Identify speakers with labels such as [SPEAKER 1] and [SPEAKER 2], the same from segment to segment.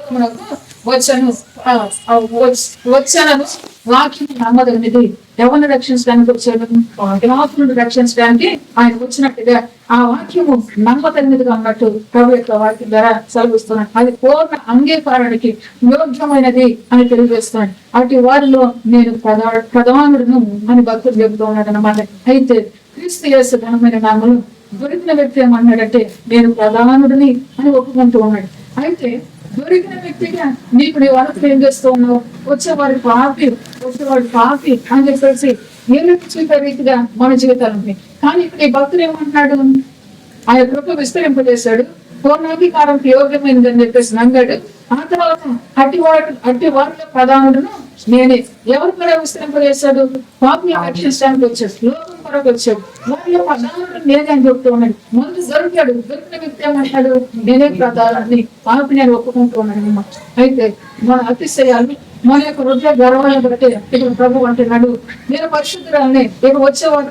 [SPEAKER 1] లోకమునకు వచ్చను వచ్చాను వాక్యం నమ్మదగినది. ఎవరిని రక్షించడానికి వచ్చాడు? పాపులను రక్షించడానికి ఆయన వచ్చినట్టుగా ఆ వాక్యము నమ్మదగినదిగా ఉన్నట్టు ప్రభు యొక్క వాక్యం ద్వారా సెలవిస్తున్నాడు. అది పూర్ణ అంగీకారానికి యోగ్యమైనది అని తెలియజేస్తున్నాడు. అటు వారిలో నేను ప్రధానుడును అని భక్తులు చెబుతూ ఉన్నాడు అన్నమాట. అయితే క్రీస్తు యేసు ఘనమైన నామములో దొరికిన వ్యక్తి ఏమన్నాడంటే నేను ప్రధానుడిని అని ఒప్పుకుంటూ ఉన్నాడు. అయితే దొరికిన వ్యక్తిగా నీకు నీ వాళ్ళకి ఏం చేస్తూ ఉన్నావు? వచ్చేవాడి పాపి అని చెప్పేసి ఏమి చూపే రీతిగా మన జీవితాలు ఉన్నాయి. కానీ ఇక్కడ ఈ భక్తులు ఏమంటున్నాడు? ఆయన కృప విస్తరింపజేశాడు, పూర్ణాధికారానికి యోగ్యమైనదని చెప్పేసి నంగాడు. ఆ తర్వాత అట్టి వారిలో ప్రధానుడును నేనే. ఎవరి కొరకు విస్తరింపజేశాడు? పాపిని రక్షించడానికి వచ్చాడు, లోకం కొరకు వచ్చాడు. వారిలో ప్రధానుడు నేనే అని చెప్తూ ఉన్నాడు. ముందు దొరికిన వ్యక్తి ఏమంటాడు? నేనే ప్రధానాన్ని పాపిని అని ఒప్పుకుంటూ ఉన్నాడు. అయితే మన అతిశయాలు మన యొక్క హృదయ గర్వాలను బట్టి ఇక్కడ ప్రభు అంటున్నాడు నేను పరిశుద్ధురాలని. ఇక వచ్చేవాడు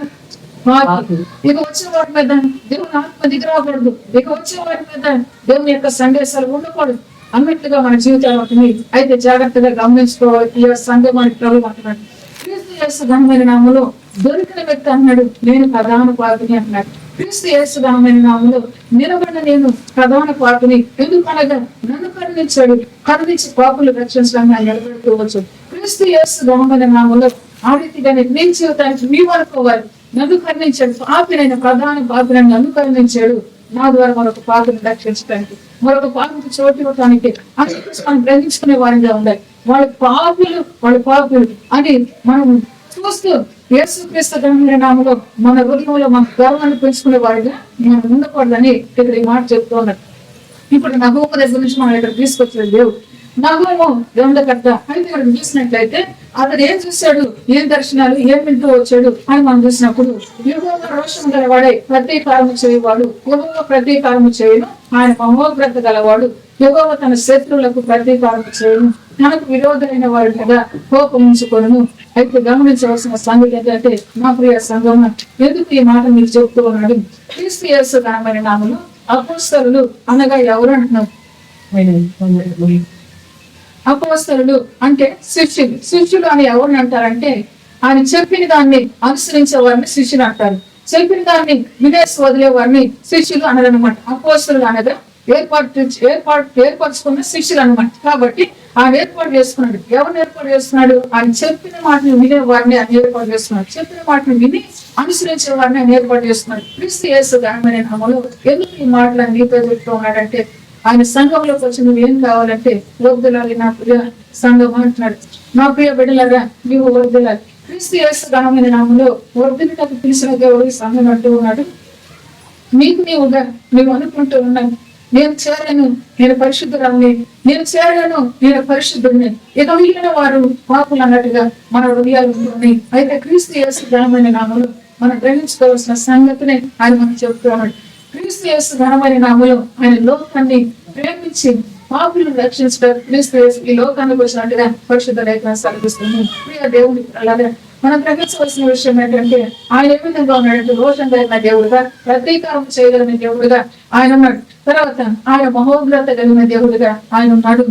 [SPEAKER 1] మీద దేవుని ఆత్మ దిగిరాకూడదు. ఇక వచ్చేవాడి మీద దేవుని యొక్క సందేశాలు ఉండకూడదు అన్నట్లుగా మన జీవితాలు అవుతుంది. అయితే జాగ్రత్తగా గమనించుకోవాలి. ఈ సంఘమానికి ప్రభు అంటున్నాడు క్రీస్తు యేసు ఘనమైన నామములో దొరికిన వ్యక్తి అన్నాడు నేను ప్రధాన పాపిని అంటున్నాడు. క్రీస్తు యేసు ఘనమైన నామములో నిలబడిన నేను ప్రధాన పాపిని. ఎందుకనగా నన్ను కరుణించి పాపులు రక్షించడానికి ఆయన నిలబెట్టుకోవచ్చు. క్రీస్తు యేసు ఘనమైన నామములో ఆ రీతిగానే నీ జీవితానికి నీవు అనుకోవాలి. నన్ను కరుణించాడు, పాపినైన ప్రధాన పాపినని నన్ను కరుణించాడు. నా ద్వారా మరొక పాపిని రక్షించడానికి, మరొక పాపికి చోటు ఇవ్వడానికి అని మనం గ్రహించుకునే వారిగా ఉండాలి. వాళ్ళ పాపులు అని మనం చూస్తూ యేసుక్రీస్తు ఘనమైన నామములో మన హృదయంలో మన గర్వాన్ని పెంచుకునే వారిగా మనం ఉండకూడదని ఇక్కడ ఈ మాట చెప్తూ ఉన్నారు. ఇప్పుడు నహూము దగ్గర నుంచి మనం ఇక్కడ తీసుకొచ్చాడు దేవుడు. నహూము గ్రంథకర్త. అయితే ఇక్కడ చూసినట్లయితే అతడు ఏం చూశాడు, ఏం దర్శనాలు, ఏం వింటూ వచ్చాడు అని మనం చూసినప్పుడు యెహోవా రోషం గలవాడే ప్రతీకారము చేయవాడు, యెహోవా ప్రతీకారము చేయను, ఆయన మహోగ్రత గలవాడు, యెహోవా తన శత్రువులకు ప్రతీకారము చేయను, తనకు విరోధమైన వారి మీద కోపముంచుకొనును. అయితే గమనించవలసిన సంగతి ఏంటంటే నా ప్రియ సంఘం ఎందుకు ఈ మాట మీకు చెప్తూ ఉన్నాడు? క్రీస్తు యేసు ఘనమైన నామములో అపోస్తలులు అనగా ఎవరు అంటున్నాం? అపోస్తలులు అంటే శిష్యులు అని ఎవరిని అంటారంటే ఆయన చెప్పిన దాన్ని అనుసరించే వారిని శిష్యులు అంటారు. చెప్పిన దాన్ని వినేసి వదిలే వారిని శిష్యులు అనరనమాట. అపోస్తలులు అనగా ఏర్పరచుకున్న శిష్యులు అనమాట. కాబట్టి ఆయన ఏర్పాటు చేసుకున్నాడు. ఎవరిని ఏర్పాటు చేస్తున్నాడు? ఆయన చెప్పిన మాటను వినే వారిని ఆయన ఏర్పాటు చేస్తున్నాడు. చెప్పిన మాటను విని అనుసరించే వారిని ఆయన ఏర్పాటు చేస్తున్నాడు. క్రీస్తు యేసు ఘనమైన నామములో ఎందుకు ఈ మాటలు నీతో చెప్తూ ఉన్నాడంటే ఆయన సంఘంలోకి వచ్చి నువ్వు ఏం కావాలంటే వర్ధిల్లాలి నా ప్రియ సంఘం అంటున్నాడు. నా ప్రియ బిడ్డలారా నీవు వర్ధిల్లాలి. క్రీస్తు యేసు ఘనమైన నామములో వర్ధిల్లుటకు పిలిచిన దేవుడు సంఘం అంటూ ఉన్నాడు. నీకు నీవు అనుకుంటూ ఉన్నాను నేను చేరాను, నేను పరిశుద్ధురాలని, నేను పరిశుద్ధుడిని, ఇక మిగిలిన వారు పాపులు అన్నట్టుగా మన హృదయాలు ఉంటుంది. అయితే క్రీస్తు యేసు ఘనమైన నామములో మనం గ్రహించుకోవాల్సిన సంగతిని ఆయన మనకు చెప్తూ ఉన్నాడు. క్రీస్తు యేసు ఘనమైన నామములో ఆయన లోకాన్ని ప్రేమించి పాపులను రక్షించడం క్రీస్తు యేసు ఈ లోకానికి వచ్చినట్టుగా పరిశుద్ధ లేఖనం సెలవిస్తుంది. ప్రియ దేవుని అలాగే మనం గ్రహించవలసిన విషయం ఏంటంటే ఆయన ఏ విధంగా ఉన్నాడంటే రోషం కలిగిన దేవుడుగా, ప్రతీకారం చేయగలిగిన దేవుడుగా ఆయన ఉన్నాడు. తర్వాత ఆయన మహోగ్రత కలిగిన దేవుడుగా ఆయన ఉన్నాడు.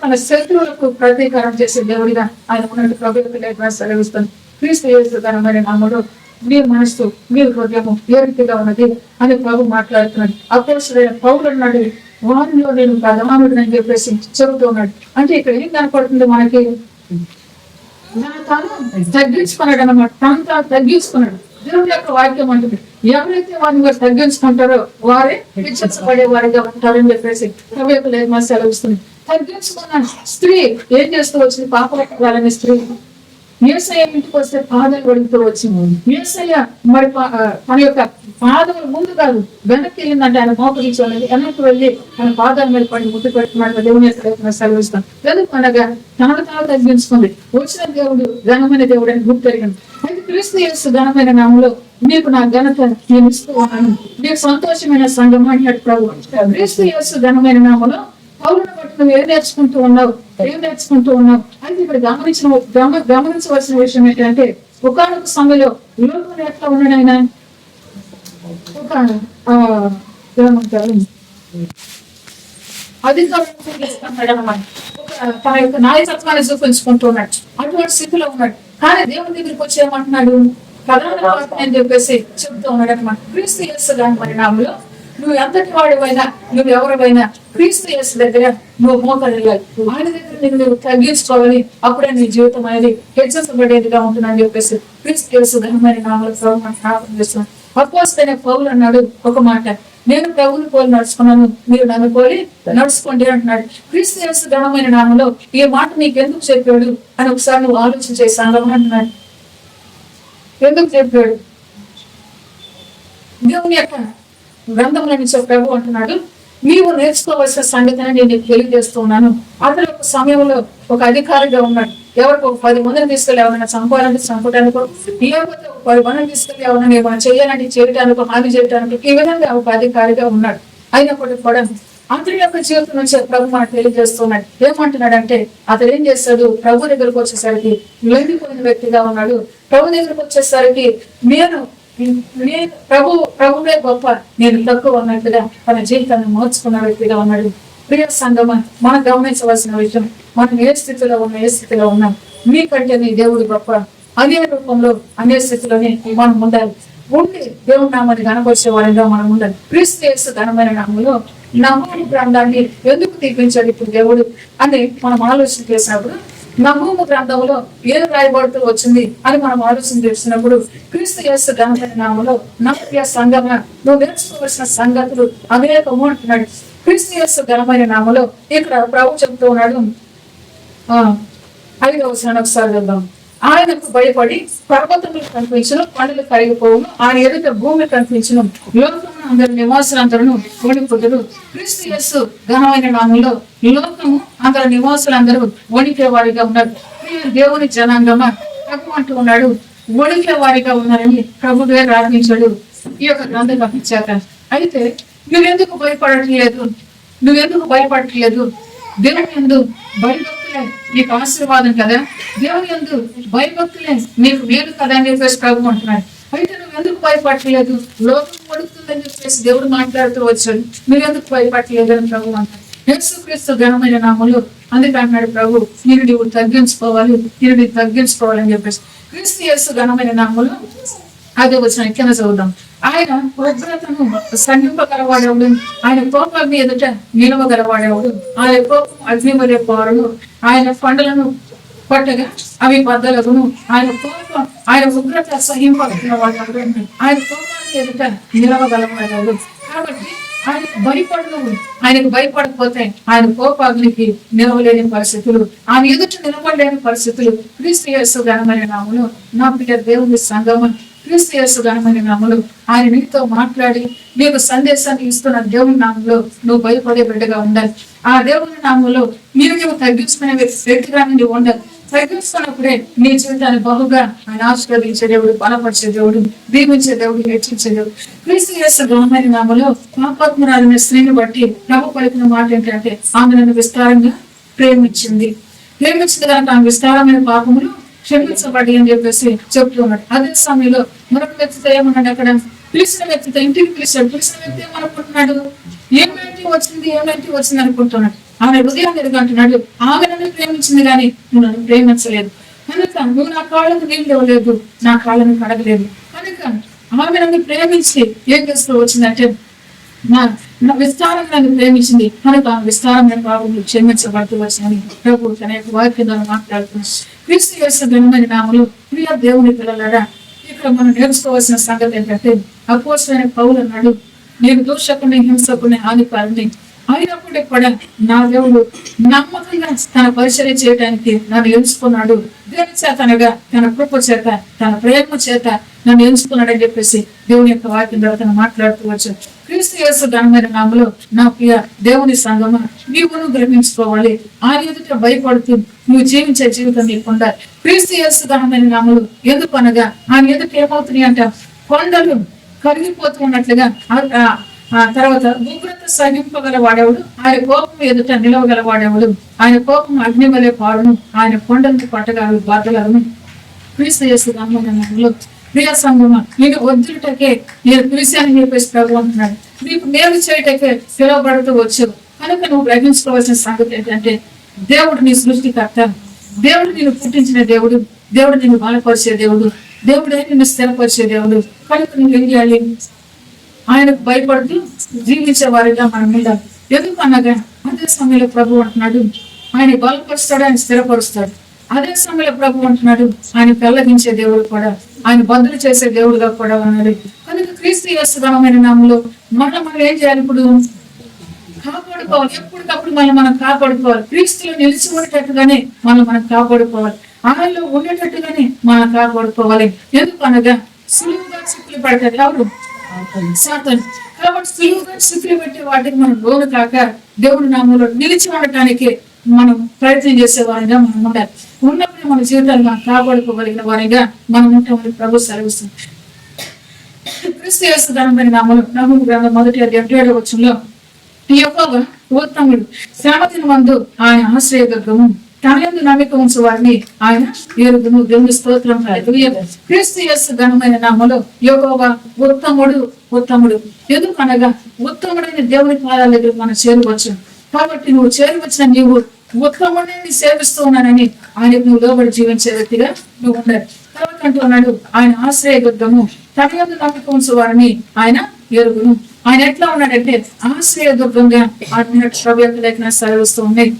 [SPEAKER 1] తన శత్రువులకు ప్రతీకారం చేసే దేవుడిగా ఆయన ఉన్నట్టు ప్రభుత్వ లేఖనం సెలవిస్తుంది. క్రీస్తు యేసు ఘనమైన నామములో మీ మనస్సు మీ హృదయము ఏ రీతిగా ఉన్నది అని ప్రభు మాట్లాడుతున్నాడు. అపోస్తలుడైన పౌలు అన్నాడు వారిలో నేను ప్రధానుడిని అని చెప్పేసి చెబుతూ ఉన్నాడు. అంటే ఇక్కడ ఏం కనపడుతుంది మనకి? తాను తగ్గించుకున్నాడు అన్నమాట. తాను తగ్గించుకున్నాడు. దేవుని యొక్క వాక్యం అంటుంది ఎవరైతే వారిని తగ్గించుకుంటారో వారే హెచ్చరించబడే వారిగా ఉంటారని చెప్పేసి ప్రభు యొక్క లేఖనం సెలవిస్తుంది. తగ్గించుకున్న స్త్రీ ఏం చేస్తూ వచ్చింది? పాపలనే స్త్రీ యేసయ్య ఇంటికి వస్తే పాదాలు వడుగుతూ వచ్చింది. యేసయ్య మరి తన యొక్క పాదములు ముందు కాదు వెనక్కి వెళ్ళిందంటే ఆయన మోకరించలేదు. వెనక్కి వెళ్ళి తన పాదాల మీద పడి ముట్టు పెట్టుకున్నట్టు దేవుని యొక్క సెలవిస్తాం. ఎందుకనగా తాను తగ్గించుకుంది. వచ్చిన దేవుడు ఘనమైన దేవుడు అని గుర్తెరిగింది. అయితే క్రీస్తు యేసు ఘనమైన నామములో నీకు నా ఘనత నేను ఇస్తూ ఉన్నాను, నీకు సంతోషమైన సంఘం అంటాడు ప్రభు. క్రీస్తు యేసు ఘనమైన నామములో పౌరులను బట్టి నువ్వు ఏం నేర్చుకుంటూ ఉన్నావు? అయితే ఇక్కడ గమనించవలసిన విషయం ఏంటంటే ఒకనొక సమయంలో లోకంలో ఎట్లా ఉన్నాడు ఆయన? ఏమంటారు అధికారులు ఇస్తున్నాడు అన్నమాట. తన యొక్క నాయకత్వాన్ని చూపించుకుంటున్నాడు. అటువంటి స్థితిలో ఉన్నాడు. కానీ దేవుని దగ్గరికి వచ్చి ఏమంటున్నాడు? ప్రధాన అని చెప్పేసి చెప్తూ ఉన్నాడు అనమాట. క్రీస్తు యేసు దాని పరిణామంలో నువ్వు ఎంతటి వాడివైనా, నువ్వు ఎవరివైనా క్రీస్తు యేసు దగ్గర నువ్వు మోకరిల్లాలి. ఆయన దగ్గర నువ్వు తగ్గించుకోవాలి. అప్పుడే నీ జీవితం అనేది హెచ్చరించబడేదిగా ఉంటుందని చెప్పేసి క్రీస్తు యేసు ఘనమైన నామములో ప్రార్థన చేస్తున్నాను. అపోస్తలుడైన పౌలు అన్నాడు ఒక మాట, నేను ప్రభువుని పోలి నడుచుకున్నాను, మీరు నన్ను పోలి నడుచుకోండి అంటున్నాడు. క్రీస్తు యేసు ఘనమైన నామములో ఈ మాట నీకు ఎందుకు చెప్పాడు అని ఒకసారి నువ్వు ఆలోచించే సంగమం అంటున్నాడు. ఎందుకు చెప్పాడు? దేవుని యొక్క గ్రంథంలో నుంచి ప్రభు అంటున్నాడు, నీవు నేర్చుకోవాల్సిన సంగతిని నేను నీకు తెలియజేస్తున్నాను. అతను ఒక సమయంలో ఒక అధికారిగా ఉన్నాడు. ఎవరికి ఒక 10 మందిని తీసుకెళ్ళి ఎవరైనా చంపాలంటే చంపడానికి, లేకపోతే ఒక 10 మందిని తీసుకెళ్ళి ఎవరైనా ఏమైనా చేయాలంటే చేయడానికి, హాని చేయడానికి, ఈ విధంగా ఒక అధికారిగా ఉన్నాడు. అయినప్పటికీ కూడా అతని యొక్క జీవితం నుంచి ప్రభు మనకు తెలియజేస్తున్నాడు. ఏమంటున్నాడంటే అతడు ఏం చేస్తాడు? ప్రభు దగ్గరకు వచ్చేసరికి లొంగిపోయిన వ్యక్తిగా ఉన్నాడు. ప్రభు దగ్గరకు వచ్చేసరికి నేను ప్రభువే గొప్ప, నేను తక్కువ అన్నట్టుగా తన జీవితాన్ని మార్చుకున్న వ్యక్తిగా ఉన్నాడు. ప్రియ సంగమ, మనం గమనించవలసిన విషయం, మనం ఏ స్థితిలో ఉన్నాం, మీకంటే నీ దేవుడు గొప్ప. అనే రూపంలో అనే స్థితిలోనే మనం ఉండాలి. ఉండి దేవుడి నామాన్ని కనపరిచే వారిగా మనం ఉండాలి. క్రీస్తు యేసు ఘనమైన నామంలో నహూము గ్రంథాన్ని ఎందుకు తీపించాడు ఇప్పుడు దేవుడు అని మనం ఆలోచన చేసినప్పుడు, నహూము గ్రంథంలో ఏం రాయబడుతూ వచ్చింది అని మనం ఆలోచన చేసినప్పుడు, క్రీస్తు యేసు ఘనమైన నామంలో నా ప్రియ సంగమ, నువ్వు నేర్చుకోవాల్సిన సంగతులు అనేకము అంటున్నాడు. క్రీస్తు యేసు ఘనమైన నామంలో ఇక్కడ ప్రభు చెబుతూ ఉన్నాడు. 5వ వచనాన్ని ఒకసారి చూద్దాం. ఆయనకు భయపడి పర్వతములు కనిపించను, కొండలు కరిగిపోవును, ఆయన ఎదుట భూమి కనిపించను, లోకము అందరి నివాసులందరూ వణిపుదురు. క్రీస్తు యేసు ఘనమైన నామంలో లోకము అందరి నివాసులందరూ వణికే వారిగా ఉన్నారు. దేవుని జనాంగమా, ప్రభు అంటూ ఉన్నాడు, వణికే వారిగా ఉన్నారని ప్రభువే ప్రార్థించాడు ఈ యొక్క గ్రంథం పంపించాక. అయితే నువ్వెందుకు భయపడట్లేదు? దేవుని యందు భయభక్తులే నీకు ఆశీర్వాదం కదా, దేవుని యందు భయభక్తులే నీకు మేలు కదా అని చెప్పేసి ప్రభు అంటున్నాడు. అయితే నువ్వెందుకు భయపడట్లేదు? లోకం పడుతుందని చెప్పేసి దేవుడు మాట్లాడుతూ వచ్చాడు. నువ్వెందుకు భయపడట్లేదు అని ప్రభు అంటాడు. యేసుక్రీస్తు ఘనమైన నామములో అందుకే అంటున్నాడు ప్రభు, నీవు తగ్గించుకోవాలని చెప్పేసి. క్రీస్తు యేసు ఘనమైన నామములో 5వ వచనం కింద చదువుదాం. ఆయన ఉగ్రతను సంధింపగలవాడేవాడు, ఆయన కోపాగ్ని ఎదుట నిలవగలవాడేవాడు, ఆయన కోపం అగ్ని వలె పారును, ఆయన పండులను పట్టగా అవి బద్దలగును, ఆయన ఉగ్రత సహింపగలవాడు, ఆయన కోపాగ్ని ఎదుట నిలవగలవాడేవాడు. కాబట్టి ఆయనకు భయపడకపోతే ఆయన కోపాగ్నికి నిలవలేని పరిస్థితులు, ఆయన ఎదుట నిలబడలేని పరిస్థితులు. క్రీస్తు యేసు ఘనమైన నామములో నా ప్రియ దేవుని సంగమం, క్రీస్తు యేసు ఘనమైన నామములో ఆయన నీతో మాట్లాడి నీకు సందేశాన్ని ఇస్తున్న దేవుని నామంలో నువ్వు భయపడే బిడ్డగా ఉండాలి. ఆ దేవుని నామంలో నువ్వు తగ్గించుకునే వ్యక్తిగా నువ్వు ఉండాలి. తగ్గించుకున్నప్పుడే నీ జీవితాన్ని బహుగా ఆయన ఆశీర్వదించే దేవుడు, బలపరిచే దేవుడు, దీవించే దేవుడు, హెచ్చించే దేవుడు. క్రీస్తు యేసు ఘనమైన నామములో పాపాత్మురాలైన స్త్రీని బట్టి ప్రభు పలికిన మాట ఏంటంటే, ఆమె నన్ను విస్తారంగా ప్రేమించింది కనుక ఆమె విస్తారమైన పాపములు క్షమించబడి అని చెప్పేసి చెప్తూ ఉన్నాడు. అదే సమయంలో మరొక వ్యక్తితో ఏమన్నాడు? అక్కడ పిలిచిన వ్యక్తితో ఇంటికి పిలిచాడు. పిలిచిన వ్యక్తి ఏమనుకుంటున్నాడు? ఏమేంటి వచ్చింది అనుకుంటున్నాడు. ఆమె హృదయాన్ని ఎదుగుంటున్నాడు, ఆమె నన్ను ప్రేమించింది కానీ నువ్వు నన్ను ప్రేమించలేదు కనుక నువ్వు నా కాళ్ళకు నీళ్ళు ఇవ్వలేదు, నా కాళ్ళను కడగలేదు కనుక ఆమె నన్ను ప్రేమించి ఏం చేస్తూ వచ్చిందంటే నా విస్తారంగా నన్ను ప్రేమించింది కనుక విస్తారమైన పాపములు క్షమించబడుతూ వచ్చిందని ప్రభు తన యొక్క వాక్యం ద్వారా మాట్లాడుతున్నాడు. క్రీస్తు యేసు ఘనమైన నామములో ప్రియ దేవుని పిల్లలారా, ఇక్కడ మనం నేర్చుకోవాల్సిన సంగతి ఏంటంటే, అపోస్తలుడైన పౌలు అన్నాడు, నేను దూషకుని, హింసకుని, హానికారుని అయినప్పటికీ కూడా నా దేవుడు నమ్మకంగా తన పరిచర్య చేయడానికి నన్ను ఎంచుకున్నాడు. దేని చేతనగా తన కృప చేత, తన ప్రేమ చేత నన్ను ఎంచుకున్నాడని చెప్పేసి దేవుని యొక్క వాక్యం ద్వారా తను మాట్లాడుతూ వచ్చాడు. క్రీస్తు యేసు ఘనమైన నామములో నా ప్రియ దేవుని సంగమా, నీవును గ్రహించుకోవాలి. ఆయన ఎదుట భయపడుతూ నువ్వు జీవించే జీవితం నీకు ఉండాలి. క్రీస్తు యేసు ఘనమైన నామములు ఎందుకు అనగా ఆయన ఎదుట ఏమవుతున్నాయి అంట, కొండలు కరిగిపోతున్నట్లుగా, తర్వాత ఉగ్రత సహింపగల వాడేవాడు, ఆయన కోపం ఎదుట నిలవగల వాడేవాడు, ఆయన కోపం అగ్ని వలె పాడును, ఆయన కొండలను పట్టగా బాధలను. క్రీస్తు యేసు ఘనమైన నామములో ప్రియ సంగమా, నేను వద్దుటకే నేను పిలిచానని చెప్పేసి ప్రభు అంటున్నాడు. నీకు మేలు చేయటకే పిలువబడుతూ వచ్చావు కనుక నువ్వు గ్రహించుకోవాల్సిన సంగతి ఏంటంటే దేవుడు నీ సృష్టికర్త, దేవుడు నిన్ను పుట్టించిన దేవుడు, దేవుడు నిన్ను బలపరిచే దేవుడు, దేవుడే నిన్ను స్థిరపరిచే దేవుడు. కనుక నువ్వు ఏం చేయాలి? ఆయనకు భయపడుతూ జీవించే వారిగా మనం ఉండాలి. ఎందుకు అనగా అదే సమయంలో ప్రభు అంటున్నాడు ఆయన బలపరుస్తాడు, ఆయన స్థిరపరుస్తాడు. అదే సమయంలో ప్రభు అంటున్నాడు ఆయన పెళ్లగించే దేవుడు కూడా, ఆయన బదులు చేసే దేవుడుగా కూడా ఉన్నాడు. కనుక క్రీస్తు యేసు ఘనమైన నామములో మనం ఏం చేయాలి? ఇప్పుడు కాపాడుకోవాలి. ఎప్పటికప్పుడు మనం కాపాడుకోవాలి. క్రీస్తులో నిలిచి ఉండేటట్టుగానే మనం కాపాడుకోవాలి. ఆయనలో ఉండేటట్టుగానే మనం కాపాడుకోవాలి. ఎందుకు అనగా సులువుగా చిక్కులు పడతారు ఎవరు? సాతాను. కాబట్టి సులువుగా చిక్కులు పెట్టే వాటికి మనం లోను కాక దేవుడి నామంలో నిలిచి ఉండటానికి మనం ప్రయత్నం చేసే వారిగా మనం ఉండాలి. ఉన్నప్పుడు మన జీవితాన్ని మనం కాపాడుకోగలిగిన వారిగా మనం ఉంటామని ప్రభు సెలవిస్తుంది. క్రీస్తు యేసు ఘనమైన నామములో నహూము గ్రంథం 1:7 వచనంలో యెహోవా ఉత్తముడు, శ్రమదిన మందు ఆయన ఆశ్రయదుర్గము, తన యందు నమ్మిక ఉంచు వారిని ఆయన ఎరుగును. దేవుని స్తోత్రం. హల్లెలూయా. క్రీస్తు యేసు ఘనమైన నామములో యెహోవా ఉత్తముడు. ఎందుకు అనగా ఉత్తముడైన దేవుని పాదాల దగ్గర మనం చేరవచ్చు. కాబట్టి నువ్వు చేరవచ్చిన నీవు ఉత్తముడిని సేవిస్తూ ఉన్నానని ఆయనకు నువ్వు లోబడి జీవించే వ్యక్తిగా నువ్వు ఉండాలి. తర్వాత అంటున్నాడు ఆయన ఆశ్రయదుర్గము, తన యందు నమ్మిక ఉంచు వారిని ఆయన ఎరుగును. ఆయన ఎట్లా ఉన్నాడంటే ఆశ్రయదుర్గంగా ఆయన లేఖన సెలవిస్తూ ఉన్నాయి.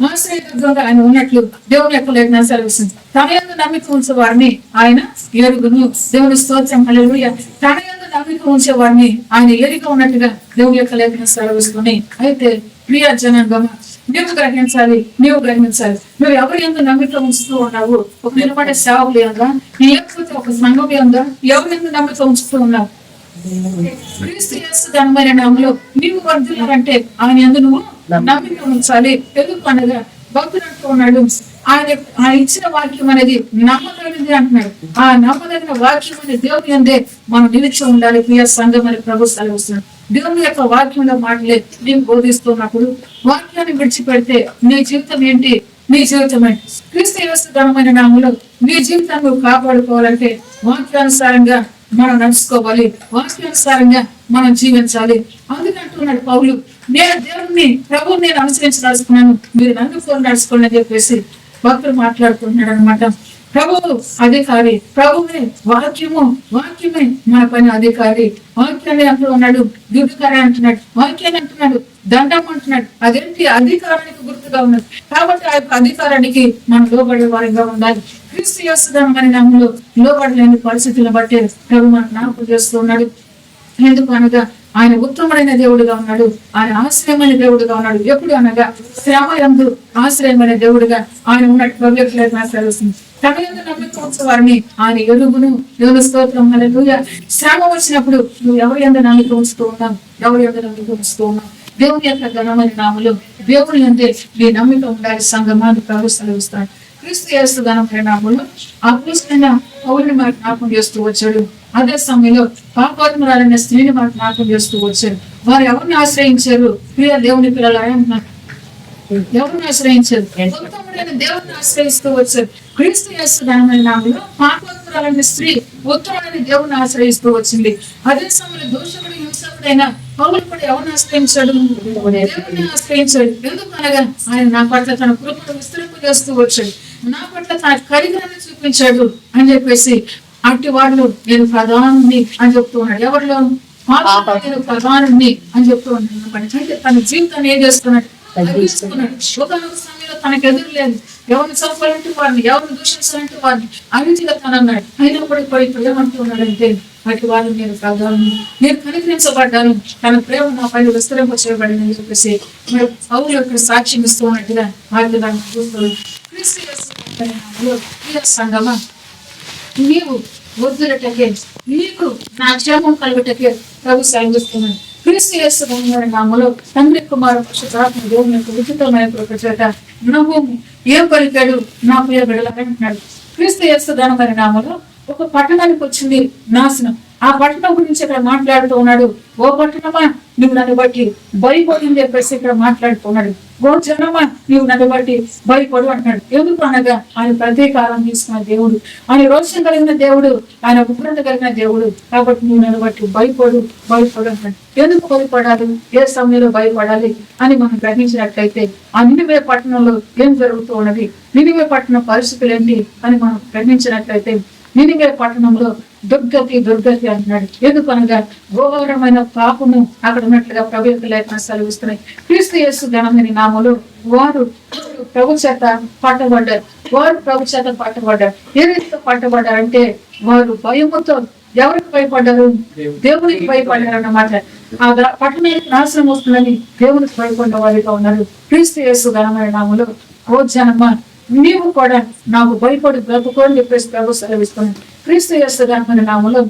[SPEAKER 1] ఆశ్రయదుర్గంగా ఆయన ఉన్నట్లు దేవుని యొక్క లేఖన సెలవిస్తుంది. తన యందు నమ్మిక ఉంచే వారిని ఆయన ఎరుగును. దేవుని స్తోత్రం. హల్లెలూయా. తన యందు నమ్మిక ఉంచే వారిని ఆయన ఎరిగా ఉన్నట్టుగా దేవుని యొక్క లేఖన సెలవిస్తున్నాయి. అయితే ప్రియ జనాంగమ, నీవు గ్రహించాలి. నువ్వు ఎవరి యందు నమ్మిక ఉంచుతూ ఉన్నావు? ఒక నిలబడే సేవకులు ఉందా, లేకపోతే ఒక సంఘం ఉందా? ఎవరి యందు నమ్మిక ఉంచుతూ ఉన్నావు? క్రీస్తు యేసు ఘనమైన నామములో నీవు వర్ధిల్లాలంటే ఆయన యందు నువ్వు నమ్మిక ఉంచాలి. ఎందుకు అనగా భక్తుడు అంటూ ఉన్నాడు ఆయన ఇచ్చిన వాక్యం అనేది నమ్మదగినది అంటున్నాడు. ఆ నమ్మదగిన వాక్యం అనే దేవుని యందే మనం నిలిచి ఉండాలి. ప్రియ సంఘం అని ప్రభు సెలవిస్తున్నాడు. దేవుని యొక్క వాక్యంలో మాటలే నీవు బోధిస్తున్నప్పుడు వాక్యాన్ని విడిచిపెడితే నీ జీవితం ఏంటి? నీ జీవితం ఏంటి? క్రీస్తు యేసు ఘనమైన నామములో నీ జీవితాన్ని నువ్వు కాపాడుకోవాలంటే వాక్యానుసారంగా మనం నడుచుకోవాలి, వాక్యానుసారంగా మనం జీవించాలి. అందుకంటున్నాడు పౌలు, నేను దేవుని ప్రభువుని నేను అనుసరించి నడుచుకున్నాను, మీరు నన్ను ఫోన్ నడుచుకోండి అని చెప్పేసి భక్తులు మాట్లాడుకుంటున్నాడు అనమాట. ప్రభువు అధికారి, ప్రభువే వాక్యమే మన పైన అధికారి. వాక్యాన్ని అంటూ ఉన్నాడు, దిగుకారి అంటున్నాడు, వాక్యాన్ని అంటున్నాడు, దండం అంటున్నాడు. అదేంటి? అధికారానికి గుర్తుగా ఉన్నది. కాబట్టి ఆ యొక్క అధికారానికి మనం లోబడే వారిగా ఉండాలి. క్రీస్తు యేసు ఘనమైన నామములో లోబడలేని పరిస్థితులను బట్టి ప్రభు మనకు జ్ఞాపకం చేస్తూ ఉన్నాడు. ఎందుకు అనగా ఆయన ఉత్తమమైన దేవుడిగా ఉన్నాడు, ఆయన ఆశ్రయమైన దేవుడిగా ఉన్నాడు. ఎప్పుడు అనగా శ్రమ యందు ఆశ్రయమైన దేవుడిగా ఆయన ఉన్నట్టు భవ్యత సెలవుస్తుంది. తన యందు నమ్మిక ఉంచే వారిని ఆయన ఎరుగును. దేవుని స్తోత్రం. హల్లెలూయా. శ్రమ వచ్చినప్పుడు నువ్వు ఎవరి యందు నమ్మిక ఉంచుతూ ఉన్నావు? దేవుని యొక్క ఘనమైన నామములో దేవుని యందే నీ నమ్మిక ఉండాలి. సంగమాన్ని ప్రభు సెలవిస్తాడు. క్రీస్తు యేసు ఘనమైన నామములో అపోస్తలుడైన పౌలుని మనకు జ్ఞాపకం చేస్తూ వచ్చాడు. అదే సమయంలో పాపాత్మురాలైన స్త్రీని మనకు జ్ఞాపకం చేస్తూ వచ్చాడు. వారు ఎవరిని ఆశ్రయించారు? ప్రియ దేవుని పిల్లలారా, ఎవరిని ఆశ్రయించారు? ఉత్తముడైన దేవుడిని ఆశ్రయిస్తూ వచ్చారు. క్రీస్తు యేసు ఘనమైన నామములో పాపాత్మురాలైన స్త్రీ ఉత్తముడైన దేవుడిని ఆశ్రయిస్తూ వచ్చింది. అదే సమయంలో దోషకుడు హింసకుడైన పౌలు కూడా ఎవరిని ఆశ్రయించాడు? దేవుడిని ఆశ్రయించాడు. ఎందుకు అనగా ఆయన నా పట్ల తన కృపను విస్తరింపజేస్తూ వచ్చాడు, నా పట్ల తన కరికరాన్ని చూపించాడు అని చెప్పేసి అట్టి వాళ్ళు నేను ప్రధానుని అని చెప్తూ ఉన్నాడు. ఎవరిలో? నేను ప్రధానుని అని చెప్తూ ఉన్నాడు. అంటే తన జీవితాన్ని ఏం చేస్తున్నాడు? ఒకనొక సమయంలో తనకు ఎదురు లేదు, ఎవరిని చంపాలంటే వారిని, ఎవరిని దూషించాలంటే వారిని అవిధిగా తనన్నాడు. అయినప్పటికీ ఇప్పుడు ఏమంటున్నాడంటే అటు వాళ్ళు నేను ప్రధాని, నేను కనికరించబడ్డాను, తన ప్రేమ నా పైన విస్తరింప చేయబడింది అని చెప్పేసి మరి పౌలు యొక్క సాక్ష్యం ఇస్తూ ఉన్నట్టుగా వాక్యాన్ని చూస్తున్నాడు. సంగమా, నీవు వద్దులటకే, నీకు నా క్షేమం కలుగుటకే ప్రభు సాగిస్తున్నాడు. క్రీస్తు యేసు నామములో తండ్రి కుమారుడు పరిశుద్ధాత్మ దేవుని యొక్క ఉచితమైన కృప చేత నహూము ఏం పలికాడు? నా ప్రియ బిడ్డలారా అంటున్నాడు. క్రీస్తు యేసు ఘనమైన నామములో ఒక పట్టణానికి వచ్చింది నాశనం, ఆ పట్టణం గురించి ఇక్కడ మాట్లాడుతూ ఉన్నాడు. ఓ పట్టణమా, నువ్వు నన్ను బట్టి భయపడు అని చెప్పేసి ఇక్కడ మాట్లాడుతున్నాడు. ఓ జనమా, నువ్వు నన్ను బట్టి భయపడు అంటున్నాడు. ఎందుకు అనగా ఆయన ప్రతీకారం తీసుకున్న దేవుడు, ఆయన రోషం కలిగిన దేవుడు, ఆయన ఉగ్రత కలిగిన దేవుడు. కాబట్టి నువ్వు నన్ను బట్టి భయపడు అంటున్నాడు. ఎందుకు భయపడాలి, ఏ సమయంలో భయపడాలి అని మనం గ్రహించినట్లయితే ఆ నినివే పట్టణంలో ఏం జరుగుతూ ఉన్నది, నినివే పట్టణ పరిస్థితులు ఏంటి అని మనం గ్రహించినట్లయితే నినివే పట్టణంలో దుర్గతి అంటున్నాడు. ఎందుకనగా ఘోరమైన పాపము అక్కడ ఉన్నట్లుగా ప్రభు యొక్క లేఖనాలు సెలవిస్తున్నాయి. క్రీస్తు యేసు ఘనమైన నామములో వారు ప్రభు చేత పట్టబడ్డారు. ఏ రీతితో పట్టబడ్డారంటే వారు భయముతో ఎవరికి భయపడ్డారు, దేవునికి భయపడ్డారు అన్నమాట. ఆ పట్టణానికి నాశనం వస్తుందని దేవునికి భయపడ్డ వారిగా ఉన్నారు. క్రీస్తు యేసు ఘనమైన నామములో ఓ జనమా, నీవు కూడా నాకు భయపడి బ్రతుకు అని చెప్పేసి ప్రభు సెలవిస్తున్నాను. క్రీస్తు యేసు ఘనమైన నామములో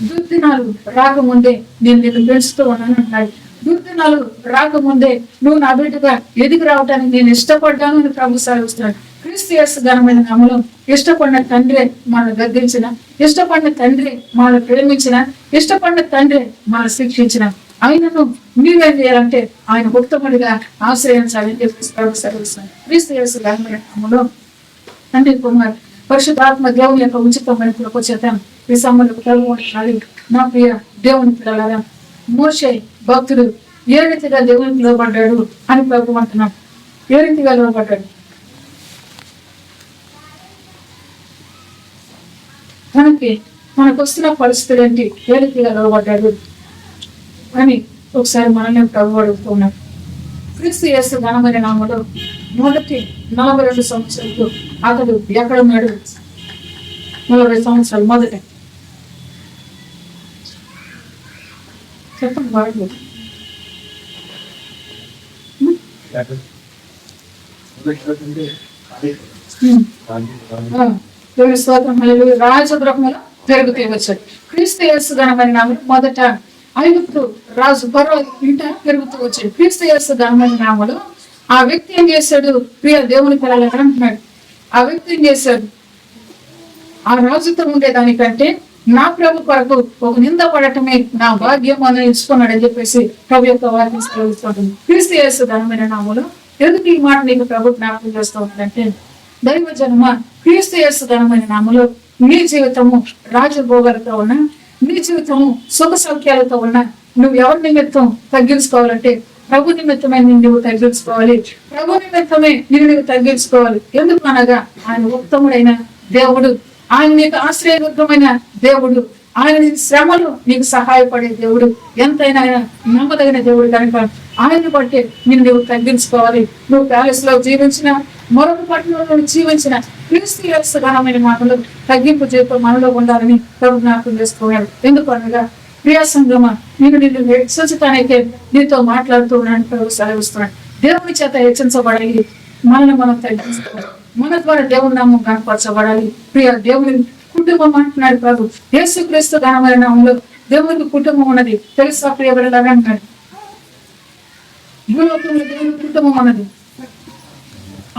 [SPEAKER 1] దుర్దినాలు రాకముందే నేను నిన్ను పెంచుతూ ఉన్నాను అంటున్నాడు. దుర్దినాలు రాకముందే నువ్వు నా బిడ్డగా ఎదిగి రావడానికి నేను ఇష్టపడ్డాను అని ప్రభు సెలవిస్తున్నాడు. క్రీస్తు యేసు ఘనమైన నామములో ఇష్టపడిన తండ్రి మనల్ని గద్దించిన, ఇష్టపడిన తండ్రి మనల్ని ప్రేమించిన, ఇష్టపడిన తండ్రి మనల్ని శిక్షించిన, ఆయనను నీవేం చేయాలంటే ఆయన ఉత్తముడిగా ఆశ్రయించాలని చెప్పేసి ప్రభు సెలవిస్తున్నాడు. క్రీస్తు యేసు ఘనమైన నామములో తండ్రి, కుమార్, పరిశుద్ధాత్మ దేవుని యొక్క ఉచితమైన కృప చేత ఈ సమయంలో ప్రభు నా ప్రియ దేవుని పిల్లలారా, మోషే భక్తుడు ఏ రీతిగా దేవునికి లోబడ్డాడు అని ప్రభు అంటున్నాడు. ఏ రీతిగా లోబడ్డాడు, మనకు వస్తున్న పరిస్థితులు ఏంటి, ఏ రీతిగా లోబడ్డాడు అని ఒకసారి మనల్ని ప్రభు అడుగుతూ ఉన్నాడు. క్రీస్తు యేసు ఘనమైన నామములో మొదటి 42 సంవత్సరాలు అతడు ఎక్కడున్నాడు? 40 సంవత్సరాలు మొదట చెప్పండి వాడు. రాజగృహంలో పెరుగుతూ వచ్చాడు. క్రీస్తు యేసు ఘనమైన నామములో మొదట ఐగుప్తు రాజు ఫరో ఇంట పెరుగుతూ వచ్చాడు. క్రీస్తు యేసు ఘనమైన నామములో ఆ వ్యక్తి ఏం చేశాడు? ప్రియ దేవుని పిల్లలు అంటున్నాడు. ఆ వ్యక్తి ఏం చేశాడు? ఆ రాజుతో ఉండేదానికంటే నా ప్రభు కొరకు ఒక నింద పడటమే నా భాగ్యం అని ఎంచుకున్నాడు అని చెప్పేసి ప్రభు యొక్క వాక్యం సెలవిస్తుంటుంది. క్రీస్తు యేసు ఘనమైన నామములో ఎందుకు ఈ మాట నీకు ప్రభు జ్ఞాపకం చేస్తూ ఉంటుందంటే, దైవ జన్మ క్రీస్తు యేసు ఘనమైన నామములో నీ జీవితము రాజభోగాలతో ఉన్నా, నీ జీవితము సుఖ సౌఖ్యాలతో ఉన్నా, నువ్వు ఎవరి నిమిత్తం తగ్గించుకోవాలంటే ప్రభు నిమిత్తమే నువ్వు తగ్గించుకోవాలి. ప్రభు నిమిత్తమే నువ్వు తగ్గించుకోవాలి. ఎందుకు అనగా ఆయన ఉత్తముడైన దేవుడు, ఆయన నీకు ఆశ్రయవర్గమైన దేవుడు, ఆయన శ్రమలు నీకు సహాయపడే దేవుడు, ఎంతైనా ఆయన నమ్మదగిన దేవుడు కనుక ఆయన్ని బట్టి నువ్వు తగ్గించుకోవాలి. నువ్వు ప్యాలెస్ లో జీవించిన, మరొక పట్టణంలో జీవించిన క్రీస్తు యేసు ఘనమైన మాటలు తగ్గింపు జీవితం మనలో ఉండాలని ప్రభు జ్ఞాపకం చేసుకోవాలి. ఎందుకు అనగా ప్రియా సంగమ, నిన్ను హెచ్చరించడానికే నీతో మాట్లాడుతూ ఉన్నాను ప్రభు సెలవిస్తున్నాడు. దేవుని చేత హెచ్చరించబడాలి, మనల్ని మనం తగ్గించుకోవాలి, మన ద్వారా దేవుని నామం కనపరచబడాలి. ప్రియ దేవుని కుటుంబం అంటున్నాడు ప్రభు. యేసు క్రీస్తు ఘనమైన నామంలో దేవునికి కుటుంబం ఉన్నది. తెలుసా ప్రియ బిడ్డలారా అంటున్నాడు. భూలోకంలో దేవుని కుటుంబం ఉన్నది.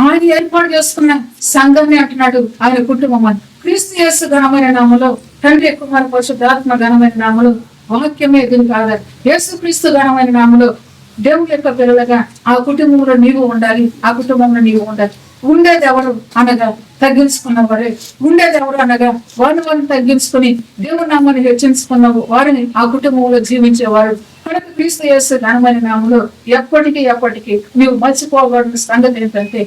[SPEAKER 1] ఆయన ఏర్పాటు చేసుకున్న సంఘాన్ని అంటున్నాడు ఆయన కుటుంబం అని. క్రీస్తు యేసు ఘనమైన నామములో తండ్రి కుమార పరిశుద్ధాత్మ ఘనమైన నామములో వాక్యమే ఎదురు కాదు. యేసు క్రీస్తు ఘనమైన నామములో దేవుని యొక్క పిల్లలుగా ఆ కుటుంబంలో నీవు ఉండాలి, ఆ కుటుంబంలో నీవు ఉండాలి. ఉండేది ఎవరు అనగా తగ్గించుకున్న వారే. ఉండేది ఎవరు అనగా వారిని తగ్గించుకుని దేవుని నామాన్ని హెచ్చించుకున్న వారిని ఆ కుటుంబంలో జీవించేవారు. కనుక క్రీస్తు యేసు ఘనమైన నామములో ఎప్పటికీ నువ్వు మర్చిపోవాల్సిన సంగతి ఏంటంటే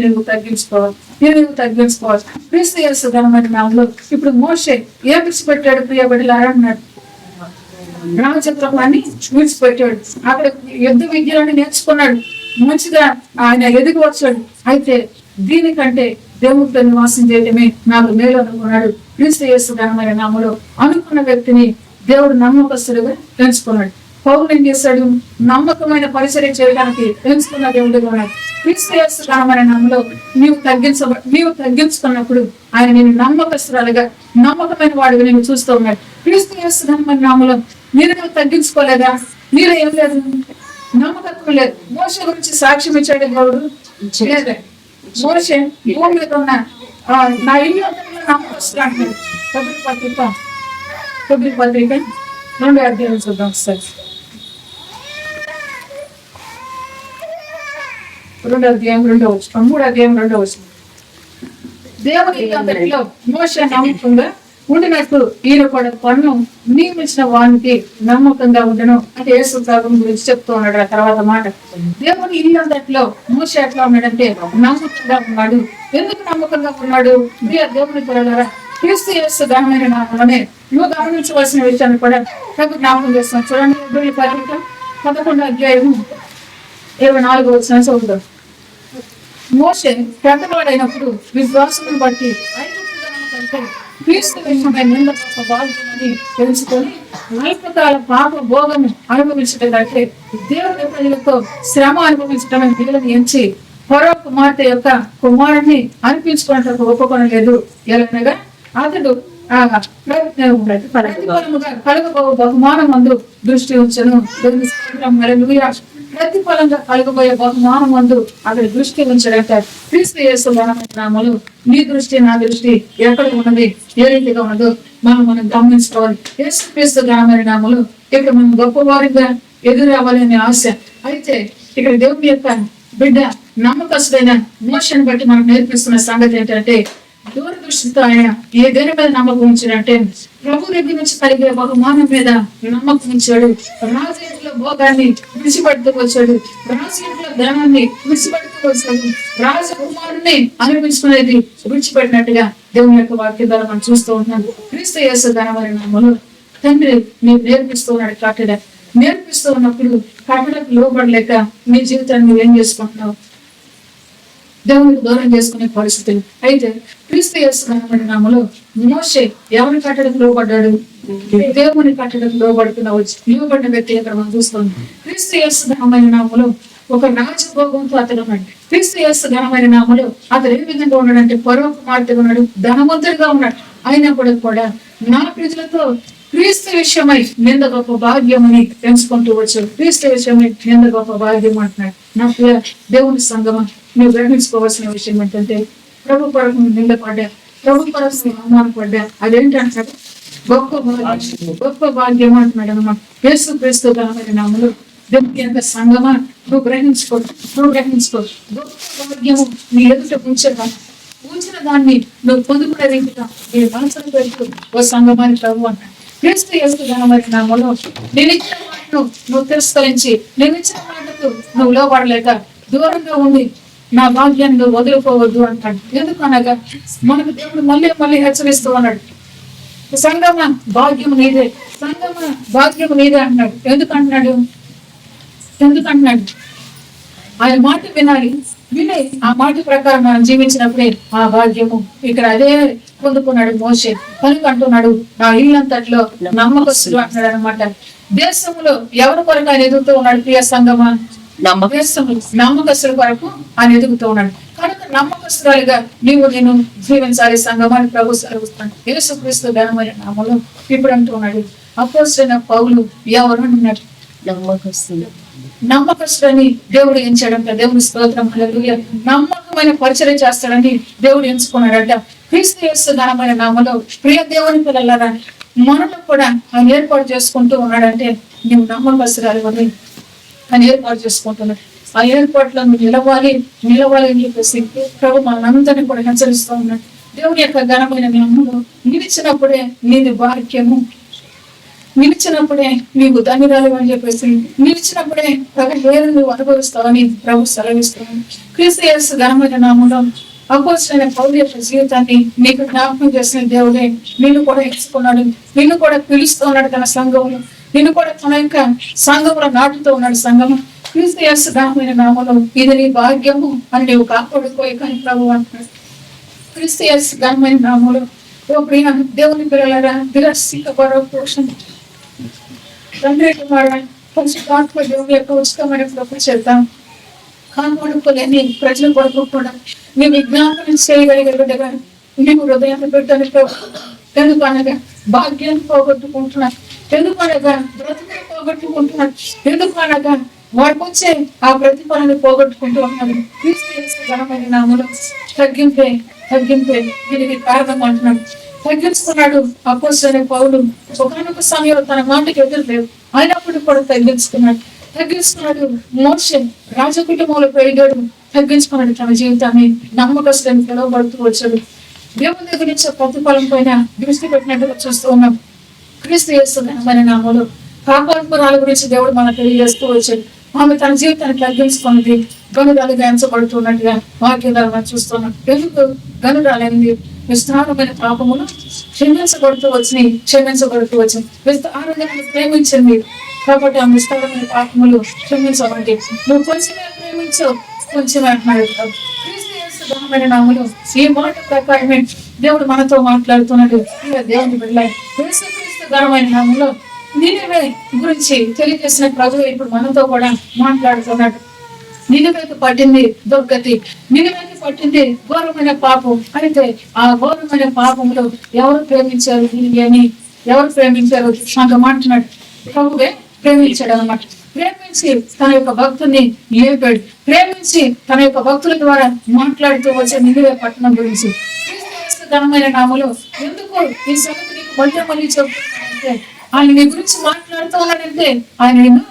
[SPEAKER 1] నువ్వు తగ్గించుకోవాలి. క్రీస్తు యేసు ఘనమైన నామములో ఇప్పుడు మోషే ఏ విడిచిపెట్టాడు? ప్రియ బిడ్డలారా అన్నాడు, రామచంద్రాన్ని విడిచిపెట్టాడు. అక్కడ యుద్ధ విద్యలను నేర్చుకున్నాడు, మంచిగా ఆయన ఎదిగి వచ్చాడు. అయితే దీనికంటే దేవుడితో నివాసం చేయడమే నాకు మేలు అనుకున్నాడు. క్రీస్తు యేసు ఘనమైన నామములో అనుకున్న వ్యక్తిని దేవుడు నమ్మకస్తుడుగా ఎంచుకున్నాడు. పౌలు ఏం చేశాడు? నమ్మకమైన పరిచర్య చేయడానికి ఎంచుకున్న దేవుడిగా ఉన్నాడు. క్రీస్తు యేసు ఘనమైన నామములో నీవు తగ్గించుకున్నప్పుడు ఆయన నేను నమ్మకస్తురాలుగా, నమ్మకమైన వాడిగా నేను చూస్తూ ఉన్నాడు. క్రీస్తు యేసు ఘనమైన నామములో నువ్వు తగ్గించుకోలేదా? మీరే ఏం లేదు, నమ్మకత్వం లేదు. మోషే గురించి సాక్ష్యం ఇచ్చాడు దేవుడు. లేదు, మోషే భూమి మీద ఉన్న నా ఇల్లు నమ్మకస్తులు అంటాడు. కొద్ది పత్రిక 2వ అధ్యాయం చూద్దాం సార్. 2వ అధ్యాయం 2వ వచనం, 3వ అధ్యాయం 2వ వచనం. దేవుని అంతటిలో మోషే నమ్మకంగా ఉండినట్టు ఈయన కూడా పన్ను నియమించిన వానికి నమ్మకంగా ఉండను అంటే యేసు ప్రభువు గురించి చెప్తూ ఉన్నాడు. ఆ తర్వాత మాట, దేవుని ఇల్లు అంతటిలో మోషే ఎట్లా ఉన్నాడంటే నమ్మకంగా ఉన్నాడు. ఎందుకు నమ్మకంగా ఉన్నాడు? దేవుని పిల్లలారా, క్రీస్తు యేసు ఘనమైన నామములోనే నువ్వు గమనించవలసిన విషయాన్ని కూడా ప్రభు జ్ఞాపకం చేస్తున్నాం. చూడండి, హెబ్రీయుల పత్రిక 11వ అధ్యాయం 24వ వచనం చదువుతాం. మోషే పెద్దవాడైనప్పుడు విశ్వాసమును బట్టి క్రీస్తు విషయమై నింద బాధ్యమని తెలుసుకొని అల్పకాల పాప భోగము అనుభవించటంటే దేవుని ప్రజలతో శ్రమ అనుభవించటం దేవుని ఎంచి ఫరో కుమార్తె యొక్క కుమారుడిని అనిపించుకున్నట్టు ఒప్పుకొనలేదు. ఎలాగనగా అతడు ప్రతిఫలముగా కలుగబో బహుమానం మందు దృష్టి ఉంచను. ప్రతిఫలంగా కలుగబోయే బహుమానం మందు అతడి దృష్టి ఉంచడంట. క్రీస్తు యేసు నామములు నీ దృష్టి నా దృష్టి ఎక్కడ ఉన్నది, ఏ రీతిగా ఉన్నదో మనం గమనించుకోవాలి. యేసు క్రీస్తు ఘనమైన నామములు ఇక్కడ మనం గొప్పవారిగా ఎదురవ్వాలనే ఆశ. అయితే ఇక్కడ దేవుని యొక్క బిడ్డ నమ్మకస్తుడైన మోషని బట్టి మనం నేర్పిస్తున్న సంగతి ఏంటంటే, దూరదృష్టితో ఆయన ఏ దేని మీద నమ్మకం ఉంచాడంటే ప్రభు దగ్గర నుంచి కలిగే బహుమానం మీద నమ్మకం ఉంచాడు. రాజు ఇంట్లో భోగాన్ని విడిచిపెడుతూ వచ్చాడు, రాజు ఇంట్లో ధనాన్ని విడిచిపెడుతూ వచ్చాడు, రాజకుమారుని అనిపించుకునేది విడిచిపెట్టినట్టుగా దేవుని యొక్క వాక్యం ద్వారా మనం చూస్తూ ఉన్నాం. క్రీస్తు యేసు ఘనమైన నామములో తండ్రి నీకు నేర్పిస్తూ ఉన్నాడు. కట్టడ నేర్పిస్తూ ఉన్నప్పుడు కట్టడకు లోబడలేక నీ జీవితాన్ని నువ్వేం చేసుకుంటున్నావు? దేవునికి దూరం చేసుకునే పరిస్థితులు. అయితే క్రీస్తు యేసు ఘనమైన నామములో మోషే ఎవరి కట్టడకు లోబడ్డాడు? దేవుని కట్టడకు లోబడిన వ్యక్తి ఇక్కడ మనం చూస్తాం. క్రీస్తు యేసు ఘనమైన నామములో ఒక రాజభోగంతో అతడు ఉన్నాడు. క్రీస్తు యేసు ఘనమైన నామములో అతడు ఏ విధంగా ఉన్నాడంటే ఫరో కుమార్తెగా ఉన్నాడు, ధనవంతుడిగా ఉన్నాడు. అయినప్పటికీ కూడా నా ప్రజలతో క్రీస్తు విషయమై నింద గొప్ప భాగ్యమని పెంచుకుంటూ వచ్చాడు. క్రీస్తు విషయమై నింద గొప్ప భాగ్యం అంటున్నాడు. నా ప్రియ దేవుని సంగమా, నువ్వు గ్రహించుకోవాల్సిన విషయం ఏంటంటే ప్రభు పరకు నిందపడ్డా, ప్రభు పరకు అవమానపడ్డా, అదేంటంటాడు? గొప్ప భాగ్యం అంటున్నాడు అన్నమాట. యేసు క్రీస్తు ఘనమైన నామములో దేవుని యొక్క సంగమా, నువ్వు గ్రహించుకో. గొప్ప భాగ్యము నీ ఎదుట ఉంచిన దాన్ని నువ్వు పొందుకునే రీతిగా నీ మనసును పెడుతూ ఓ సంగమాన్ని ప్రభు అంటాడు. క్రీస్తు యేసు ఘనమైన నామములో నేను ఇచ్చిన మాటను నువ్వు తిరస్కరించి, నేను ఇచ్చిన మాటకు నువ్వు లోబడలేక దూరంగా ఉండి నా భాగ్యాన్ని నువ్వు వదులుకోవద్దు అంటాడు. ఎందుకనగా మనకు దేవుడు మళ్ళీ హెచ్చరిస్తూ ఉన్నాడు. సంగమ భాగ్యము నీదే, సంగమ భాగ్యము నీదే అంటున్నాడు. ఎందుకంటున్నాడు? ఆయన మాట వినాలి. విని ఆ మాట ప్రకారం మనం జీవించినప్పుడే ఆ భాగ్యము. ఇక్కడ అదే పొందుకున్నాడు మోషే. కనుక అంటున్నాడు, నా ఇల్లంతట్లో నమ్మకస్తుడు అంటున్నాడు అనమాట. దేశంలో ఎవరి కొరకు ఆయన ఎదుగుతూ ఉన్నాడు? ప్రియ సంగమా, నమ్మకస్తుల కొరకు ఆయన ఎదుగుతూ ఉన్నాడు. కనుక నమ్మకస్తురాలుగా నేను జీవించాలి సంగమాన్ని ప్రభు సెలవుస్తాడు. యేసుక్రీస్తు ఘనమైన నామములో ఇప్పుడు అంటున్నాడు. అపోస్తలుడైన పౌలు ఎవరు అంటున్నాడు? నమ్మకస్తుడని దేవుడు ఎంచాడంట. దేవుని స్తోత్రం, హల్లెలూయా. నమ్మకమైన పరిచర్య చేస్తాడని దేవుడు ఎంచుకున్నాడంట. క్రీస్తు యేసు ఘనమైన నామములో ప్రియ దేవుని పిల్లలారా, మనలో కూడా ఆయన ఏర్పాటు చేసుకుంటూ ఉన్నాడంటే నువ్వు నమ్మకస్తురాలు అని ఆయన ఏర్పాటు చేసుకుంటున్నాడు. ఆ ఏర్పాట్లో నువ్వు నిలవాలి అని చెప్పేసి ప్రభు మనందరినీ కూడా హెచ్చరిస్తూ ఉన్నాడు. దేవుని యొక్క ఘనమైన నామములో నిలిచినప్పుడే నీది భాగ్యము, నిలిచినప్పుడే నీవు ధన్యురాలు అని చెప్పేసి, నిలిచినప్పుడే వేరు నువ్వు అనుభవిస్తావని ప్రభు సెలవిస్తున్నాను. క్రీస్తు యేసు ఘనమైన నామములో అపోస్తలుడైన పౌలు యొక్క జీవితాన్ని నీకు జ్ఞాపకం చేసిన దేవుడే నిన్ను కూడా ఎంచుకున్నాడు, నిన్ను కూడా పిలుస్తూ ఉన్నాడు తన సంఘంలో, నిన్ను కూడా తన యొక్క సంఘంలో నాటుతూ ఉన్నాడు. సంఘము క్రీస్తు యేసు ఘనమైన నామములో ఇది నీ భాగ్యము అని నీవు కాపాడుకోయి కానీ ప్రభు అంటున్నాడు. క్రీస్తు యేసు ఘనమైన నామములో ఓ ప్రియ దేవుని పిల్లలారా, పోషణ తండ్రి కుమారుడు పరిశుద్ధాత్మ దేవుని యొక్క ఉచితమైన ప్రభు చేద్దాం. కాపాడుకోలేని ప్రజల కొరకు కూడా నీ విజ్ఞాపనం చేయగలిగేగా నీకు హృదయాన్ని పెట్టని ప్రభు. ఎందుకనగా భాగ్యాన్ని పోగొట్టుకుంటున్నాను, ఎందుకనగా బ్రతుకుని పోగొట్టుకుంటున్నాను, ఎందుకనగా వాడికి వచ్చే ఆ ప్రతిఫలాన్ని పోగొట్టుకుంటూ ఉన్నాను. క్రీస్తు యేసు ఘనమైన నామములో తగ్గింపే దీనికి కారణం అంటున్నాను. తగ్గించుకున్నాడు. అపోస్తలుడైన పౌలు ఒకానొక సమయంలో తన మాటకి ఎదురు లేవు, అయినప్పుడు కూడా తగ్గించుకున్నాడు. మోషే రాజ కుటుంబంలో పెరిగాడు, తగ్గించుకున్నాడు. తన జీవితాన్ని నమ్మకస్తులను పిలువబడుతూ వచ్చాడు. దేవుని దగ్గర నుంచి ప్రతిఫలం పైన దృష్టి పెట్టినట్టుగా చూస్తూ ఉన్నాం. క్రీస్తు యేసు ఘనమైన నామములో పాపాత్మురాల గురించి దేవుడు మనకు తెలియజేస్తూ వచ్చాడు. ఆమె తన జీవితాన్ని తగ్గించుకున్నది, గనురాలుగా ఎంచబడుతున్నట్టుగా వాక్యాలు మనం చూస్తున్నాం. ఎందుకు గనురాలైంది? విస్తారమైన పాపములు క్షమించబడుతూ వచ్చినాయి. విస్తారంగా ప్రేమించింది కాబట్టి ఆ విస్తారమైన పాపములు క్షమించమండి. నువ్వు కొంచెమే ప్రేమించవు, కొంచెమే అంటున్నాడు. ఘనమైన నామములో ఈ మాట ప్రకారమే దేవుడు మనతో మాట్లాడుతున్నాడు. దేవుని బిడ్డలారా, యేసుక్రీస్తు ఘనమైన నామములో నినివే గురించి తెలియజేసిన ప్రభువు ఇప్పుడు మనతో కూడా మాట్లాడుతున్నాడు. నినివేకి పట్టింది దుర్గతి, నినివేకి పట్టింది ఘోరమైన పాపం. అయితే ఆ ఘోరమైన పాపంలో ఎవరు ప్రేమించారు అని ఎవరు ప్రేమించారు అంత మాట్లాడు. ప్రభువే ప్రేమించాడు అన్నమాట. ప్రేమించి తన యొక్క భక్తుని లేపాడు. ప్రేమించి తన యొక్క భక్తుల ద్వారా మాట్లాడుతూ వచ్చే నినివే పట్టణం గురించి ఘనమైన నామములో ఎందుకు ఈ సంగతి నీకు మళ్ళీ చెబుతున్నానంటే, ఆయన నీ గురించి మాట్లాడుతూ ఉన్నాడంటే ఆయన నిన్ను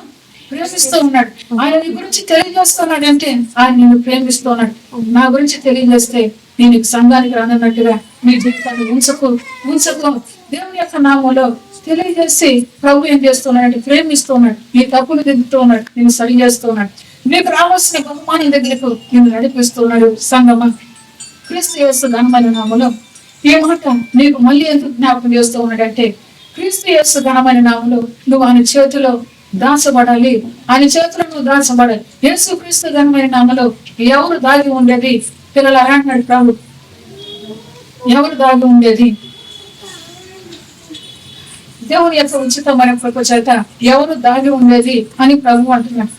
[SPEAKER 1] ప్రేమిస్తూ ఉన్నాడు. ఆయన నీ గురించి తెలియజేస్తున్నాడంటే ఆయన నిన్ను ప్రేమిస్తూ ఉన్నాడు. నా గురించి తెలియజేస్తే నేను సంఘానికి రానన్నట్టుగా నీ జీవితాన్ని ఉంచకు. దేవుని యొక్క నామంలో తెలియజేసి ప్రభు ఏం చేస్తున్నాడు? ప్రేమిస్తూ ఉన్నాడు. నీ తప్పులు దిద్దుతూ ఉన్నాడు, నేను సరి చేస్తూ ఉన్నాడు. నీకు రావాల్సిన బహుమానం దగ్గరకు నేను నడిపిస్తున్నాడు. సంగమా, క్రీస్తు యేసు ఘనమైన నామములో ఈ మాట నీకు మళ్ళీ ఎందుకు జ్ఞాపకం చేస్తూ ఉన్నాడంటే, క్రీస్తు యేసు ఘనమైన నామములో నువ్వు ఆయన చేతిలో దాచబడాలి. ఆయన చేతిలో నువ్వు దాచబడాలి. యేసు క్రీస్తు ఘనమైన నామములో ఎవరు దాగి ఉండేది పిల్లలు అంటున్నాడు ప్రభు. ఎవరు దాగి ఉండేది? దేవుని యొక్క ఉచితమైన కృప చేత ఎవరు దాగి ఉండేది అని ప్రభు అంటున్నాడు.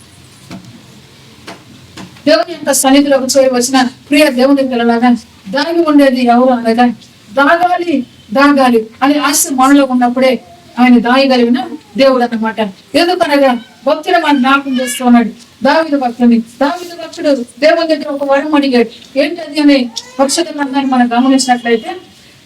[SPEAKER 1] దేవుని యొక్క సన్నిధిలోకి చేయవచ్చిన ప్రియ దేవుని పిల్లలాగా దాగి ఉండేది ఎవరు అనగా, దాగాలి అని ఆశ మనలో ఉన్నప్పుడే ఆయన దాయగలిగిన దేవుడు అన్నమాట. ఎందుకనగా భక్తుడు మన జ్ఞాపకం చేస్తున్నాడు. దావీదు భక్తుడు దేవుని దగ్గర ఒక వరం అడిగాడు. ఏంటది అని పరిశుద్ధ గ్రంథాన్ని మనం గమనించినట్లయితే,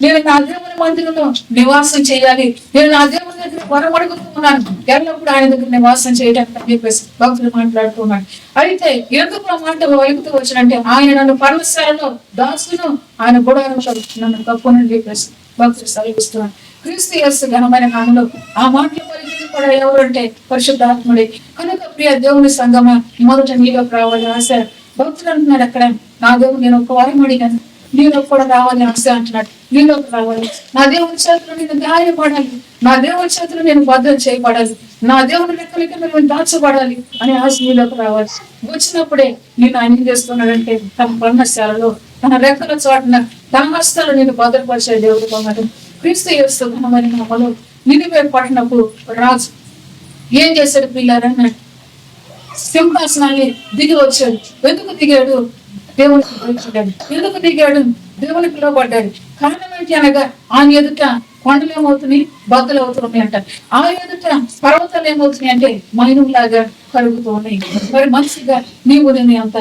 [SPEAKER 1] నేను నా దేవుని మందిరంలో నివాసం చేయాలి, నేను నా దేవుని దగ్గర వరం అడుగుతున్నాను, ఎల్లప్పుడు ఆయన దగ్గర నివాసం చేయడానికి అని చెప్పేసి భక్తులు మాట్లాడుతున్నాడు. అయితే ఎందుకు ఆ మాట వైపుతూ వచ్చినంటే, ఆయన నన్ను పరమశాలలో దాసును, ఆయన గుడారం నన్ను కప్పునని చెప్పేసి భక్తులు సెలవిస్తున్నాను. క్రీస్తు యేసు ఘనమైన నామములో ఆ మాటలు పలికింది కూడా ఎవరంటే పరిశుద్ధాత్ముడే. కనుక ప్రియ దేవుని సంగమా, మొదట నీలోకి రావాలి ఆశ. భక్తులు అంటున్నాడు అక్కడ, నా దేవుడు నేను ఒక వారం అడిగాను, నీలో కూడా రావాలి ఆశ అంటున్నాడు. నీలోకి రావాలి. నా దేవుని చేతులు నేను గాయపడాలి, నా దేవుని చేతులు నేను భద్రం చేయబడాలి, నా దేవుని లెక్కల కింద నేను దాచబడాలి అనే ఆశ నీలోకి రావాలి. వచ్చినప్పుడే నేను ఆయన చేస్తున్నాడంటే తన పర్ణశాలలో తన రెక్కల చోటున తన హస్తాలు నేను భద్రపరిచే దేవుడు కొన్నాడు. క్రీస్తు యేసు ఘనమైన నామములో నినివే పట్టణపు రాజు ఏం చేశాడు పిల్లారన్నాడు? సింహాసనాన్ని దిగి వచ్చాడు. ఎందుకు దిగాడు? దేవునికి భయపడ్డాడు. ఎందుకు దిగాడు? దేవునికి పిలువబడ్డాడు. కారణం ఏంటి అనగా, ఆయన ఎదుట కొండలు ఏమవుతున్నాయి? బద్దలు అవుతున్నాయి అంట. ఆ ఎదుట పర్వతాలు ఏమవుతున్నాయి అంటే మైనంలాగా కరుగుతూ ఉన్నాయి. మరి మనిషిగా నీవు నేను అంత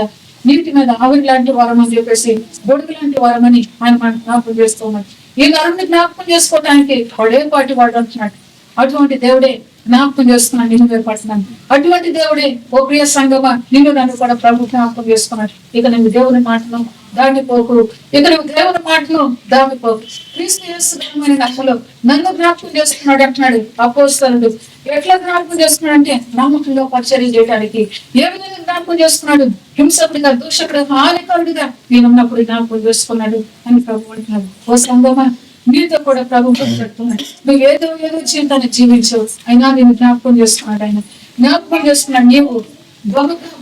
[SPEAKER 1] నీటి మీద ఆవిరి లాంటి వారం అని చెప్పేసి గొడుగు లాంటి వారం అని ఆయన మనం జ్ఞాపకం చేస్తూ ఉన్నాడు. ఈ నరుని జ్ఞాపకం చేసుకోవడానికి వాడే పాటి వాడు అంటున్నాడు. అటువంటి దేవుడే జ్ఞాపకం చేస్తున్నాను, నిన్ను పడుతున్నాను. అటువంటి దేవుడే ఓ ప్రియ సంగమా, నిన్ను నన్ను కూడా ప్రభు జ్ఞాపకం చేసుకున్నాడు. ఇక నువ్వు దేవుని మాటను దాటిపోకు, దాటిపోకు. క్రీస్తు యేసు ఘనమైన నామములో నన్ను జ్ఞాపకం చేసుకున్నాడు అంటున్నాడు అపోస్తలుడు. ఎట్లా జ్ఞాపకం చేసుకున్నాడు అంటే, నామకంలో పరిచర్య చేయడానికి. ఏ విధంగా జ్ఞాపకం చేసుకున్నాడు? హింసకుడిగా, దూషకుడు, హానికరుడిగా నేనున్నప్పుడు జ్ఞాపకం చేసుకున్నాడు అని ప్రభు అంటున్నాడు. ఓ సంగమా, నీతో కూడా ప్రభు పెడుతున్నాడు. నువ్వు ఏదో జీవితాన్ని జీవించవు, అయినా నేను జ్ఞాపకం చేసుకున్నాడు. ఆయన జ్ఞాపకం చేసుకున్నాడు. నీవు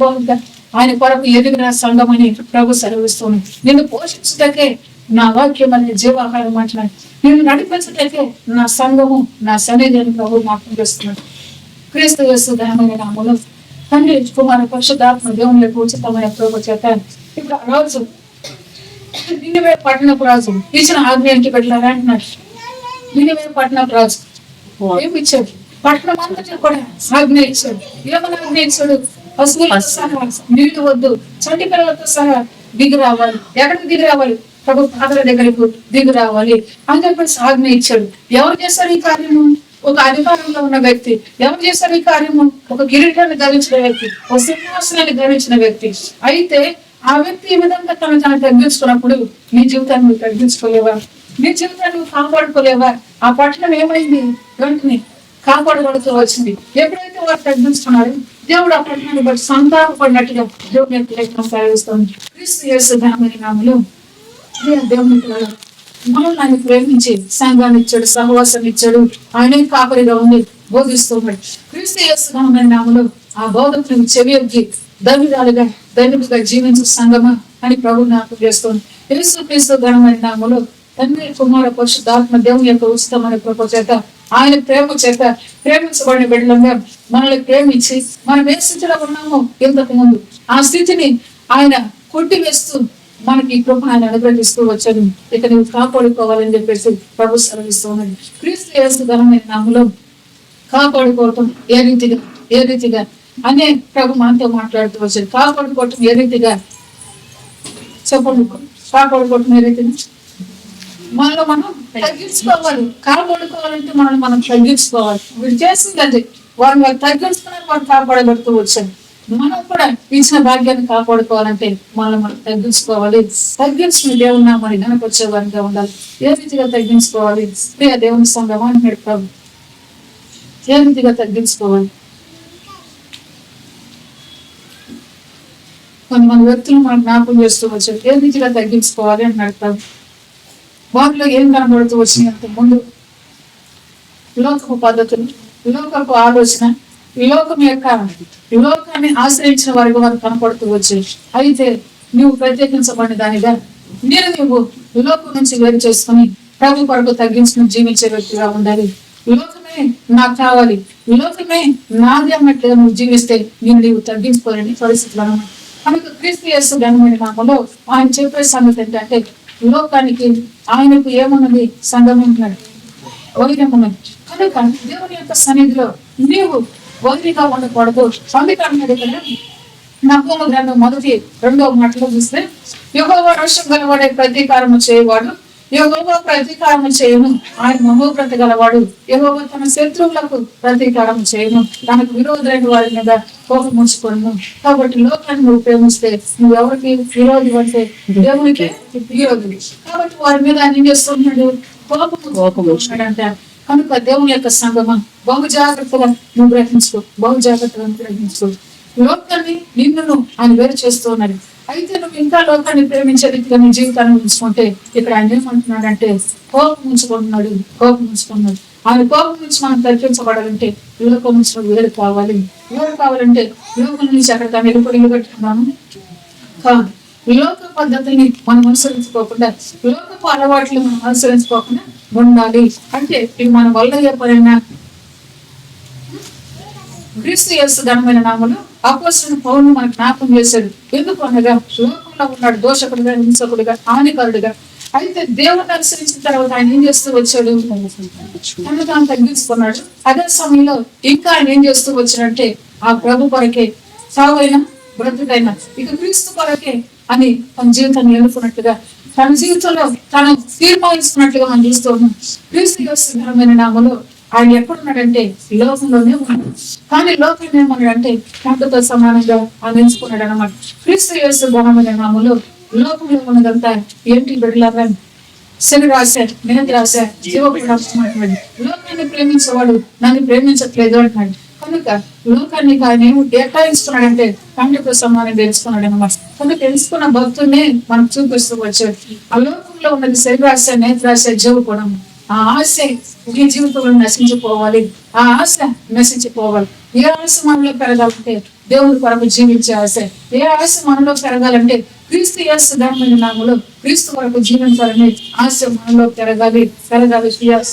[SPEAKER 1] బహుగా ఆయన కొరకు ఎదిగిన సంఘం అని ప్రభు సెలవిస్తున్నాడు. నిన్ను పోషించటకే నా వాక్యం అనే జీవాహారం అంటున్నాడు. నిన్ను నడిపించటకే నా సంఘము, నా సన్నిధి అని ప్రభు జ్ఞాపకం చేస్తున్నాడు. క్రీస్తు యేసు ఘనమైన నామములో తండ్రి, కుమార, పరిశుద్ధాత్మ దేవుని యొక్క ఉచితమైన ప్రభు చేత ఇప్పుడు రాజు నినివే పట్టణపు రాజు ఇచ్చిన ఆజ్ఞ ఏంటి పెట్టారా అంటున్నాడు. నినివే పట్టణపు రాజు ఏమి ఇచ్చాడు? పట్టణం అంతటా కూడా ఆజ్ఞ ఇచ్చాడు. ఏమన్నా ఆజ్ఞ ఇచ్చాడు? పశువులతో సహా నీళ్లు వద్దు, చంటి పిల్లలతో సహా దిగి రావాలి. ఎక్కడికి దిగి రావాలి? ప్రభు పాదల దగ్గరకు దిగి రావాలి అని చెప్పేసి ఆజ్ఞ ఇచ్చాడు. ఎవరు చేస్తారు ఈ కార్యము? ఒక అధికారంలో ఉన్న వ్యక్తి. ఎవరు చేస్తారు ఈ కార్యము? ఒక కిరీటాన్ని ధరించిన వ్యక్తి, ఒక సింహాసనాన్ని ధరించిన వ్యక్తి. అయితే ఆ వ్యక్తి ఈ విధంగా తను తగ్గించుకున్నప్పుడు నీ జీవితాన్ని నువ్వు తగ్గించుకోలేవా? నీ జీవితాన్ని నువ్వు కాపాడుకోలేవా? ఆ పట్టణం ఏమైంది? వెంటనే కాపాడబడుతూ వచ్చింది. ఎప్పుడైతే వారు తగ్గించుకున్నాడు, దేవుడు ఆ పట్టణాన్ని బట్టి సంతాపడినట్టుగా దేవుని యొక్క లేఖనం ప్రయోగిస్తుంది. క్రీస్తు యేసు ఘనమైన నామములో దేవుని పిల్లలు మనల్ని ఆయన ప్రేమించి సంఘాన్ని ఇచ్చాడు, సహవాసాన్ని ఇచ్చాడు. ఆయనే కాపరిగా ఉండి బోధిస్తున్నాడు. క్రీస్తు యేసు ఘనమైన నామములో ఆ బోధకుని చెవియొగ్గి దైవికుగా జీవించే సంఘమా అని ప్రభు జ్ఞాపకం చేస్తుంది. యేసు క్రీస్తు ఘనమైన నామములో తండ్రి కుమార పరిశుద్ధాత్మ దేవుని యొక్క ఉచితమైన కృప చేత, ఆయన ప్రేమ చేత ప్రేమించబడిన బిడ్డలంగా మనల్ని ప్రేమించి మనం ఏ స్థితిలో ఉన్నామో ఇంతకు ముందు ఆ స్థితిని ఆయన కొట్టివేస్తూ మనకి ఈ కృప ఆయన అనుగ్రహిస్తూ వచ్చాడు. ఇక నువ్వు కాపాడుకోవాలని చెప్పేసి ప్రభు సెలవిస్తూ ఉన్నాడు. క్రీస్తు యేసు ఘనమైన నామములో కాపాడుకోవటం ఏ రీతిగా అనే ప్రభు మనతో మాట్లాడుతూ వచ్చాడు. కాపాడుకోవటం ఏ రీతిగా చెప్పండి. కాపాడుకోవటం ఏ రీతిగా మనలో మనం తగ్గించుకోవాలి. కాపాడుకోవాలంటే మనం తగ్గించుకోవాలి. వీడు చేసింది అది, వారు తగ్గించుకున్నారు, వారు కాపాడబడుతూ వచ్చారు. మనం కూడా ఇచ్చిన భాగ్యాన్ని కాపాడుకోవాలంటే మనం తగ్గించుకోవాలి. తగ్గించుకుని దేవుని నామాన్ని గణపరిచే వారిగా ఉండాలి. ఏ రీతిగా తగ్గించుకోవాలి? ప్రియ దేవుని సంఘమా అంటున్నాడు ప్రభు. ఏ రీతిగా తగ్గించుకోవాలి? కొంతమంది వ్యక్తులు మనం జ్ఞాపకం చేస్తూ వచ్చారు. ఏ రీతిగా తగ్గించుకోవాలి అంటున్నాడు ప్రభు. వారిలో ఏం కనబడుతూ వచ్చినంత ముందు లోకపు పద్ధతులు, లోకపు ఆలోచన, లోకాన్ని ఆశ్రయించిన వారికి వారు కనపడుతూ వచ్చాయి. అయితే నువ్వు ప్రత్యేకించబడిన దానిగా నువ్వు లోకం నుంచి వేరు చేసుకుని ప్రభు కొరకు తగ్గించుకుని జీవించే వ్యక్తిగా ఉండాలి. లోకమే నాకు కావాలి, లోకమే నాది అన్నట్లుగా నువ్వు జీవిస్తే నీవు తగ్గించుకోలేని పరిస్థితులు అన్నమాట. మనకు క్రీస్తు యేసు ఘనమైన నామములో ఆయన చెప్పే సంగతి ఏంటంటే, లోకానికి ఆయనకు ఏమున్నది? సంఘం ఉంటున్నాడు, వైర్యం ఉన్నది. కనుక దేవుని యొక్క సన్నిధిలో నీవు వైరిగా ఉండకూడదు. అందుకన్నాడు కదా నహూము గ్రంథం 1-2 మాటలో చూస్తే, యెహోవా రోషం గలవాడే ప్రతీకారము చేయవాడు, యెహోవా ప్రతీకారము చేయను, ఆయన మహోగ్రత గలవాడు. యెహోవా తన శత్రువులకు ప్రతీకారం చేయను, తనకు విరోధులైన వారి మీద కోపం ఉంచుకోను. కాబట్టి లోకాన్ని నువ్వు ప్రేమిస్తే నువ్వు ఎవరికి విరోధి అంటే దేవునికి విరోధి. కాబట్టి వారి మీద ఆయన ఏం చేస్తున్నాడు? కోపం ఉంటున్నాడంటే. కనుక దేవుని యొక్క సంగమా బహు జాగ్రత్తగా నువ్వు గ్రహించుకో, బహు జాగ్రత్తగా గ్రహించుకో. లోకాన్ని నిన్ను ఆయన వేరు చేస్తూ ఉన్నాడు. అయితే నువ్వు ఇంకా లోకాన్ని ప్రేమించే రీతిగా నీ జీవితాన్ని ఉంచుకుంటే ఇక్కడ ఆయన ఏమంటున్నాడంటే కోపం ఉంచుకుంటున్నాడు. ఆయన కోపం నుంచి మనం తగ్గించబడాలంటే లోకం నుంచి వేరు కావాలి. కావాలంటే లోకం నుంచి అక్కడ నిలబెట్టుకున్నాను కాదు. లోక పద్ధతిని మనం అనుసరించుకోకుండా, లోకపు అలవాట్లు మనం అనుసరించుకోకుండా ఉండాలి. అంటే ఇది మన వల్ల ఏర్పడిన క్రీస్తు యేసు ఘనమైన నామములో అపోస్తలుడైన పౌలు మనకు జ్ఞాపకం చేశాడు. ఎందుకు అనగా లోకంలో ఉన్నాడు దోషకుడుగా, హింసకుడుగా, హానికరుడుగా. అయితే దేవుడిని అనుసరించిన తర్వాత ఆయన ఏం చేస్తూ వచ్చాడు? తను తగ్గించుకున్నాడు. అదే సమయంలో ఇంకా ఆయన ఏం చేస్తూ వచ్చాడంటే ఆ ప్రభు కొరకే సావైనా బ్రతుకైనా ఇక క్రీస్తు కొరకే అని తన జీవితాన్ని ఎన్నుకున్నట్టుగా, తన జీవితంలో తను తీర్మానించుకున్నట్లుగా మనం చూస్తూ ఉన్నాం. క్రీస్తు యేసు ఘనమైన నామములో ఆయన ఎక్కడున్నాడంటే లోకంలోనే ఉన్నాడు. కానీ లోకాన్ని ఏమన్నాడంటే తండ్రితో సమానంగా ఆయన ఎంచుకున్నాడు అన్నమాట. క్రీస్తు యేసు ఘనమైన నామములో లోకంలో ఉన్నదంతా ఏంటి బిడ్డలారా? శరీరాశ, నేత్రాశ, జీవకుడు. లోకాన్ని ప్రేమించేవాడు నన్ను ప్రేమించట్లేదు అంటున్నాడు. కనుక లోకాన్ని ఆయన ఏమి కేటాయిస్తున్నాడంటే తండ్రితో సమానంగా తెలుసుకున్నాడు అన్నమాట. కనుక తెలుసుకున్న భక్తుల్ని మనకు చూపిస్తూ వచ్చాడు. ఆ లోకంలో ఉన్నది శరీరాశ, నేత్రాశ, జీవకుడు. ఆ ఆశ ఈ జీవితంలో నశించిపోవాలి. ఆ ఆశ నశించిపోవాలి. ఏ ఆశ మనలో పెరగాలంటే దేవుడి కొరకు జీవించే ఆశ. ఏ ఆశ మనలో పెరగాలంటే క్రీస్తు యేసు ఘనమైన నామములో క్రీస్తు కొరకు జీవించాలని ఆశ మనలో పెరగాలి.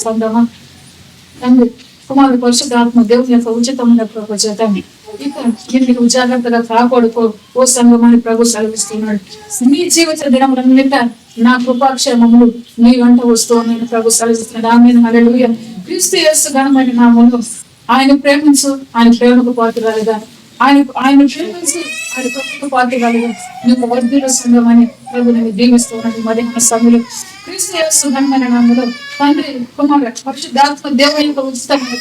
[SPEAKER 1] సంగమా తండ్రి కుమారుడు పరిశుద్ధాత్మ దేవుని యొక్క ఉచితమైన కృప చేత ఇక నీకు జాగ్రత్తగా కాపాడుకో ఓ సంగమాన్ని ప్రభు సెలవిస్తున్నాడు. నీ జీవిత దినములన్నిట నా కృపాక్షేమములు నీ వెంట వస్తూ నేను ప్రభు సెలవిస్తున్నాడు. ఆమేన్, హల్లెలూయా. క్రీస్తు యేసు ఘనమైన నామములో ఆయన ప్రేమించు, ఆయన ప్రేమకు పాత్రురాలిగా ఆయన ప్రేమించి ఆయన ప్రభుత్వ పార్టీ కలిగి నీకు వర్ధిల్ల సంఘం అని ప్రభు నేను దీవిస్తున్నాను. మధ్యాహ్న సమయంలో క్రీస్తు యేసు ఘనమైన నామములో తండ్రి కుమార పరిశుద్ధాత్మ దేవుని యొక్క ఉచితమైన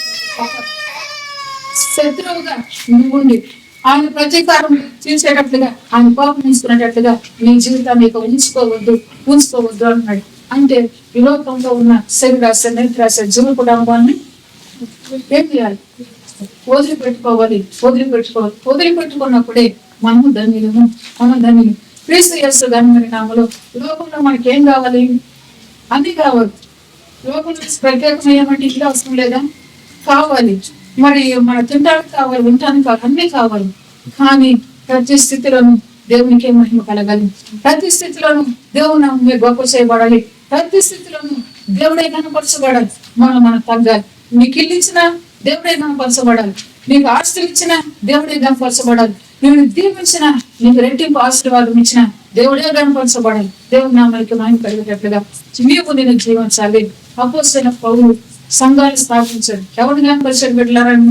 [SPEAKER 1] శత్రువుగా నువ్వుండి ఆయన ప్రతీకారం తీర్చేటట్లుగా ఆయన కోపం ఉంచుకునేటట్లుగా నీ జీవితాన్ని ఉంచుకోవద్దు అన్నాడు. అంటే ఈ లోకంలో ఉన్న శరీరాశ నేత్రాశ జీవ కుటుంబాన్ని ఏం చేయాలి? వదిలిపెట్టుకున్నప్పుడే మనం ధన్యులము. క్రీస్తు యేసు ఘనమైన నామములో లోకంలో మనకి ఏం కావాలి? అన్ని కావాలి. లోకంలో ప్రత్యేకమైనటువంటి ఇల్లు అవసరం లేదా? కావాలి. మరి మన తినడానికి కావాలి, ఉండటానికి కావాలి, అన్నీ కావాలి. కానీ ప్రతి స్థితిలోనూ దేవునికి మహిమ కలగాలి. ప్రతి స్థితిలోనూ దేవుని గొప్ప చేయబడాలి. ప్రతి స్థితిలోనూ దేవుడే కనపరచబడాలి. మనం తగ్గాలి. నీకు ఇల్లు ఇచ్చినా దేవుడే కనపరచబడాలి. నీకు ఆస్తులు ఇచ్చినా దేవుడే కనపరచబడాలి. నేను దీవించిన నీకు రెట్టింపు ఆశీర్వాదం ఇచ్చిన దేవుడే కనపరచబడాలి. దేవుని నామానికి మహిమ కలిగేటట్లుగా నీవు నేను జీవించాలి. అపోస్తలైన పౌలు సంఘాన్ని స్థాపించాడు. ఎవరిని కనపరిచాడు? బిడ్డలారని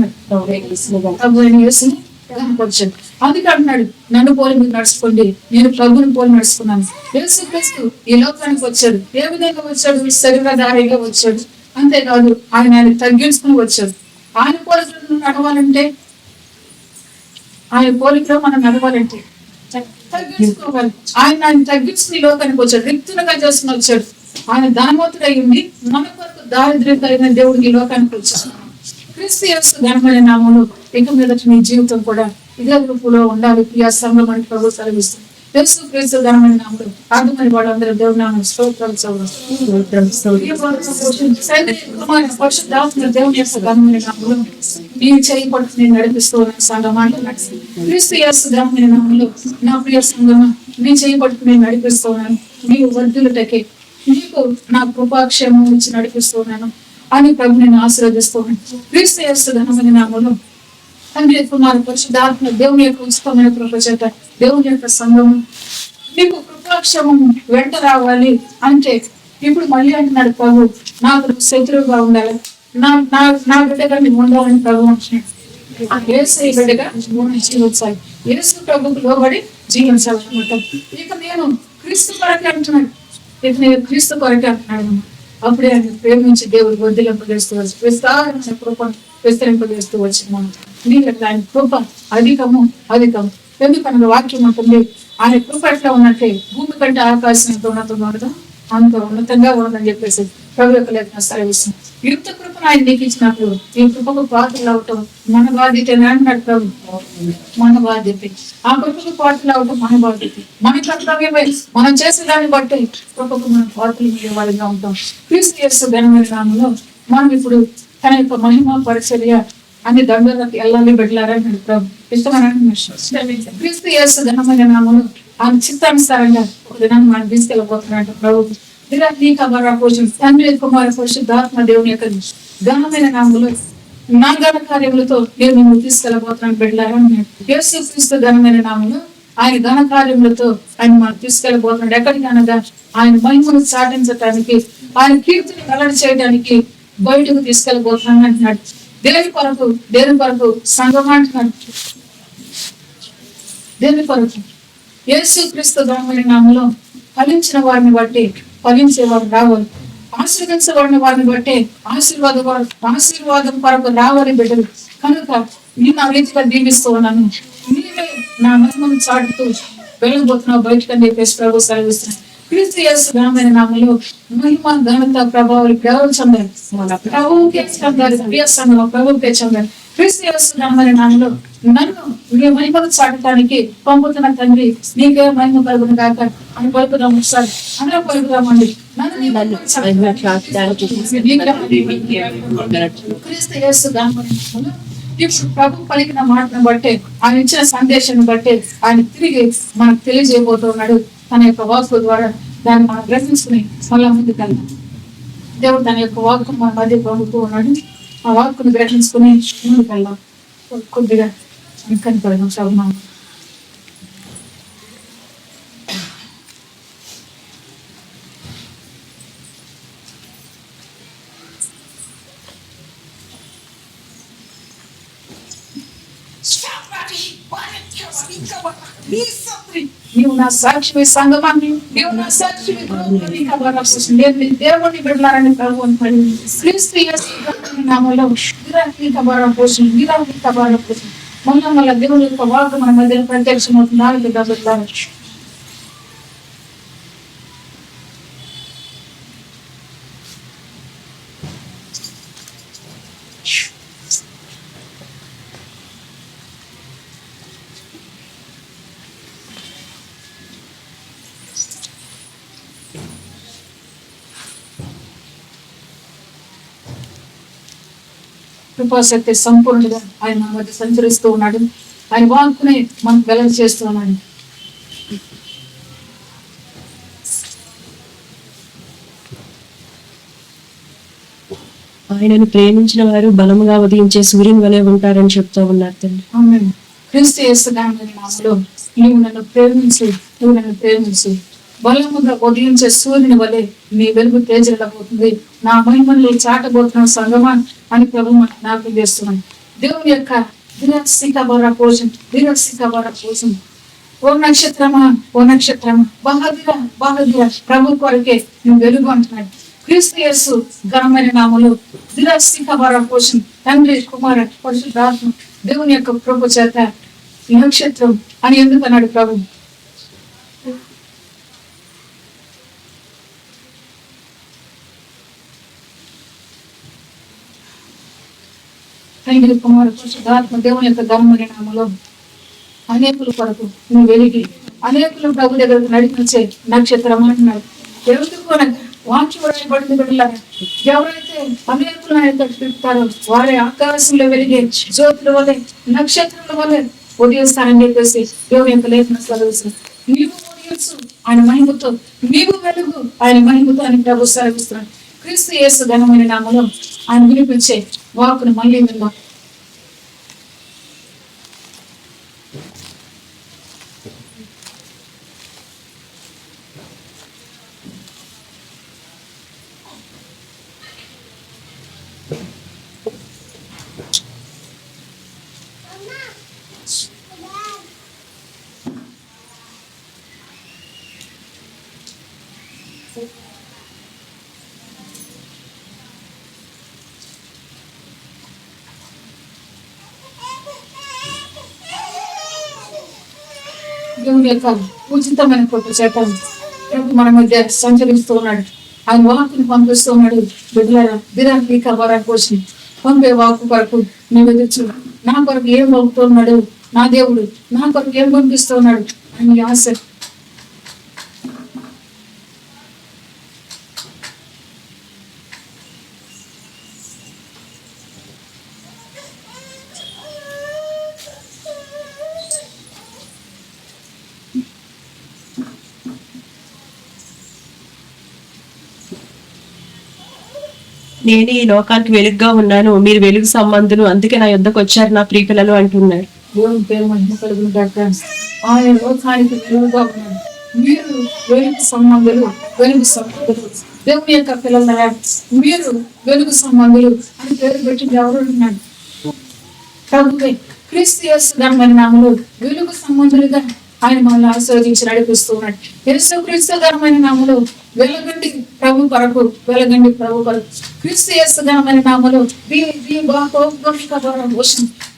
[SPEAKER 1] కనపరిచాడు. అందుకే అంటున్నాడు, నన్ను పోలి మీరు నడుచుకోండి, నేను ప్రభుని పోలి నడుచుకున్నాను. యేసుక్రీస్తు ఈ లోకానికి వచ్చాడు. ఏ విధంగా వచ్చాడు? శరీరధారిగా వచ్చాడు. అంతేకాదు ఆయన తగ్గించుకుని వచ్చాడు. ఆయన పోలికలు నడవాలంటే మనం నడవాలంటే తగ్గించుకోవాలి. ఆయన తగ్గించుకుని లోకానికి వచ్చాడు. రిక్తులుగా చేసుకుని వచ్చాడు. ఆయన ధనవంతుడు అయ్యింది మన కొరకు దారిద్ర్యం కలిగిన దేవుడికి ఈ లోకానికి వచ్చాడు. క్రీస్తు యేసు ఘనమైన నామములో ఇక మీద నీ జీవితం కూడా ఇదే రూపంలో ఉండాలి. ప్రియ సంఘం అని ప్రభు సెలవిస్తుంది. యేసు క్రీస్తు ఘనమైన నామములో అర్థమైన వాళ్ళందరూ దేవుని నామమున స్తోత్రాలు పరిశుద్ధాత్మ దేవుని యొక్క ఘనమైన నామములో నీ చేయి పట్టుకుని నేను నడిపిస్తూ ఉన్నాను. సంఘం అంటున్నాడు. క్రీస్తు యేసు ఘనమైన నామములో నా ప్రియ సంఘమా నీ చేయి పట్టుకుని నేను నడిపిస్తూ ఉన్నాను. నీవు వర్ధిల్లుటకే నీకు నా కృపాక్షేమం ఇచ్చి నడిపిస్తున్నాను అని ప్రభు నేను ఆశీర్వదిస్తున్నాను. క్రీస్తు యేసు ఘనమైన నామములో తండ్రి కుమార పరిశుద్ధాత్మ దేవుని యొక్క ఉచితమైన కృప చేత దేవుని యొక్క సంఘము నీకు కృపాక్షేమం వెంట రావాలి అంటే ఇప్పుడు మళ్ళీ అంటున్నాడు ప్రభు, నాకు శత్రువుగా ఉండాలి, నా బిడ్డగా నీకు ఉండాలని ప్రభు అంటున్నాడు. యేసు బిడ్డగా జీవించాలి. యేసు ప్రభుకు లోబడి జీవించాలన్నమాట. ఇక నేను క్రీస్తు కొరకే అంటున్నాడు. ఇక నేను క్రీస్తు కొరకే అంటున్నాడు. అప్పుడే ఆయన ప్రేమించి దేవుడు వదిలింపజేస్తూ వచ్చి విస్తారమైన కృపను విస్తరింపజేస్తూ వచ్చిన నీకు ఆయన కృప అధికము. ఎందుకన్నా వాక్యం ఉంటుంది, ఆయన కృప ఎట్లా ఉన్నట్టే భూమి కంటే ఆకాశం ఎంత ఉన్నతంగా ఉండదు అంత ఉన్నతంగా ఉన్నదని చెప్పేసి ప్రభు యొక్క లేఖన సెలవిస్తుంది. యుక్త కృపను ఆయన నీకు ఇచ్చినప్పుడు ఈ కృపకు పాత్రలు అవటం మన బాధ్యత అంటున్నాడు ప్రభు. మన బాధ్యత ఆ కృపకు పాత్రలు అవటం మన బాధ్యత. మన కర్తవ్యమే. మనం చేసే దాన్ని బట్టి కృపకు మనం పాత్రలు ఇవ్వాలిగా ఉంటాం. క్రీస్తు యేసు ఘనమైన నామములో మనం ఇప్పుడు తన యొక్క మహిమ పరిచర్య అన్ని దండలకు వెళ్ళాలి బిడ్డలారని ప్రభు ఇష్టమైన క్రీస్తు యేసు ఘనమైన నామములో ఆయన చిత్తానుసారంగా ఒక దినాన్ని మనం తీసుకెళ్ళబోతున్నట్టు ప్రభు తండ్రి కుమార పరిశుద్ధాత్మ దేవుని యొక్క ఘనమైన నామములో నా ఘన కార్యములతో నేను మిమ్మల్ని తీసుకెళ్ళబోతున్నాను బిడ్డలారని యేసు క్రీస్తు ఘనమైన నామములో ఆయన ఘన కార్యములతో ఆయన మనం తీసుకెళ్ళబోతున్నాడు. ఎక్కడికి అనగా ఆయన మహిమను చాటించడానికి, ఆయన కీర్తిని వెల్లడి చేయడానికి బయటకు తీసుకెళ్ళబోతున్నాను అంటున్నాడు. దేని కొరకు సంఘం అంటున్నాడు. దేని కొరకు? యేసు క్రీస్తు ఘనమైన నామములో ఫలించిన వారిని బట్టి ఫలించేవారు రావాలి. ఆశీర్వదించబడిన వారిని బట్టి ఆశీర్వాదం కొరకు రావాలి బిడ్డలు. కనుక నేను ఆ రీతిగా దీవిస్తూ ఉన్నాను. నీవే నా మహిమను చాటుతూ వెళ్ళబోతున్నావు బయటకని చెప్పేసి ప్రభు సెలవిస్తున్నాను. క్రీస్తు యేసు ఘనమైన నామములో మహిమ ఘనత ప్రభావాలు ఎవరు చెందాలి? ప్రభువుకే చెందాలి. ప్రియ సంఘం ప్రభువుకే చెందాలి. క్రీస్తు యేసు ఘనమైన నామములో నన్ను నీ మహిమను చాటడానికి పంపుతున్న తండ్రి నీకే మహిమ కలుగును గాక అని పలుకుదాం. ఒకసారి అందరం పలుకుదామండి. క్రీస్తు యేసు ఘనమైన నామములో ఇప్పుడు ప్రభు పలికిన మాటను బట్టి, ఆయన ఇచ్చిన సందేశాన్ని బట్టి ఆయన తిరిగి మనకు తెలియజేయబోతున్నాడు. తన యొక్క వాక్కు ద్వారా దాన్ని మనం గ్రహించుకుని మళ్ళా ముందుకు వెళ్దాం. దేవుడు తన యొక్క వాక్కు మన మధ్య పంపుతూ ఉన్నాడు. ఆ వాక్కును గ్రహించుకుని ముందుకు వెళ్దాం. కొద్దిగా కనపడదాం చదువు. Stop running! నీవు నా సాక్షి సంగమాన్ని, నీవు నా సాక్షి నేను నీ దేవుని బిడ్డలారని ప్రభువుని పడి క్రీస్తు యేసు నామములో విరాకితబరం పోషణ విరాకితబరం పోషణ మళ్ళా దేవుని యొక్క వాకు మన మధ్యలో ప్రత్యక్షమవుతుంది. బిడ్డలారా కృపాశక్తి సంపూర్ణంగా ఆయన మన మధ్య సంచరిస్తూ ఉన్నాడు. ఆయన వాక్కునే మనకు వెలగ చేస్తూ ఉన్నాడు.
[SPEAKER 2] ఆయనను ప్రేమించిన వారు బలముగా ఉదయించే సూర్యుని వలె ఉంటారని చెప్తూ ఉన్నారు తండ్రి.
[SPEAKER 1] ఆమేన్. క్రీస్తు యేసు నామములో నీవు నన్ను ప్రేమించు బలముగా ఉదయించే సూర్యుని వలె నీ వెలుగు తేజరిల్లబోతుంది. నా మహిమను చాటబోతున్న సంగమా అని ప్రభు నాకు చేస్తున్నాను. దేవుని యొక్క విరక్షిత బర కోసం ఓ నక్షత్రమా బహదూర ప్రభు కొరకే నువ్వు వెలుగు అంటున్నాడు. క్రీస్తు యేసు ఘనమైన నామములో విరక్షిత బర కోసం తండ్రి కుమార పరిశుద్ధాత్మ దేవుని యొక్క కృప చేత నక్షత్రం అని ఎందుకు అన్నాడు ప్రభు? తండ్రి కుమార పరిశుద్ధాత్మ దేవుని యొక్క ఘనమైన నామములో అనేకుల కొరకు నువ్వు వెలిగి అనేకులు ప్రభు దగ్గరకు నడిపించే నక్షత్రం అంటున్నాడు. ఎవరికి కూడా వాక్యం రాయబడింది బిడ్డలారా, ఎవరైతే అనేకులు తిప్పుతారో వారే ఆకాశంలో వెలిగే జ్యోతుల వలె నక్షత్రాల వలె ఉదయిస్తారని చెప్పేసి దేవుని యొక్క లేఖన సెలవిస్తుంది. నీవు ఉదయించు ఆయన మహిమతో, నీవు వెలుగు ఆయన మహిమతో అని ప్రభు సెలవిస్తున్నాడు. క్రీస్తు యేసు ఘనమైన నామములో ఆయన వినిపించే వాక్కును మళ్ళీ విందాం. దేవుని యొక్క ఉచితమైన కృప చేత ప్రభు మన మధ్య సంచరిస్తూ ఉన్నాడు. ఆయన వాక్కుని పంపిస్తూ ఉన్నాడు. బిడ్డలారా విరాకి కబరా కోసం పంపే వాక్కు కొరకు నీవు ఎదుర్చు. నా కొరకు ఏం పంపుతున్నాడు నా దేవుడు, నా కొరకు ఏం పంపిస్తూ ఉన్నాడు అని ఆశ.
[SPEAKER 2] నేను ఈ లోకానికి వెలుగుగా ఉన్నాను, మీరు వెలుగు సంబంధులు, అందుకే నా యుద్ధకు వచ్చారు నా ప్రియ పిల్లలు అంటున్నారు.
[SPEAKER 1] దేవుని పేరు మహిమ కలుగును గాక. ఆయన లోకానికి వెలుగుగా ఉన్నాడు. మీరు వెలుగు సంబంధులు. దేవుని యొక్క పిల్లలారా మీరు వెలుగు సంబంధులు అని పేరు పెట్టింది ఎవరు ఉన్నాడు? ప్రభువే. క్రీస్తు యేసు ఘనమైన నామములో వెలుగు సంబంధులుగా ఆయన మనల్ని ఆశీర్వదించి నడిపిస్తూ ఉన్నాడు. యేసు క్రీస్తు ఘనమైన నామములో వెలగండి ప్రభు కొరకు, వెలగండి ప్రభు కొరకు. క్రీస్తు యేసు ఘనమైన నామములో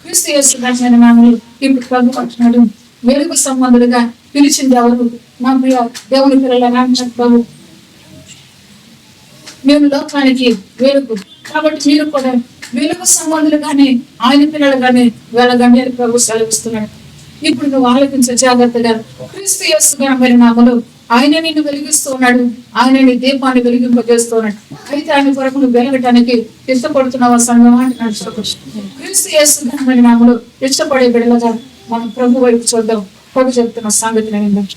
[SPEAKER 1] క్రీస్తు యేసు ఘనమైన నామములో ఇప్పుడు ప్రభు అంటున్నాడు, వెలుగు సంబంధులుగా పిలిచింది ఎవరు? మా ప్రియ దేవుని పిల్లల ప్రభు. మేము లోకానికి వెలుగు, కాబట్టి మీరు కూడా వెలుగు సంబంధులుగానే ఆయన పిల్లలుగానే వెలగండి అని ప్రభు సెలవిస్తున్నాడు. ఇప్పుడు నువ్వు ఆలోచించే జాగ్రత్తగా. క్రీస్తు యేసు ఘనమైన నామములో ఆయన నిన్ను వెలిగిస్తూ ఉన్నాడు. ఆయన నీ దీపాన్ని వెలిగింపజేస్తూ ఉన్నాడు. అయితే ఆయన కొరకు నువ్వు వెలగటానికి ఇష్టపడుతున్నావా సంఘం అంటున్నాడు. క్రీస్తు యేసు ఘనమైన నామములో ఇష్టపడే బిడ్డలుగా మనం ప్రభు వైపు చూద్దాం. ప్రభు చెప్తున్న సంగతిని విందాం.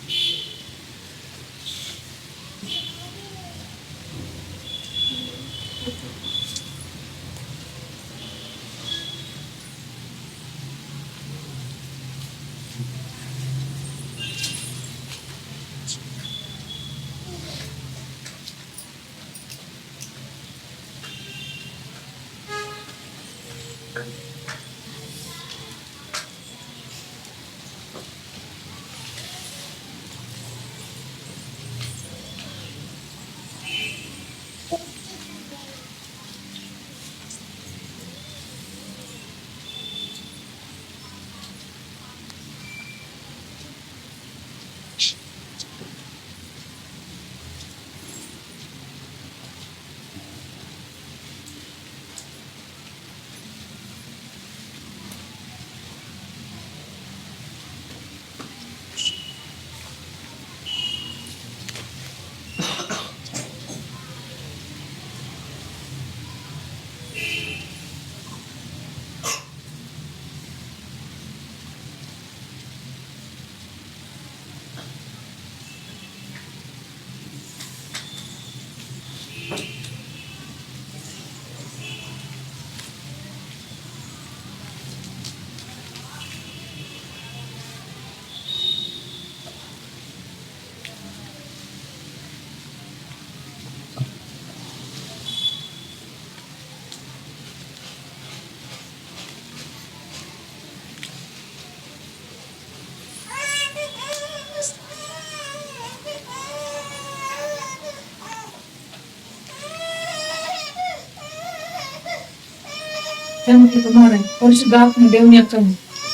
[SPEAKER 1] తండ్రి కుమారుడు పరిశుద్ధాత్మ దేవుని యొక్క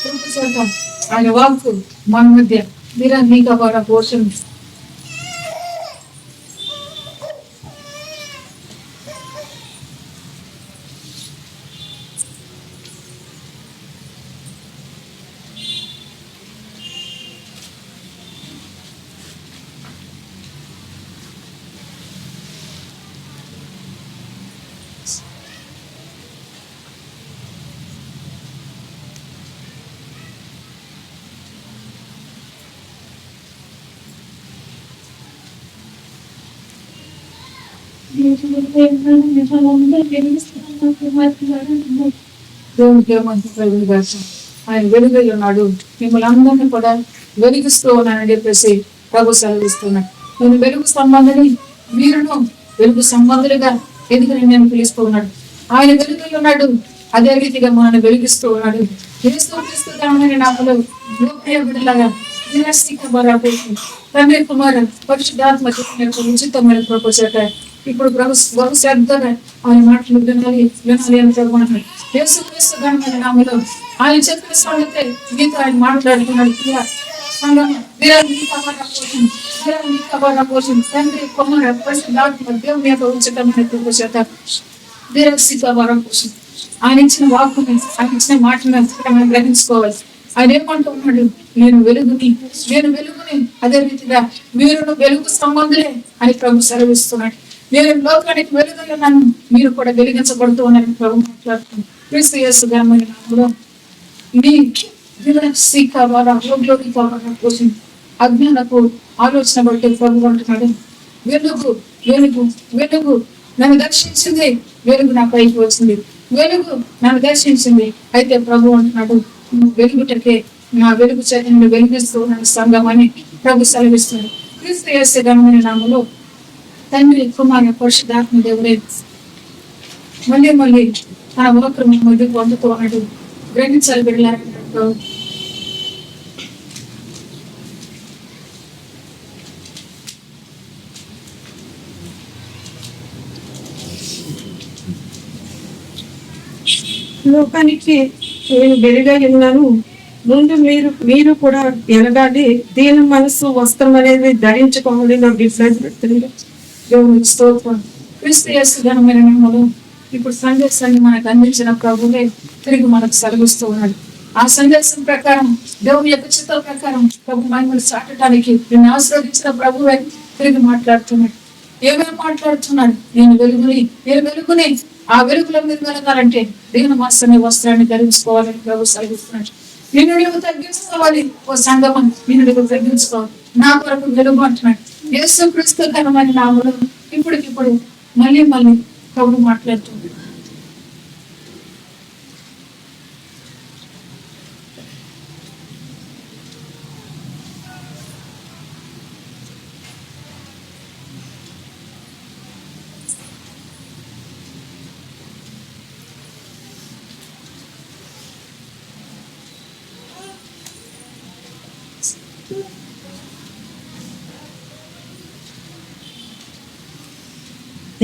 [SPEAKER 1] కృప చేత ఆయన వాక్కు మన మధ్య మీరంగా వారు పోషణ దేవునికి ఏమంత ఆయన వెలుగై ఉన్నాడు, మిమ్మల్ని అందరినీ కూడా వెలిగిస్తూ ఉన్నానని చెప్పేసి ప్రభు సెలవిస్తున్నాడు. నేను వెలుగు సంబంధిని మీరును వెలుగు సంబంధులుగా ఎదుగుని నేను పిలుస్తూ ఉన్నాడు. ఆయన వెలుగై ఉన్నాడు, అదే రీతిగా మనల్ని వెలిగిస్తూ ఉన్నాడు. క్రీస్తు నామలో లోపల బిడ్డలాగా తండ్రి కుమారు పరిశుద్ధాత్మ ఉచితమైన ప్రభు చేత ఇప్పుడు బహు శ్రద్ధగా ఆయన మాటలు వినాలి అని ప్రభుత్వం యేసుక్రీస్తు ఘనమైన నామములో ఆయన చెప్పిన సంగతే మీతో ఆయన మాట్లాడుతున్నాడు. తండ్రి కుమార పరిశుద్ధాత్మ దేవుని యొక్క ఉచితమైన ప్రభు చేత వరం కోసం ఆయన ఇచ్చిన వాక్కుని ఆయన ఇచ్చిన మాటలను మనం గ్రహించుకోవాలి. ఆయన ఏమంటున్నాడు, నేను వెలుగుని అదే రీతిగా మీరు వెలుగు సంబంధులే అని ప్రభు సెలవిస్తున్నాడు. నేను లోకానికి వెలుగున్నాను, మీరు కూడా వెలిగించబడుతూ ఉన్నారని ప్రభు మాట్లాడుతున్నాను. క్రీస్తు యేసు ఘనమైన నామములో మీ కోసం అజ్ఞానపు ఆలోచన బట్టి ప్రభు అంటున్నాడు, వెలుగు వెలుగు వెలుగు నన్ను దర్శించింది, వెలుగు నా పైకి వచ్చింది, వెలుగు నన్ను దర్శించింది. అయితే ప్రభు అంటున్నాడు, వెలుగుటకే నా వెలుగు చర్యను వెలిగిస్తూ నన్ను సంఘం అని ప్రభు సెలవిస్తున్నాడు. క్రీస్తు యేసు ఘనమైన నామములో తండ్రి కుమార పరిశుద్ధాత్మ దేవుడే మళ్ళీ తన వాక్కు ముందుకు పొందుతూ ఉన్నాడు. గ్రహించాలి బిడ్డలారా,
[SPEAKER 3] లోకానికి నేను వెలుగై ఉన్నాను, ముందు మీరు కూడా ఎలగాలి, దీని మనసు వస్త్రం అనేది ధరించుకోవాలి. నా డిఫరెంట్ పెడుతుంది
[SPEAKER 1] దేవునికి స్తోత్రం. క్రీస్తు యేసు ఘనమైన నామములో ఇప్పుడు సందేశాన్ని మనకు అందించిన ప్రభువే తిరిగి మనకు సెలవిస్తూ ఉన్నాడు. ఆ సందేశం ప్రకారం దేవుని యొక్క చిత్త ప్రకారం ప్రభు మహిమను చాటడానికి నిన్ను ఆశీర్వదించిన ప్రభువే తిరిగి మాట్లాడుతున్నాడు. ఏమేమి మాట్లాడుతున్నాడు? నేను వెలుగుని ఆ వెలుగులో మీరు వెలగాలంటే దేవుని మనసుని వస్త్రాన్ని ధరించుకోవాలని ప్రభు సెలవిస్తున్నాడు. నిన్ను నువ్వు తగ్గించుకోవాలి, ఓ సంగమం నిన్ను నువ్వు తగ్గించుకోవాలి, నా కొరకు వెలుగు అంటున్నాడు. యేసు క్రీస్తు ఘనమైన నామములో ఇప్పటికిప్పుడు మళ్ళీ ప్రభు మాట్లాడుతుంది.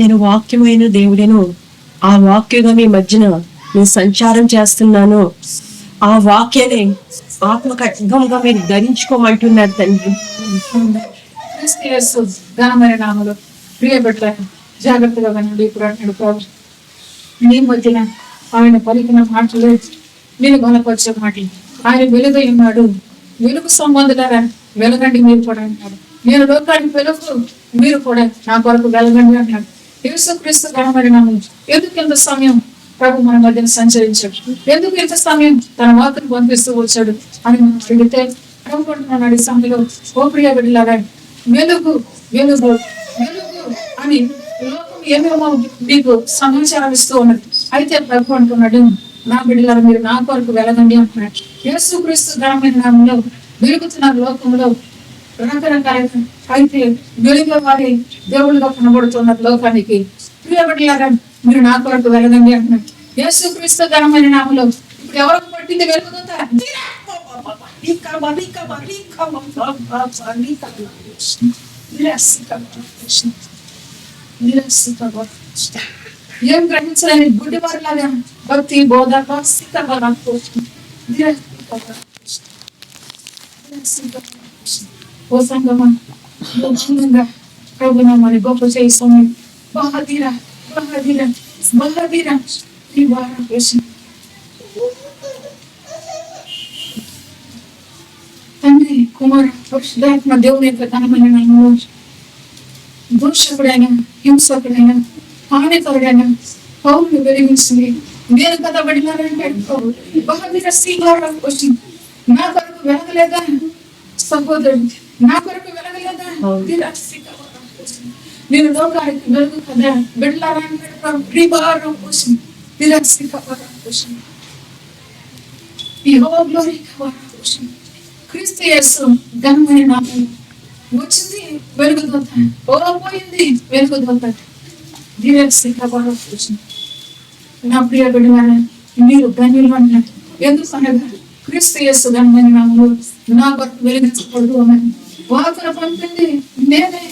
[SPEAKER 2] నేను వాక్యమైన దేవుడేను, ఆ వాక్యంగా మీ మధ్యన నేను సంచారం చేస్తున్నాను. ఆ వాక్యాన్ని ఆత్మ ఖడ్గంగా మీరు ధరించుకోమంటున్నారు తండ్రి.
[SPEAKER 1] ఘనమైన నామములో ప్రియ బిడ్డ జాగ్రత్తగా వినండి. ఇప్పుడు అంటున్నాడు ప్రభు, నీ మధ్యన ఆయన పలికిన మాటలు నేను బలపరిచే మాటలు. ఆయన వెలుగై ఉన్నాడు, వెలుగు సంబంధులారా వెలగండి మీరు కూడా అంటున్నాడు. నేను లోకానికి వెలుగు, మీరు కూడా నా కొరకు వెలగండి అంటున్నాడు. యేసుక్రీస్తు ఘనమైన నామములో ఎందుకు ఇంత సమయం ప్రభు మన మధ్యన సంచరించాడు, ఎందుకు ఇంత సమయం తన వాక్కును పంపిస్తూ వచ్చాడు అని మనం అడిగితే ప్రభు అంటున్నాడు ఈ సమయంలో, ఓ ప్రియ బిడ్డలారా వెలుగు వెలుగు వెలుగు అని లోకం ఏమేమో మీకు సమాచారం ఇస్తూ ఉన్నది. అయితే ప్రభు అంటున్నాడు, నా బిడ్డలారా మీరు నా కొరకు వెలగండి అంటున్నాడు. యేసుక్రీస్తు ఘనమైన నామములో వెలుగుతున్న లోకంలో రకరకాల అయితే వెలుగు వారి దేవుళ్ళుగా కనబడుతున్న లోకానికి ప్రియ బిడ్డలారా మీరు నా కొరకు వెలగండి అంటున్నాడు. యేసుక్రీస్తు ఘనమైన నామములో ఇప్పుడు ఎవరికి పట్టింది వెలుగుతుందా? ఏం గ్రహించాలని గుడ్డివారిలాగా భక్తి బోధ ఓ సంగమా ప్రభునామాన్ని గొప్ప చేస్తాము. బహదీరా బహదీరా బహదీరా ఈ వారం కోసం తండ్రి కుమార పరిశుద్ధాత్మ దేవుని యొక్క ఘనమైన నామములో దూషకుడైన హింసకుడైన హానికరుడైన పౌరులు వెలిగించింది. నేను కదా పడినారంటే బహదీర శ్రీవారం కోసం నా కొరకు వెలగలేదా సహోదరుడు, నా కొరకు వెలగలేదా? నేను లోకానికి వెలుగు కదా బిడ్డలారా కోసం కోసం కోసం క్రీస్తు యేసు ఘనమైన నామములో వచ్చింది వెలుగుదోత, పోయింది వెలుగుదోత. కోసం నా ప్రియ బిడ్డలారా మీరు ధన్యులు అన్నారు. ఎందుకు అనగా క్రీస్తు యేసు ఘనమైన నామములో నా కొరకు వెలిగించకూడదు అని వాకును పంపింది నేనే.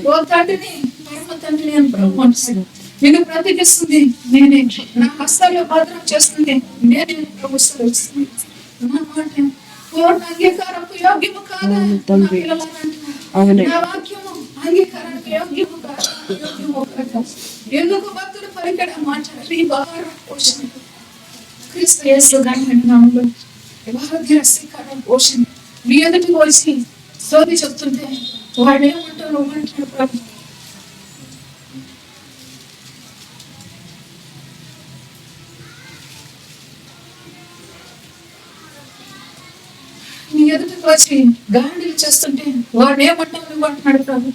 [SPEAKER 1] ఓ తండ్రిని పరమ తండ్రిని అని ప్రభు అంటున్నాడు. నేను బ్రతికిస్తుంది నేనే, నా హస్తాల్లో భద్రం చేస్తుంది నేనే. ప్రభు సెలవిస్తుంది. నా మాట పూర్ణ అంగీకారంకు యోగ్యము కాదా? నా పిల్లలారా అంటున్నాడు. నా వాక్యము అంగీకారానికి యోగ్యము కాదా? యోగ్యము కాదా? ఎందుకు భక్తుడు పలికడ మాట పోషణ క్రీస్తు యేసు ఘనమైన నామములో పోషణ మీ ఎదుటికి వచ్చి సోది చెప్తుంటే వాడు ఏమంటారు అంటాడు ప్రభు. మీ ఎదుటికి వచ్చి గాండీలు చేస్తుంటే వాడు ఏమంటారు నువ్వు అంటున్నాడు ప్రభు.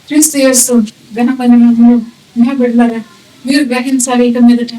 [SPEAKER 1] క్రీస్తు యేసు ఘనమైన నామములో నా బిడ్డలారా మీరు గ్రహించాలి. ఇక మీదట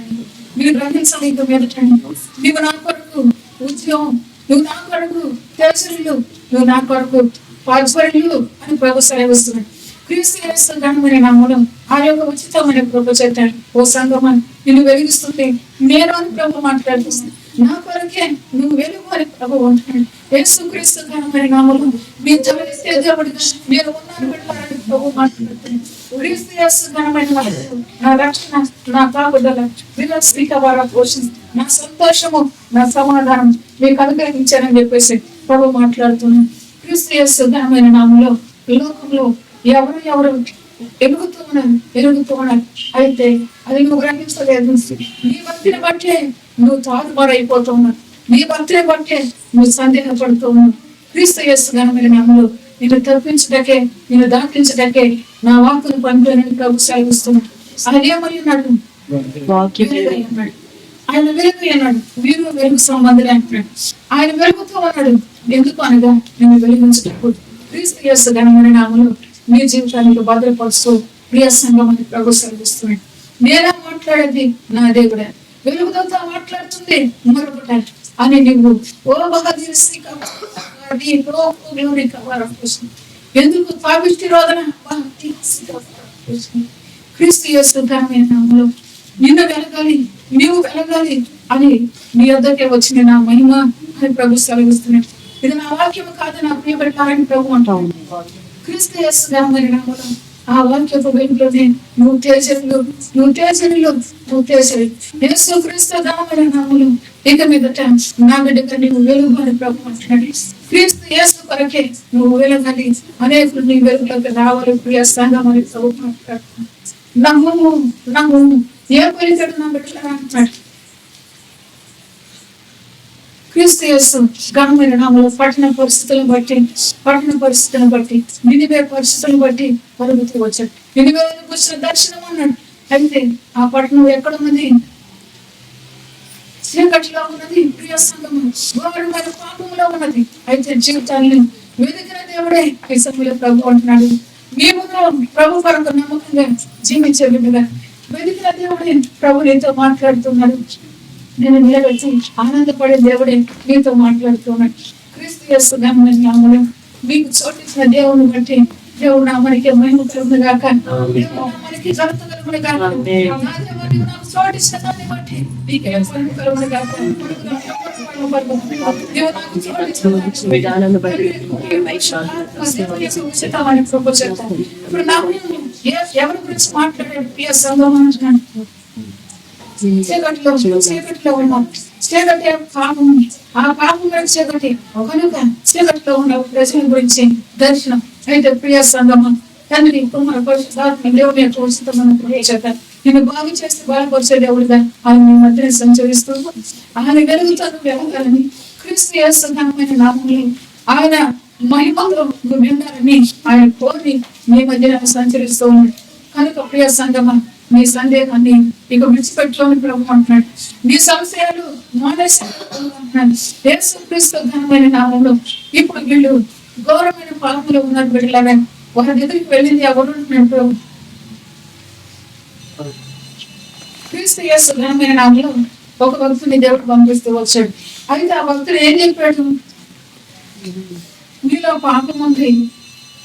[SPEAKER 1] మీరు గ్రహించాలి. ఇక మీదట నువ్వు నా కొరకు ఉద్యోగం, నువ్వు నా కొరకు తెలుసులు, నువ్వు నా కొరకు పాల్పరులు అని ప్రభు సెలవిస్తున్నాడు. క్రీస్తు యేసు ఘనమైన నామములో ఆ యొక్క ఉచితమైన ప్రభు చేస్తాడు. ఓ సంగమా నిన్ను వెలిగిస్తుంది నేను అని ప్రభు మాట్లాడుతున్నాను. నా కొరకే నువ్వు వెలుగు అని ప్రభు అంటున్నాడు. యేసు క్రీస్తు ఘనమైన నామములో మీ తలెత్తే దేవుడిగా నేను ఉన్నాను పెట్టాలని ప్రభు మాట్లాడుతున్నాడు. క్రీస్తు యేసు ఘనమైన నామములో నా రక్షణ, నా కాపుదల, విలాసికవార పోషణ, నా సంతోషము, నా సమాధానం మీకు అనుగ్రహించానని చెప్పేసి ప్రభు మాట్లాడుతున్నాను. క్రీస్తు యేసు ఘనమైన నామములో లోకంలో ఎవరు ఎరుగుతూ ఉన్నారు. అయితే అది నువ్వు గ్రహించలేదు. నీ భక్తిని బట్టే నువ్వు తారుమారైపోతూ ఉన్నావు. నీ భక్తిని బట్టే నువ్వు సందేహపడుతూ ఉన్నావు. క్రీస్తు యేసు ఘనమైన నామములో నిన్ను తప్పించటకే, నిన్ను దాటించటకే నా వాక్కును పంపిణీ ప్రభు సెలవిస్తున్నాడు. ఆయన ఏమై ఉన్నాడు? ఆయన వెలుగు అన్నాడు. మీరు వెలుగు సంబంధులే అంటున్నాడు. ఆయన వెలుగుతూ ఉన్నాడు. ఎందుకు అనగా నేను వెలిగించకూడదు. క్రీస్తు యేసు ఘనమైన నామములో మీ జీవితానికి భద్రపరుస్తూ ప్రియ సంఘమని ప్రభు సెలవిస్తున్నాడు. నేనే మాట్లాడేది నా దేవుడే, వెలుగుతో మాట్లాడుతుంది మరొకట అని నువ్వు ఓ బహదీర్ ఎందుకు పాపిష్టి రోదన క్రీస్తు యేసు ఘనమైన నామములో నిన్ను వెలగాలి, నీవు వెలగాలి అని నీ వద్దకే వచ్చిన నా మహిమ అని ప్రభు సెలవిస్తున్నాడు. ఇది నా వాక్యము కాదు, నా ప్రియపడతారని ప్రభు అంటావు. క్రీస్తు యేసు ఘనమైన నామములో ఆ వాక్యపు వెలుగులోనే నువ్వు తేజరులు యేసు క్రీస్తు ఘనమైన నామములో ఇక మీదట నా బిడ్డగా నీవు వెలుగు అని ప్రభు అంటున్నాడు. క్రీస్తు యేసు కొరకే నువ్వు వెలగాలి, అనేకులు నీ వెలుగులోకి రావాలి. ప్రియ సంఘమని ప్రభు మాట్లాడుతున్నాడు. నమ్ము ఏ పరిచడు నా బిడ్డలా అంటున్నాడు. క్రీస్తు యేసు ఘనమైన నామములో పట్టణ పరిస్థితులను బట్టి నినివే పరిస్థితులను బట్టి పరుగుతూ వచ్చాడు. నినివే కూర్చున్న దర్శనం అన్నాడు. అయితే ఆ పట్టణం ఎక్కడ ఉన్నది? చీకటిలో ఉన్నది. ప్రియ సంఘము ఘోరమైన పాపంలో ఉన్నది. అయితే జీవితాన్ని వెతికిన దేవుడే ఈ సమయంలో ప్రభు అంటున్నాడు. మేము ప్రభు కొరకు నమ్మకంగా జీవించే విధంగా వెతికిన దేవుడే ప్రభు నీతో మాట్లాడుతున్నాడు. నేను నిలబెట్టి ఆనందపడే దేవుడే నీతో మాట్లాడుతున్నాడు. క్రీస్తు యేసు ఘనమైన నామములో మీకు చోటించిన దేవుని బట్టి దేవుడు నామానికి మహిమ కలుగును గాక, నామానికి ఘనత కలుగును గాక. నా దేవా, నీవు నాకు చోటించిన దాన్ని బట్టి నీకే మహిమ కలుగును గాక.
[SPEAKER 2] విధానాన్ని బట్టి
[SPEAKER 1] ఇప్పుడు నాకు ఎవరి గురించి మాట్లాడే చీకటిలో ఉన్నాం. చీకటి పాపం, ఆ పాపం చీకటి కనుక చీకటిలో ఉన్న ప్రజల గురించి దర్శనం అయితే ప్రియ సంగమం తండ్రి కుమార పరిశుద్ధాత్మ దేవుని యొక్క ఉచితమైన చేత నేను బాగు చేస్తే బాగుపరిచే దేవుడిగా ఆయన మీ మధ్యన సంచరిస్తూ ఆయన వెలుగుతాను వెలగాలని క్రీస్తు యేసునామమైన నామములో ఆయన మహిమలో విన్నారని ఆయన కోరి మీ మధ్యన సంచరిస్తూ ఉన్నాడు. కనుక ప్రియ సంగమం మీ సందేహాన్ని ఇక విడిచిపెట్టుకోని ప్రభు అంటున్నాడు. మీ సంశయాలు మానేస్తున్నాడు. యేసు క్రీస్తు ఘనమైన నామంలో ఇప్పుడు వీళ్ళు ఘోరమైన పాపంలో ఉన్నారు. బిడ్డలాగా వారి దగ్గరికి వెళ్ళింది ఎవరు అంటున్నాడు ప్రభు. క్రీస్తు యేసు ఘనమైన నామంలో ఒక భక్తుని దేవుడు పంపిస్తూ వచ్చాడు. అయితే ఆ భక్తుడు ఏం చెప్పాడు? మీలో పాపం ఉంది,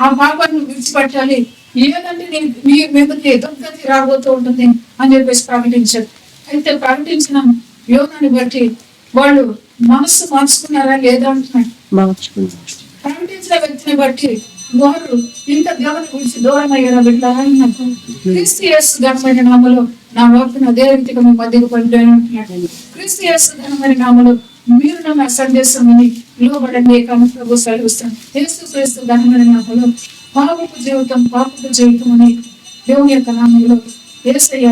[SPEAKER 1] ఆ పాపాన్ని విడిచిపెట్టాలి, ఏదంటే మీ మీదకి దుర్గతి రాబోతూ ఉంటుంది అని చెప్పేసి ప్రకటించారు. అయితే ప్రకటించిన యోగాన్ని బట్టి వాళ్ళు మనస్సు మార్చుకున్నారా లేదా అంటున్నాడు. ప్రకటించిన వ్యక్తిని బట్టి వారు ఇంకా దేవుని గురించి దూరం అయ్యారా బిడ్డారా? క్రీస్తు యేసు ఘనమైన నామములో నా వార్తను అదే రీతిగా మీ మధ్యకు పడిపోయాను అంటున్నాడు. క్రీస్తు యేసు ఘనమైన నామములో మీరు నా సందేశం విని లోబడండి కానీ ప్రభు సెలవిస్తాను. యేసు క్రీస్తు ఘనమైన నామములో పాపపు జీవితం అని దేవుని యొక్క నామంలో యేసయ్య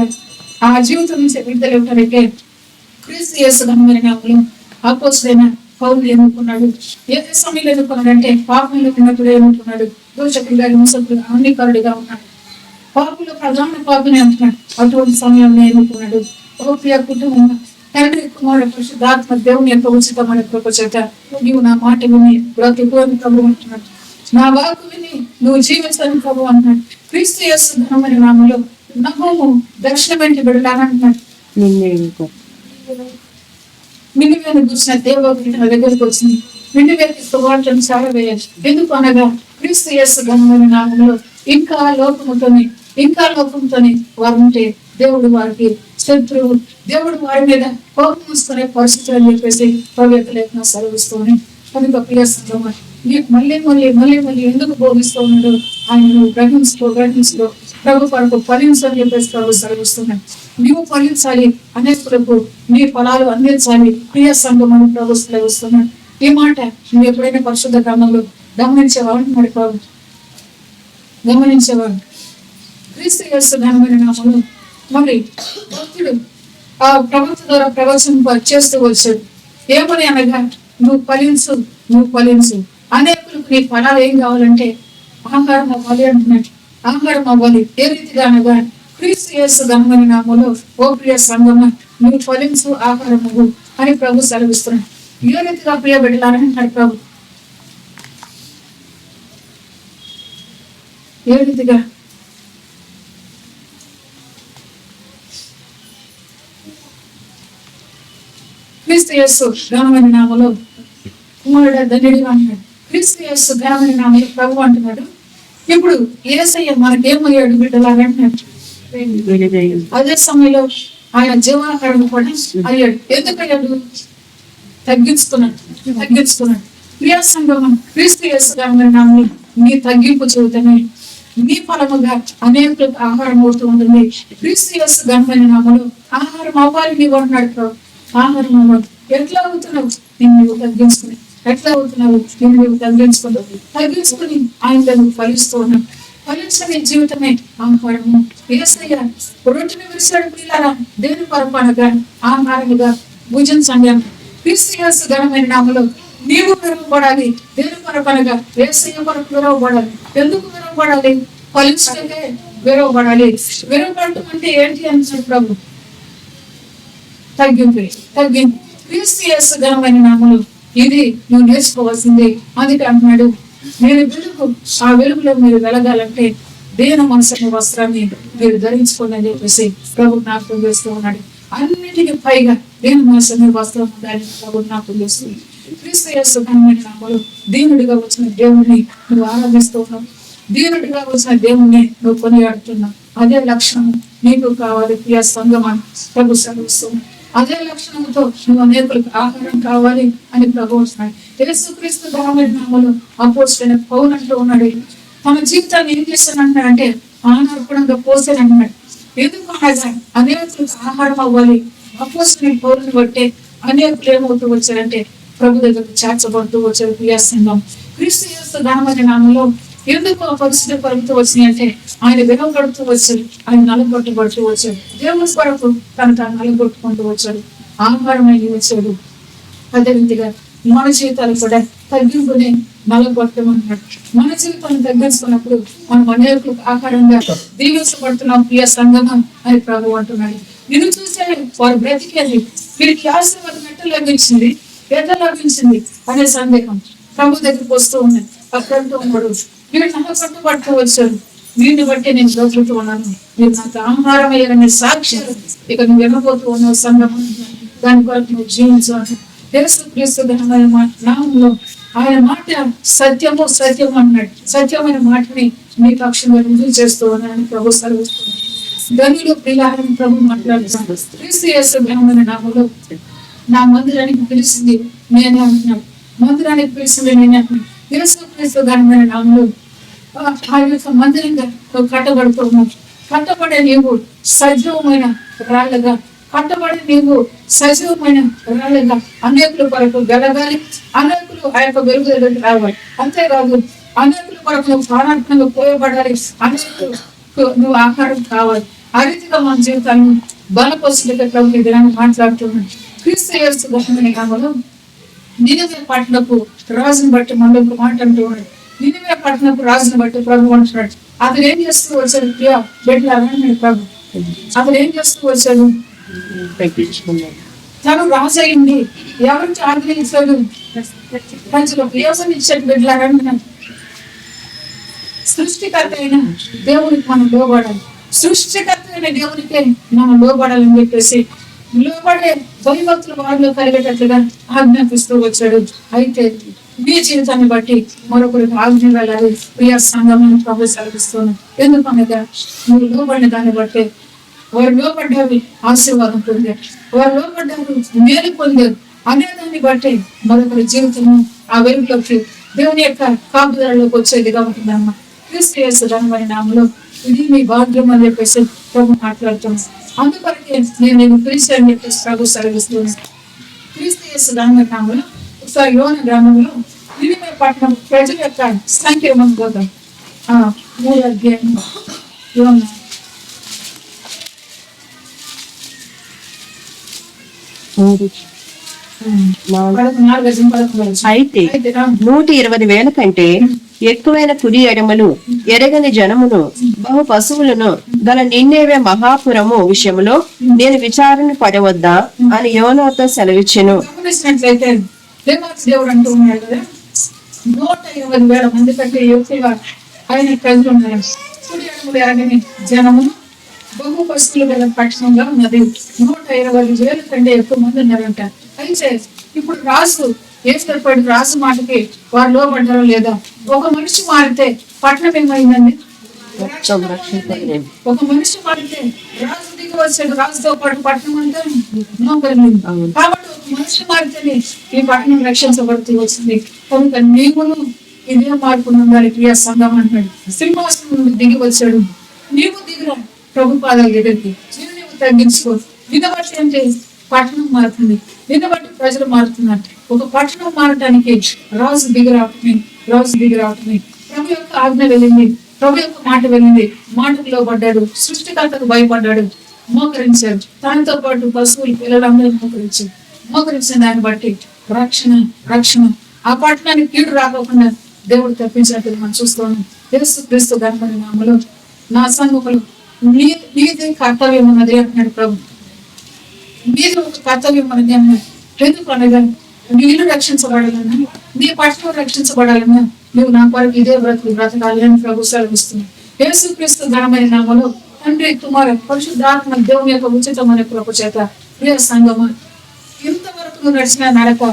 [SPEAKER 1] ఆ జీవితం నుంచి విడుదల ఇవ్వడానికే క్రీస్తు యేసు ఘనమైన నామంలో అపోస్తలుడైన పౌలు ఎన్నుకున్నాడు. ఏ సమయంలో ఎన్నుకున్నాడంటే పాపంలో ఉన్నప్పుడు ఎన్నుకున్నాడు. దోషకుడిగా హింసకుడిగా అన్నికరుడిగా ఉన్నాడు. పాపులు ప్రధాన పాపుని అంటున్నాడు. అటువంటి సమయంలో ఎన్నుకున్నాడు. ఓ ప్రియ కుటుంబం తండ్రి కుమార పరిశుద్ధాత్మ దేవుని యొక్క ఉచితమైన కృప చేత నీవు నా మాట విని బ్రతుకు అని ప్రభు అంటున్నాడు. నా వాకు విని నువ్వు జీవించని ప్రభు అంటున్నాడు. క్రీస్తు యేసు ఘనమైన నామములో నహోము దర్శనం ఏంటి బిడ్డలానంటున్నాడు. నినివేను చూసిన దేవోక్తి నా దగ్గరకు వచ్చింది. నినివేకి సువార్తను సారవేయాలి. ఎందుకు అనగా క్రీస్తు యేసు ఘనమైన నామములో ఇంకా లోకంతోని వారు ఉంటే దేవుడు వారికి శత్రువు, దేవుడు వారి మీద కోపం వస్తునే పరిస్థితులు అని చెప్పేసి పవిత్ర లేఖన సెలవిస్తూనే కనుక ప్రియ సంగమా నీకు మళ్ళీ ఎందుకు బోధిస్తూ ఉన్నాడు? ఆయన గ్రహించుకో ప్రభు కొరకు ఫలించని చెప్పేసి ప్రభు సెలవిస్తున్నాడు. నీవు ఫలించాలి, అనేకులకు నీ ఫలాలు అందించాలి ప్రియ సంగమని ప్రభు సెలవిస్తున్నాడు. ఈ మాట నువ్వు ఎప్పుడైనా పరిశుద్ధ గ్రంథంలో గమనించేవాడు మరి ప్రభు గమనించేవాడు. క్రీస్తు యేసు ఘనమైన నామములో మరి భక్తుడు ఆ ప్రవక్త ద్వారా ప్రవచనం చేస్తూ వచ్చాడు. ఏమని అనగా నువ్వు ఫలించు అనేకులకు నీ ఫలాలు ఏం కావాలంటే ఆహారం అవ్వాలి అంటున్నాడు. ఆహారం అవ్వాలి ఏ రీతిగా అనగా క్రీస్తు యేసు ఘనమైన నామములో ఓ ప్రియ సంగమ నువ్వు ఫలించు ఆహారం అవ్వు అని ప్రభు సెలవిస్తున్నాడు. ఏ రీతిగా ప్రియ బిడ్డలారంటున్నాడు ప్రభు. ఏ రీతిగా క్రీస్తు యేసు ఘనమైన నామములో కుమారుడు ధన్యుడిగా అంటున్నాడు. క్రీస్తు యేసు ఘనమైన నామములో ప్రభు అంటున్నాడు. ఇప్పుడు యేసయ్య మనకేమయ్యాడు బిడ్డలాగా అంటున్నాడు. అదే సమయంలో ఆయన జీవాహారం కూడా అయ్యాడు. ఎందుకయ్యాడు? తగ్గించుకున్నాడు. ప్రియ సంగమం క్రీస్తు యేసు ఘనమైన నామములో నీ తగ్గింపు చూద్దామే నీ ఫలముగా అనేకులకు ఆహారం అవుతూ ఉంటుంది. క్రీస్తు యేసు ఘనమైన నామములో ఆహారం అవ్వాలి నీవు అంటున్నాడు ప్రభు. ఆహారం అవ్వాలి. ఎట్లా అవుతున్నావు? నువ్వు తగ్గించుకుని తగ్గించుకుని ఆయన ఫలిస్తూ ఉన్నావు. ఫలించని జీవితమే ఆహారము. యేసయ్య రొట్టెని విరిచాడు పిల్లరా దేని పరపనగా ఆహారముగా భుజించండి. క్రీస్తు యేసు ఘనమైన నామములో నీవు విరవబడాలి. దేని పరపనగా యేసయ్య కొరకు విరవబడాలి. ఎందుకు విరవబడాలి? ఫలించే విరవబడాలి. విరవబడటం అంటే ఏంటి అని ప్రభు తగ్గింపు. క్రీస్తు యేసు ఘనమైన నామములో ఇది నువ్వు నేర్చుకోవాల్సిందే. అందుకే అంటున్నాడు నేను వెలుగు, ఆ వెలుగులో మీరు వెలగాలంటే దేన మనసుని వస్త్రాన్ని మీరు ధరించుకోండి అని చెప్పేసి ప్రభు జ్ఞాపకం చేస్తూ ఉన్నాడు. అన్నిటికీ పైగా దేన మనసుని వస్త్రం ఉండాలని ప్రభు జ్ఞాపకం చేస్తుంది. క్రీస్తు యేసు ఘనమైన నామములో దీనుడిగా వచ్చిన దేవుణ్ణి నువ్వు ఆరాధిస్తూ ఉన్నావు. దీనుడిగా వచ్చిన దేవుణ్ణి నువ్వు కొనియాడుతున్నావు. అదే లక్షణం నీకు కావాలి ప్రియ సంగమని ప్రభు సెలవిస్తూ. అదే లక్షణంతో నువ్వు అనేకులకు ఆహారం కావాలి అని ప్రభు వస్తున్నాడు. యేసుక్రీస్తు ఘనమైన నామములో అపోస్తలుడైన పౌలు అంటూ ఉన్నాడు, తన జీవితాన్ని ఏం చేశానంటే ఆనర్పణంగా పోసానన్నాడు. ఎందుకు అనగా అనేకులకు ఆహారం అవ్వాలి. అపోస్తలుడైన పౌలుని బట్టే అనేకులు ఏమవుతూ వచ్చారంటే ప్రభు దగ్గరకు చేర్చబడుతూ వచ్చారు. ప్రియ సంఘం, క్రీస్తు యేసు ఘనమైన నామములో ఎందుకు ఆ పరిస్థితులు పలుకుతూ వచ్చినాయి అంటే ఆయన వినపడుతూ వచ్చాడు, ఆయన నలగొట్టబడుతూ వచ్చాడు, దేవుని కొరకు తాను నలగొట్టుకుంటూ వచ్చాడు, ఆహారమైన వచ్చాడు. అదే రీతిగా మన జీవితాలు కూడా తగ్గింపుని నలగొట్టమన్నాడు. మన జీవితాన్ని తగ్గించుకున్నప్పుడు మనం అనేకులకు ఆహారంగా దీవించబడుతున్నాం. ప్రియ సంగమం అని ప్రభు అంటున్నాడు. నిన్ను చూసే వారు బ్రతికేది, వీరికి ఆశీర్వాదం ఎట్లా లభించింది, ఎట్లా లభించింది అనే సందేహం ప్రభు దగ్గరికి వస్తూ ఉన్నది. అక్కడంటూ ఉన్నాడు, వీళ్ళు నాకు కట్టుబడుతూ వచ్చారు, వీడిని బట్టి నేను బ్రతుకుతూ ఉన్నాను, మీరు నాకు ఆహారం అయ్యారనే సాక్ష్యాలు ఇక నువ్వు వినబోతూ ఉన్నావు. సంగమం దాని కొరకు నువ్వు జీవించాలి. యేసుక్రీస్తు నామములో ఆయన మాట సత్యము సత్యము అన్నాడు. సత్యమైన మాటని మీ పక్షంగా రుజువు చేస్తూ ఉన్నానని ప్రభు సెలవిస్తున్నాడు. ధనులు ప్రియాలని ప్రభు మాట్లాడుతున్నాడు. క్రీస్తు యేసు ఘనమైన నామములో నా మందిరానికి పిలిచింది నేనే అంటున్నాడు. మందిరానికి పిలిచింది నేనే అంటున్నాడు. యేసుక్రీస్తు ఘనమైన నామములో ఆ యొక్క మందిరంగా నువ్వు కట్టబడుతున్నావు. కట్టబడే నీవు సజీవమైన రాళ్ళగా, కట్టబడి నీవు సజీవమైన రాళ్ళగా అనేకుల కొరకు గెలగాలి, అనేకులు ఆ యొక్క వెలుగు దగ్గరికి రావాలి. అంతేకాదు అనేకుల కొరకు నువ్వు ప్రాణాత్మకంగా పోయబడాలి, అనేకులు నువ్వు ఆహారం కావాలి. ఆ రీతిగా మన జీవితాన్ని బలపరుచుకునేటట్లు దినాన్ని మాట్లాడుతున్నాడు. క్రీస్తు యేసు ఘనమైన నామములో నినివే పట్టణపు రాజుని బట్టి మనలో ఒక మాట అంటున్నాడు. నినివే పట్టణపు రాజుని బట్టి ప్రభు అంటున్నాడు. అతను ఏం చేస్తూ వచ్చాడు? ప్రియా బిడ్డలారా ప్రభు అతను ఏం చేస్తూ వచ్చాడు? తను రాజు అయింది, ఎవరికి ఆగ్రహించాడు? ప్రజలకు వ్యవసాయం ఇచ్చాడు. బిడ్డలారా, సృష్టికర్త అయిన దేవునికి మనం లోబడాలి. సృష్టికర్త అయిన దేవునికే మనం లోబడాలని చెప్పేసి లోబడే భయభక్తులు వారిలో కలిగేటట్లుగా ఆజ్ఞాపిస్తూ వచ్చాడు. అయితే మీ జీవితాన్ని బట్టి మరొకరికి ఆజ్ఞ వెళ్ళాలి. ప్రియ సంఘమని ప్రభు సెలవిస్తున్నాను. ఎందుకనగా మీరు లోబడిన దాన్ని బట్టి వారు లోబడ్డారు, ఆశీర్వాదం పొందారు, వారు లోబడ్డారు, మేలు పొందారు. అనేదాన్ని బట్టి మరొకరి జీవితం ఆ వెలుగులోకి దేవుని యొక్క కాపుదలలోకి వచ్చేదిగా ఉంటుందమ్మా. క్రీస్తు యేసు ఘనమైన నామములో ఇది మీ భాగ్యం అని చెప్పేసి ప్రభు మాట్లాడుతున్నాను. అందుకొరకే నేను క్రీస్తు అని చెప్పేసి ప్రభు సెలవిస్తున్నాను. క్రీస్తు యేసు ఘనమైన నామములో ఒకసారి యోన గ్రామంలో నినివే పట్టణం ప్రజల యొక్క సంఖ్య మనం 3 అధ్యాయం యోన
[SPEAKER 2] అయితే 120,000 కంటే ఎక్కువైన కుడి ఎడమలు ఎరగని జనమును బహు పశువులను గల నిన్నేవే మహాపురము విషయములో నేను విచారణ పడవద్దా అని యోనాతో సెలవిచ్చెను.
[SPEAKER 1] గమనించినట్లయితే దేవుడు అంటూ ఉన్నాడు కదా, 120,000 మంది కంటే ఎక్కువగా ఆయన ప్రజలు ఉన్నారు. కుడి ఎడమలు ఎరగని జనమును బహు పశువులు గల పట్టణంగా ఉన్నది. 120,000 కంటే ఎక్కువ మంది ఉన్నారంట. అయితే ఇప్పుడు రాజు ఏర్పడి రాజు మాటకి వారు లోబడ్డారో లేదా? ఒక మనిషి మారితే పట్టణం ఏమైందండి? ఒక మనిషి మారితే రాజు దిగి వచ్చాడు, రాజుతో పాటు పట్టణం అంతా మోకరింది. కాబట్టి ఒక మనిషి మారితేనే ఈ పట్టణం రక్షించబడుతూ వచ్చింది. కనుక నీవును ఇదే మార్పు ఉండాలి. ప్రియ సంఘం అంటాడు, సింహాసనం నుండి దిగి వచ్చాడు, నీవు దిగిరా ప్రభు పాదాల దగ్గరికి, నీవు తగ్గించుకో. దీన్ని బట్టి అంటే పట్టణం మారుతుంది, దీన్ని బట్టి ప్రజలు మారుతున్నారు. ఒక పట్టణం మారటానికి రాజు దిగి రావటమే ప్రభు యొక్క ఆజ్ఞ వెళ్ళింది, ప్రభు యొక్క మాట వెళ్ళింది. మాటకు లోబడ్డాడు, సృష్టికర్తకు భయపడ్డాడు, మోకరించాడు. దానితో పాటు పశువులు పిల్లలందరూ మోకరించిన దాన్ని బట్టి రక్షణ ఆ పట్టణానికి కీడు రాకుండా దేవుడు తప్పించినట్టు మనం చూస్తున్నాం. యేసుక్రీస్తు ఘనమైన నామములో నా సంఘములు నీది కర్తవ్యం ఉన్నది అంటున్నాడు ప్రభు. మీరు ఒక కర్తవ్యం ఉన్నది అన్నాడు. ఎందుకు అనగా నీ ఇల్లు రక్షించబడాలన్నా, నీ పట్టణం రక్షించబడాలన్నా నువ్వు నా కొరకు ఇదే బ్రతకాలి అని ప్రభు సెలవిస్తున్నాడు. యేసుక్రీస్తు ఘనమైన నామములో తండ్రి, కుమార, పరిశుద్ధాత్మ దేవుని యొక్క ఉచితమైన కృప చేత ప్రియ సంఘమా, ఇంతవరకు నువ్వు నడిచిన నడక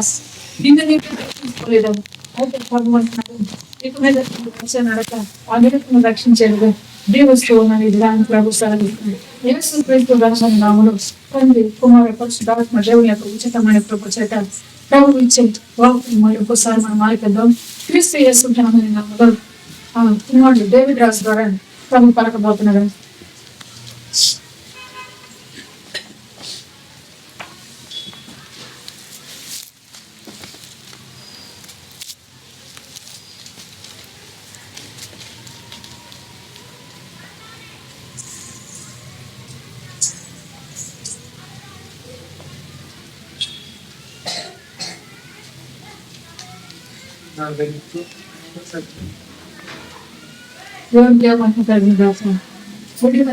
[SPEAKER 1] నిన్ను నీకు రక్షించుకోలేదు. అయితే ప్రభు అంటున్నాడు, ఇక మీద నడిచే నడక ఆ మీద నువ్వు రక్షించేది. దీవిస్తూ ఉన్నది దాని ప్రభు సరళిస్తున్నాడు. యేసు క్రీస్తు రాసిన నామములో తండ్రి కుమార పరిశుద్ధాత్మ దేవుని యొక్క ఉచితమైన ప్రభు చేత ప్రభు ఇచ్చే వాక్యం మళ్ళీ ఒకసారి మనం ఆలకిద్దాం. క్రీస్తు యేసు నామమున నామములో కుమారుడు డేవిడ్ రాజు ద్వారా ప్రభు పలకబోతున్నారు.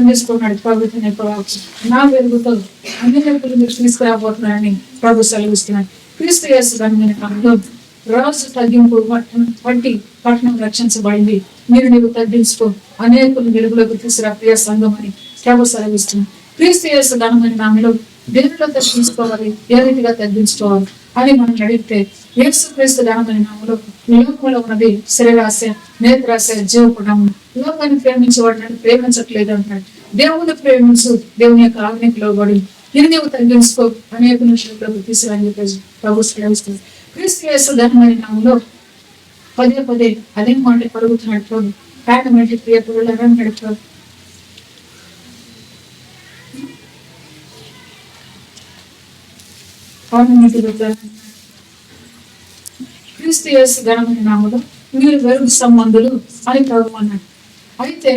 [SPEAKER 1] తీసుకున్నాడు ప్రభుత్వం నా వెలుగుతో అన్ని వైపులు మీరు తీసుకురాబోతున్నారని ప్రభు సెలవిస్తున్నాడు. క్రీస్తు యేసు రాజు తగ్గింపు వంటి పట్టణం రక్షించబడింది. నీవు తగ్గించుకో అనేకులు వెలుగులోకి తీసుకురా ప్రియ సంఘం అని ప్రభు సెలవిస్తున్నాడు. క్రీస్తు యేసు ఘనమైన నామములో దేవుడిలో తగ్గించుకోవాలి, ఏ రీతిగా తగ్గించుకోవాలి అని మనం అడిగితే యేసు క్రీస్తు ఘనమైన నామములో లోకంలో ఉన్నది శరీరాశ, నేత్రాశ, జీవపుణము. లోకాన్ని ప్రేమించబడినట్టు ప్రేమించట్లేదు అంటున్నాడు. దేవుని ప్రేమించు, దేవుని యొక్క ఆజ్ఞకి లోబడి ఇది నీవు తగ్గించుకో అనేక నిమిషాలకు తీసుకుని చెప్పేసి ప్రభు సెలవిస్తుంది. క్రీస్తు యేసు ఘనమైన నామములో పదే పదే అదే మాట పరుగుతున్నాడు ప్రభు. కారణం ఏంటి? ప్రియ పురులను అన్నాడు ప్రభు. క్రీస్తు యేసు ఘనమైన నామములో మీరు వెలుగు సంబంధులు అని ప్రభు అన్నాడు. అయితే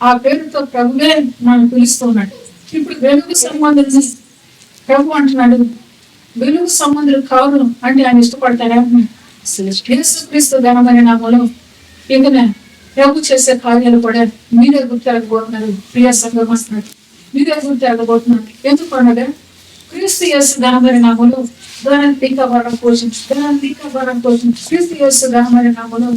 [SPEAKER 1] ఆ పేరుతో ప్రభువే మనం పిలుస్తున్నాడు. ఇప్పుడు వెలుగు సంబంధులు ప్రభు అంటున్నాడు. వెలుగు సంబంధులు కాదు అంటే ఆయన ఇష్టపడతాడా? యేసు క్రీస్తు ఘనమైన నామములో ఇంకా ప్రభు చేసే కార్యాలు కూడా మీరే గుర్తెరగబోతున్నారు. ప్రియ సంఘం వస్తున్నాడు, మీరే గుర్తెరగబోతున్నారు. ఎందుకు అనగా క్రీస్తు యేసు ఘనమైన నామములో దాని తీకబరం పోషించు క్రీస్తు యేసు ఘనమైన నామములో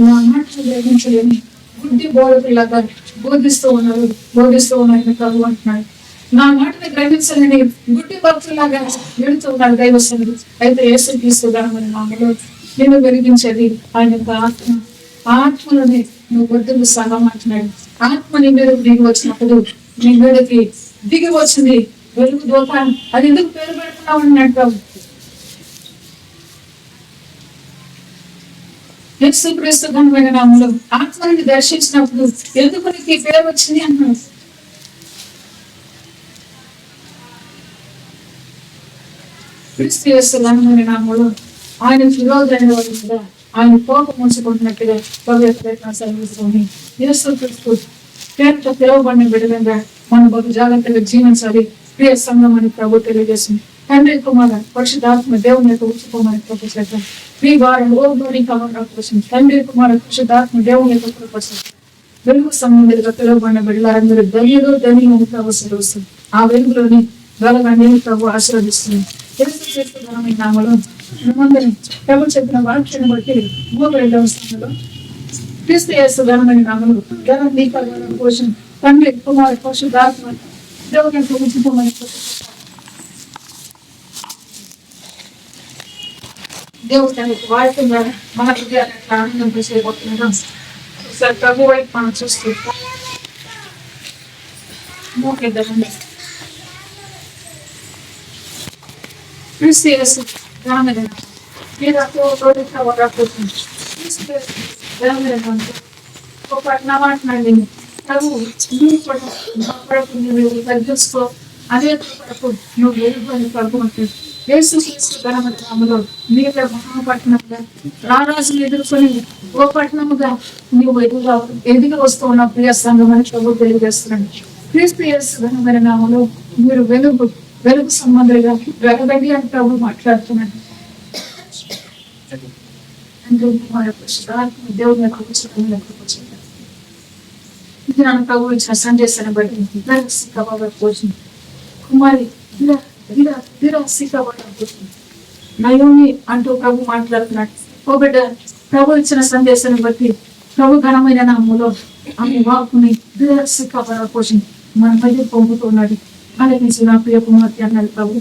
[SPEAKER 1] నా మాటలు గ్రహించలేని బుద్ధి బోధకులాగా బోధిస్తూ ఉన్నారు ప్రభు అంటున్నాడు. నా మాటను గ్రహించలేని గుడ్డి భక్తులాగా వెళుతూ ఉన్నారు దైవ సన్నిధి. అయితే యేసు క్రీస్తు ఘనమైన నామములో నేను వెలిగించేది ఆయన యొక్క ఆత్మ. ఆత్మలోనే నువ్వు వద్దుకు సగం అంటున్నాడు. ఆత్మ నీ మీద దిగి వచ్చినప్పుడు నీ మీదకి దిగి వచ్చింది వెలుగు దోత. అది ఎందుకు పేరు పెడుతున్నావు అన్నాడు ప్రభు. యేసు క్రీస్తు ఘనమైన నామములో ఆత్మని దర్శించినప్పుడు ఎందుకు నీకు ఈ పేరు వచ్చింది అన్నాడు. క్రీస్తు యేసు ఘనమైన నామములో ఆయన విరోధైన వారి మీద ఆయన కోపం ఉంచుకుంటున్నట్టుగా సెలవుకొని యేసు క్రీస్తు పేరుతో పిలువబడిన బిడ్డలంగా మన బహు జాగ్రత్తగా జీవించాలి ప్రియ సంఘం అని ప్రభు తెలియజేసింది. తండ్రి కుమార పరిశుద్ధాత్మ దేవుని యొక్క ఉచితమని ప్రభు చేద్దాం. మీ వారి ఓబడి కమరా కోసం తండ్రి కుమార పరిశుద్ధాత్మ దేవుని యొక్క కృప వెలుగు సంబంధులుగా పిలువబడిన బిడ్డలందరూ ధనియులు ప్రభు సెలవుస్తుంది. ఆ వెలుగులోని వెలగాన్ని ప్రభు ఆశీర్వదిస్తుంది. నామలో మనమందరం ప్రభు చెప్పిన వాక్యాన్ని బట్టి 32వ స్థానంలో క్రీస్తు యేసు ఘనమైన నామములో ఘనం కోసం తండ్రి కుమార పరిశుద్ధాత్మ దేవుని యొక్క ఉచితమని దేవుడు తన వాక్యం ద్వారా మన హృదయాన్ని ఆనందం చేయబోతున్నాం. ఒకసారి ప్రభు వైపు మనం చూస్తూ మోకేద్దామండి. క్రీస్తు యేసు ఘనమైన ఒక మాట్లాడండి ప్రభు తగ్గించుకో అదే నువ్వు వెలుగుని ప్రభు అంటాడు. యేసు క్రీస్తు ఘనమైన నామములో నీలో మహాపట్నంగా రారాజును ఎదుర్కొని ఓ పట్టణముగా నీవు ఎదిగి వస్తూ ఉన్న ప్రియ సంఘం అని ప్రభు తెలియజేస్తున్నాడు. క్రీస్తు యేసు ఘనమైన నామములో మీరు వెలుగు సంబంధులుగా వెలగండి అని ప్రభు మాట్లాడుతున్నాడు. దేవుని యొక్క ఇది నన్ను ప్రభు ఇచ్చిన సందేశాన్ని బట్టి పోతుంది. కుమారి నయోమి అంటూ ప్రభు మాట్లాడుతున్నాడు. ఓ బిడ్డ ప్రభు ఇచ్చిన సందేశాన్ని బట్టి ప్రభు ఘనమైన నామములో ఆమె వాక్కుని పోషణ మన మధ్య పొందుతున్నాడు. అలాగే నా ప్రియ కుమార్తె అన్నాడు ప్రభు.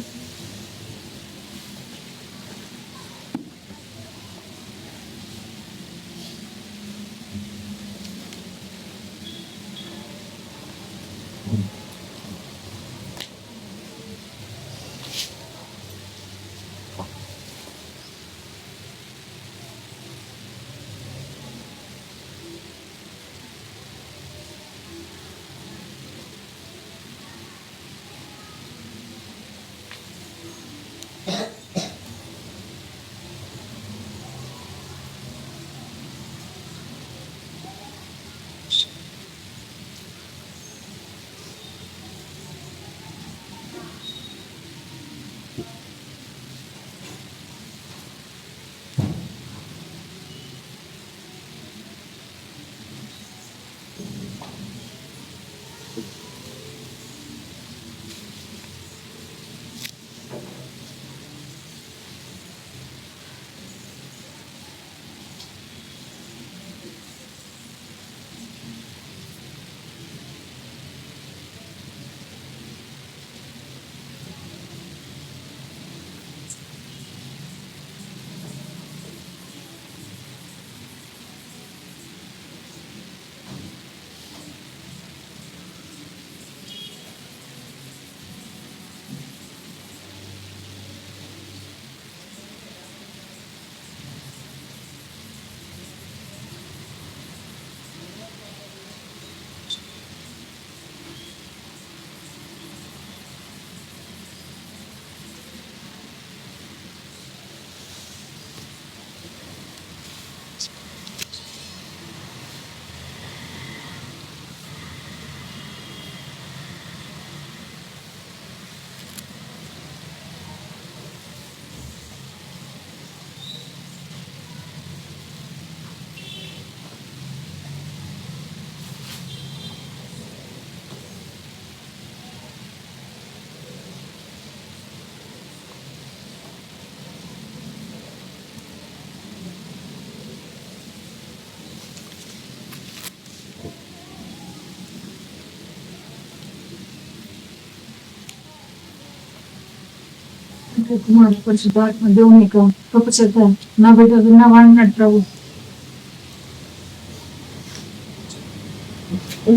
[SPEAKER 1] తండ్రి కుమారుడు పరిశుద్ధాత్మ దేవుని యొక్క గొప్ప చేత నా బిడ్డ విన్నావా అన్నాడు ప్రభు.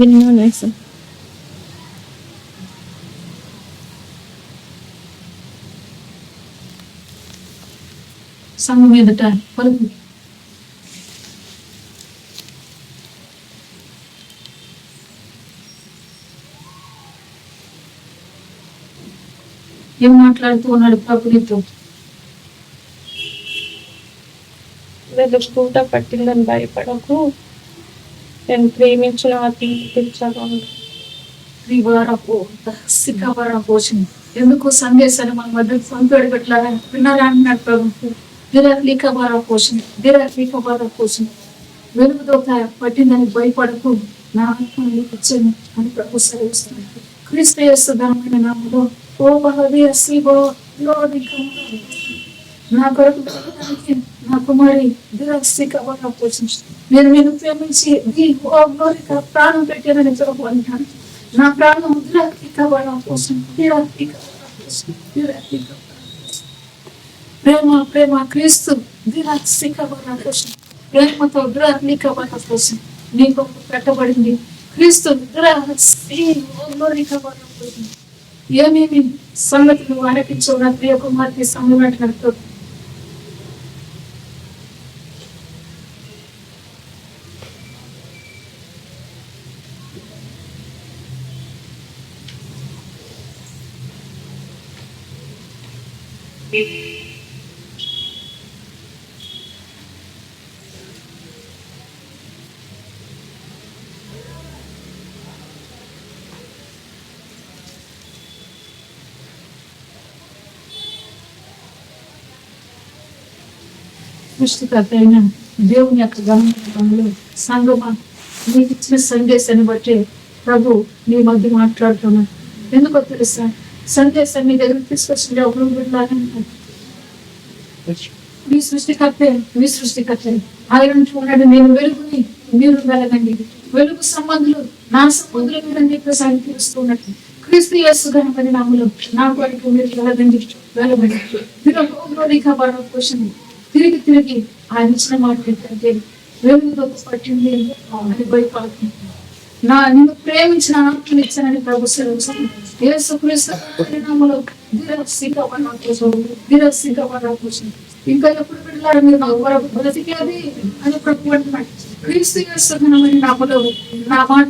[SPEAKER 4] విన్నాను సార్.
[SPEAKER 1] సంఘం ఎదుట పలుకు. ఏం మాట్లాడుతూ ఉన్నాడు ప్రభు నీతో?
[SPEAKER 4] పూట పట్టిందని భయపడకు, నేను ప్రేమించిన అతన్ని పిలిచాను.
[SPEAKER 1] పోషణ ఎందుకు సందేశాన్ని మన మధ్య పంపిణీ పెట్టారా విన్నారా అన్నాడు ప్రభు. దిరాలీకబార పోషణ, దిరాలీకబార పోషణ. వెలుగుతో పట్టిందని భయపడకు, నా ఆత్మ వచ్చాను అని ప్రభు సెలవిస్తున్నాడు. క్రీస్తు యేసు ఘనమైన నామములో ఓ బహుదయ శివో నా కొరకు నా కుమారి దిరాలీకబార పోషణ. నేను ప్రేమించి ప్రాణం పెట్టానని ప్రభు అంటాను. నా ప్రాణం దిరాలీకబార పోషణ, ప్రేమ ప్రేమ క్రీస్తు దిరాలీకబార పోషణ. ప్రేమతో దిరాలీకబార పోషణ నీకు పెట్టబడింది. క్రీస్తు దిరాలీకబార పోషణ. ఏమేమి సంగతులు ఆలకించవు నా ప్రియ కుమార్తె సమయంలో సృష్టికర్త అయిన దేవుని యొక్క గమనంలో సంగమా నీకు ఇచ్చిన సందేశాన్ని బట్టి ప్రభు నీ మధ్య మాట్లాడుతున్నాడు. ఎందుకో తెలుసా? సందేశాన్ని నీ దగ్గర తీసుకొచ్చింది ఎవరు వినాలని మీ సృష్టికర్తే ఆయన చూడండి, నేను వెలుగుని మీరు వెలగండి, వెలుగు సంబంధులు నా సంబంధులు అని చెప్పేసి ఆయన తెలుస్తున్నట్టు. క్రీస్తు యేసు ఘనమైన నామములో నా కొరకు మీరు వెలగండి. క్వశ్చన్ తిరిగి తిరిగి ఆయన ఇచ్చిన మాట ఏంటంటే వెలుగుతో పట్టింది అని భయపడుతుంది. నిన్ను ప్రేమించిన ఆత్మని ఇచ్చానని ప్రభు సెలవు. యేసు క్రీస్తు నామములో ఇంకా ఎప్పుడు వెళ్ళారు మీరు నా కొరకు బ్రతికేది అని ప్రభు అంటున్నాడు. క్రీస్తు యేసు ఘనమైన నామములో నా మాట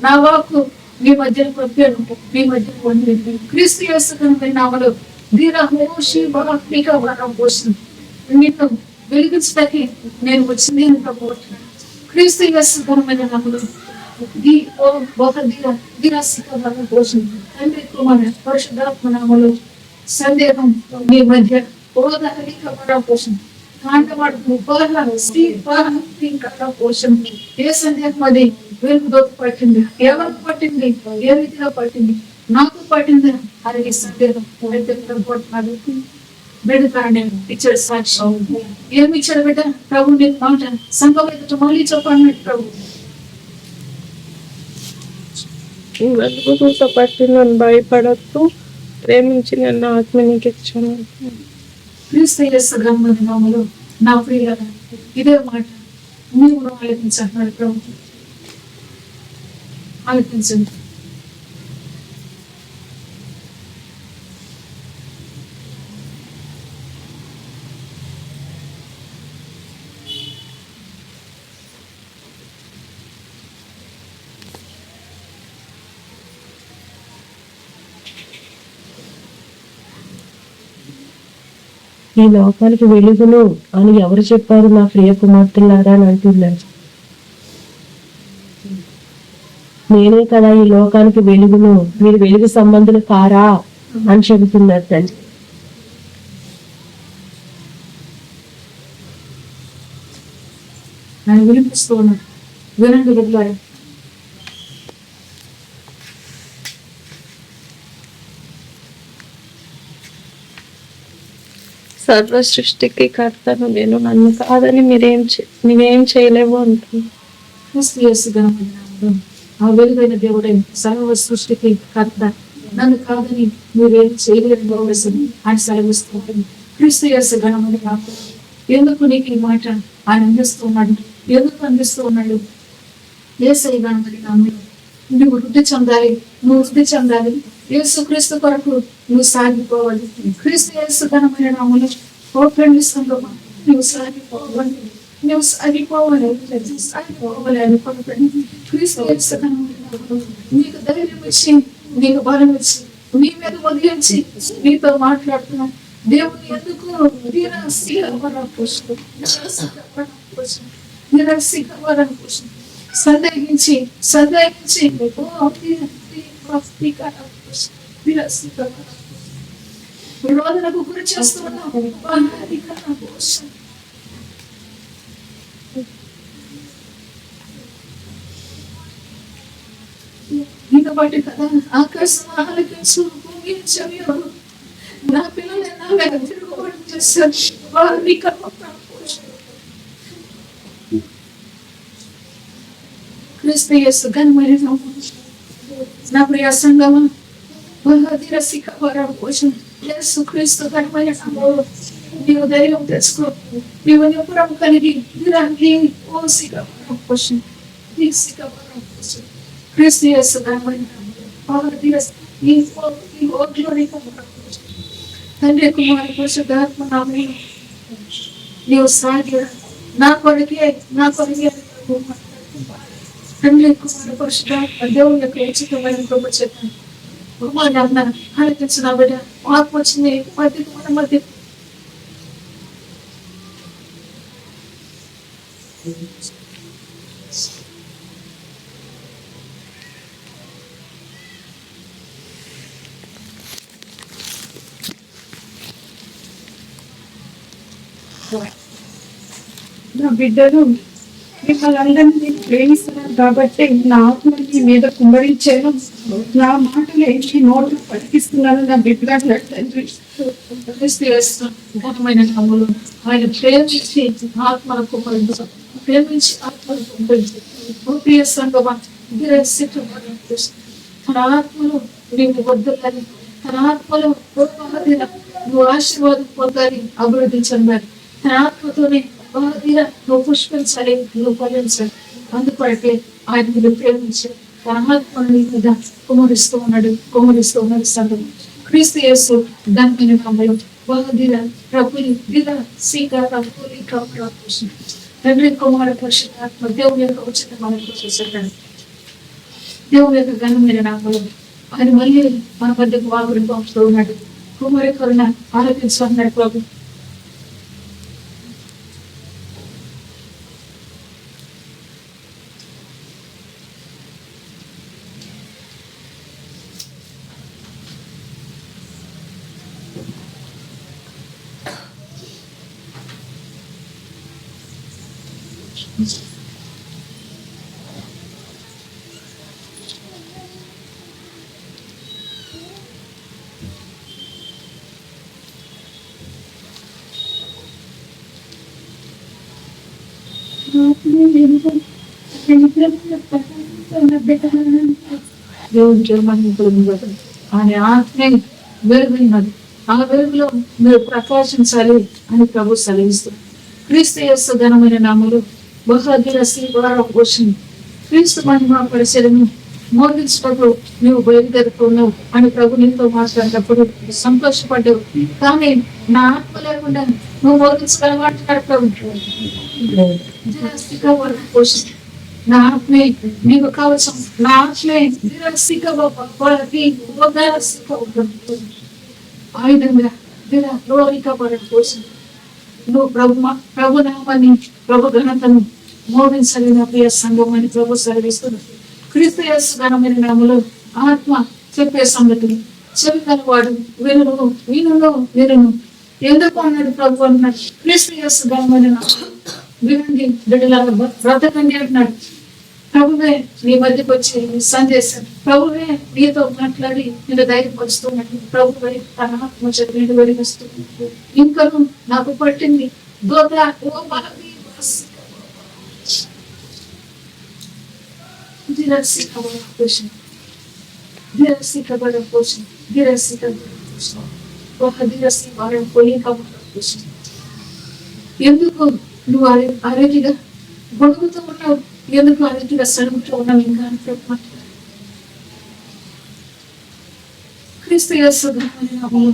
[SPEAKER 1] నా వాక్కు మీ మధ్యలో పంపాను, మీ మధ్యలో వండి. క్రీస్తు యేసు ఘనమైన నామములో నిన్ను వెలిగించడానికి నేను వచ్చింది అని ప్రభు అంటున్నాడు. క్రీస్తు యేసు ఘనమైన నామములో తండ్రి కుమార పరిశుద్ధాత్మ నామములో సందేహం మీ మధ్య పోషణ పోషణ ఏ సందేహం అది వెలుగుతో పట్టింది, ఎవరికి పట్టింది, ఏ రీతిలో పట్టింది, నాకు పట్టింది అది ఈ సందేహం బిడ్డ కారణం ఇచ్చాడు సాక్ష్యం. ఏమి ఇచ్చాడు బిడ్డ? ప్రభు నీకు మాట సంఘం ఎదుట మళ్ళీ చెప్పండి. ప్రభు
[SPEAKER 4] వెలుగుతో పట్టిందని భయపడద్దు, ప్రేమించి నన్ను ఆత్మ నీకు ఇచ్చాను.
[SPEAKER 1] క్రీస్తు యేసు ఘనమైన నామములో నా ప్రియ ఇదే మాట మీరు కూడా ఆలోచించారు ప్రభు. ఆలోచించండి.
[SPEAKER 2] ఈ లోకానికి వెలుగును అని ఎవరు చెప్పారు నా ప్రియ కుమార్తెలారా అని అంటున్నారు. నేనే కదా ఈ లోకానికి వెలుగును, మీరు వెలుగు సంబంధులు కారా అని చెబుతున్నారు తండ్రి.
[SPEAKER 1] ఆయన వినిపిస్తూ ఉన్నాడు. వినండి బిడ్డలారా.
[SPEAKER 4] సర్వ సృష్టికి కర్తను నేను, నన్ను కాదని నువ్వేం చేయలేవు అంటున్నా.
[SPEAKER 1] క్రీస్తు యేసు ఘనమైన నామములో ఆ వెలుగైన దేవుడైన సర్వ సృష్టికి కర్త నన్ను కాదని మీరేం చేయలేరు బాబేసని ఆయన సెలవిస్తూ ఉంటుంది. క్రీస్తు యేసు ఘనమైన నాకు ఎందుకు నీకు ఈ మాట ఆయన అందిస్తూ ఉన్నాడు? ఎందుకు అందిస్తూ ఉన్నాడు? యేసయ్య ఘనమైన నామములో నువ్వు వృద్ధి చెందాలి, నువ్వు వృద్ధి చెందాలి. యేసు క్రీస్తు కొరకు నువ్వు సాగిపోవాలి. క్రీస్తు యేసు ఘనమైన నామములో సంగమా నువ్వు సాగిపోవాలి, నువ్వు సాగిపోవాలి, సాగిపోవాలి అనుకుంటాను. క్రీస్తు యేసు ఘనమైన నామములో నీకు ధైర్యం ఇచ్చి, నీకు బలం ఇచ్చి, నీ మీద వదిలించి నీతో మాట్లాడుతున్నాను. దేవుని ఎందుకు సందేహించి విరోధనకు గురి చేస్తున్నావు. ఇంకా బట్టి కదా ఆకాశం ఆలకించు, భూమి చెవియు. నా పిల్లలు నా మీద తిరుగుబాటు చేశారు. వారిని క్రీస్తు యేసు ఘనమైన నామములో నా ప్రియ సంగమా యేసు క్రీస్తు ఘనమైన నామములో నీవు ధైర్యం తెచ్చుకో. నీవు నిపుణం కలిగి క్రీస్తు యేసు ఘనమైన తండ్రి కుమార పరిశుద్ధాత్మ నామములో నీవు సాగి నా కొడుకే తండ్రి కుమార పరిశుద్ధాత్మ దేవుని యొక్క ఉచితమైన కృప చెప్పాను. కుమార్ అన్న ఆలోచించిన బిడ్డ మార్పు వచ్చింది. మధ్య
[SPEAKER 3] నా బిడ్డలు మిమ్మల్ని అందరినీ ప్రేమిస్తున్నారు కాబట్టి నా ఆత్మ నీ మీద కుమ్మరించాను. నా మాటలు ఏంటి నోట్లు పలికిస్తున్నాను. నా బిడ్డలు తండ్రి
[SPEAKER 1] ఘనమైన నామములో ఆయన ప్రేమించి ఆత్మను కుమ్మరించు, ప్రేమించి ఆత్మను కుమ్మరించు. ప్రియ సంగమా తన ఆత్మలో నీవు వద్దులని, తన ఆత్మలో నువ్వు ఆశీర్వాదం పొందాలి, అభివృద్ధి చెందాలి. తన ఆత్మతోనే నువ్వు పుష్పించాలి, నువ్వు ఫలించాలి. అందుకొరకే ఆయన మీరు ప్రేమించి తన ఆత్మను నీ మీద కుమ్మరిస్తూ ఉన్నాడు సంఘం. క్రీస్తు యేసు ఘనమైన నామములో ప్రభుని తండ్రి కుమార పరిశుద్ధాత్మ దేవుని యొక్క ఉచితమైన చూసాడు. దేవుని యొక్క ఘనమైన నామములో ఆయన మళ్ళీ మన మధ్యకు వాగుడు పంపుతూ ఉన్నాడు. కుమారి కరుణ ఆలోచించు అన్నాడు ప్రభు. దేవుని జన్మని ఆయన ఆత్మే వెలుగున్నది. ఆ వెలుగులో మీరు ప్రకాశించాలి అని ప్రభు సెలవిస్తుంది. క్రీస్తు యేసు ఘనమైన నామములో బహుశని క్రీస్తు మహిమ పరిశీలన మోగించుటకు నువ్వు బయలుదేరుతున్నావు అని ప్రభు నీతో మాట్లాడినప్పుడు సంతోషపడ్డావు. కానీ నా ఆత్మ లేకుండా నువ్వు మోగించగలమంటున్నాడు ప్రభు. నా ఆత్మే నీకు కవచం, నా ఆత్మే ఆయుధంగా కోసం నువ్వు ప్రభు నామాన్ని, ప్రభు ఘనతను మోగించాలి నా ప్రియ సంఘం అని ప్రభు సెలవిస్తున్నాడు. క్రీస్తు యేసు ఘనమైన నామములో ఆత్మ చెప్పే సంగతిని చెవి కలవాడు వినును ఎందుకు అన్నాడు ప్రభు అన్నాడు. క్రీస్తు యేసు ఘనమైన నామములో వినండి బిడ్డలారా, బ్రతకండి అంటున్నాడు. ప్రభువే నీ మధ్యకు వచ్చి సందేశం, ప్రభువే నీతో మాట్లాడి నేను ధైర్యపరుస్తున్నాడు. ప్రభువే తన ఆత్మ చేత నేను వెలిగిస్తున్నాడు. ఇంకను నాకు పట్టింది Dirasika bara potion, dirasika bara potion. ఒక దిరసి వారం పోయి కాబట్టి ఎందుకు నువ్వు అరటిగా గొడుగుతూ ఉన్నావు, ఎందుకు అరటిగా సడుగుతూ ఉన్నావు ఇంకా అని చెప్పమంట. క్రీస్తు యేసు నామములో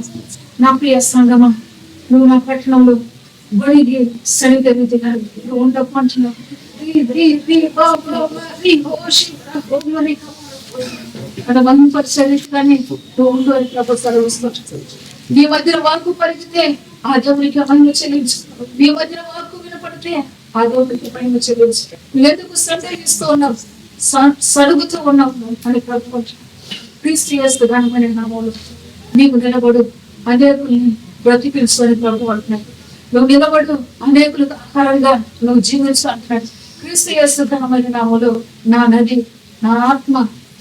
[SPEAKER 1] నా ప్రియ సంగమా, నువ్వు నా పట్టణంలో బడిగి సరిగ్గా నువ్వు ఉండమంటున్నావు. అక్కడ వంపరిచేది కానీ నువ్వు ఉండు అని ప్రభు సెలవిస్తున్నాడు. నీ మధ్యన వాక్కు పరిగితే ఆ దేవునికి మహిమ చెల్లించు. నీ మధ్యన వాక్కు వినపడితే ఆ దేవునికి మహిమ చెల్లించు. నువ్వెందుకు సందేహిస్తూ ఉన్నావు, సడుగుతూ ఉన్నావు అని ప్రభు క్రీస్తు యేసు ఘనమైన నామములో నీవు నిలబడు, అనేకుల్ని బ్రతికించు అని ప్రభు అంటున్నాడు. నువ్వు నిలబడు, అనేకులకు ఆహారంగా నువ్వు జీవించు అంటున్నాడు. క్రీస్తు యేసు ఘనమైన నామములో నా నది, నా ఆత్మ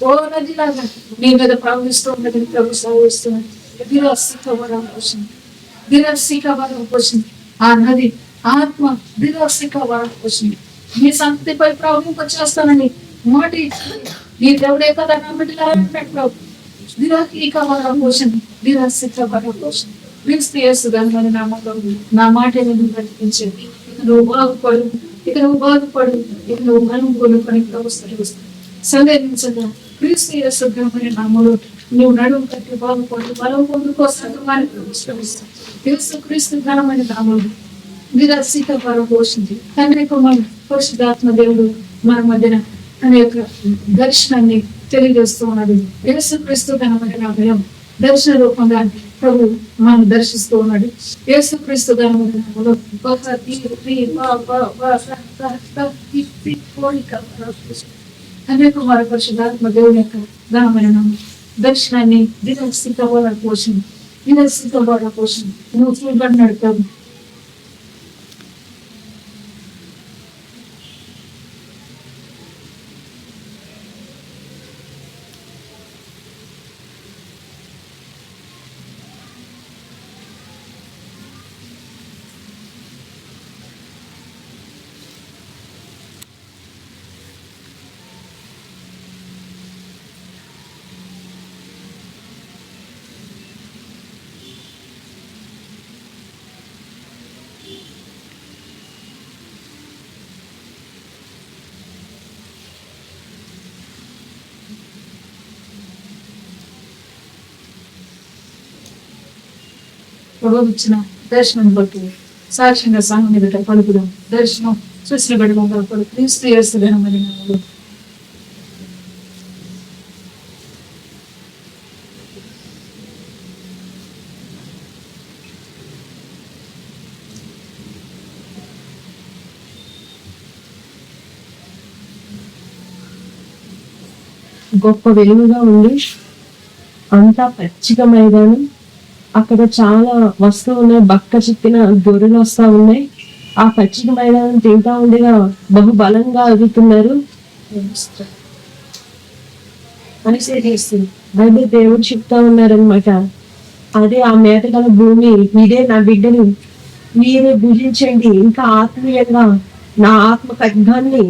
[SPEAKER 1] ఓ నదిలాగా నీ మీద ప్రవహిస్తూ ఉన్నది ప్రభు సెలవిస్తున్నాడు. ఆ నది ఆత్మ దిరసికవరం నీ సంతతిపై ప్రవహింప చేస్తానని మాట ఇచ్చింది. నీ దేవుడే కదా నా బిడ్డలారా క్రీస్తు యేసు ఘనమైన నామములో నా మాట నేను బ్రతికించేది. ఇక నువ్వు బాగుపడు, ఇక నువ్వు బాగుపడు, ఇక నువ్వు మనం కొనుక్కొని ప్రభు సందేహించగా క్రీస్తు యేసు ఘనమైన నామములో నువ్వు నడుము కట్టి బాగుపడు, బలం పొందుకోసాన్ని శ్రమిస్తావు. యేసు క్రీస్తు ఘనమైన నామములో నిరసిక పరపోషింది తండ్రి కుమార్ పరిశుద్ధాత్మ దేవుడు మన మధ్యన అనే యొక్క దర్శనాన్ని తెలియజేస్తూ ఉన్నాడు. యేసు క్రీస్తు ఘనమైన నామం దర్శన రూపంగా ప్రభు మనం దర్శిస్తూ ఉన్నాడు. యేసు క్రీస్తు ఘనమైన నామములో తండ్రి కుమార పరిశుద్ధాత్మ దేవుని యొక్క ఘనమైన నామం దర్శనాన్ని దినస్థిత పోషణ నువ్వు చూడబడినాడు ప్రభు. ప్రభు ఇచ్చిన దర్శనం బట్టి సాక్ష్యంగా సంఘం ఎదుట పలుకుదాం. దర్శనం చూసిన బడిగా పలుకు క్రీస్తు యేసు ఘనమైన నామములో
[SPEAKER 2] గొప్ప వెలుగుగా ఉంది. అంతా పచ్చిక మైదానం. అక్కడ చాలా వస్తువులు ఉన్నాయి. బక్క చిక్కిన గొర్రెలు వస్తా ఉన్నాయి. ఆ పచ్చిక మైదానం తింటా ఉండగా బహు బలంగా అడుగుతున్నారు అదే దేవుడు చెప్తా ఉన్నారనమాట. అదే ఆ మేత గల భూమి, ఇదే నా బిడ్డని మీరే భుజించండి, ఇంకా ఆత్మీయంగా నా ఆత్మ ఖడ్గాన్ని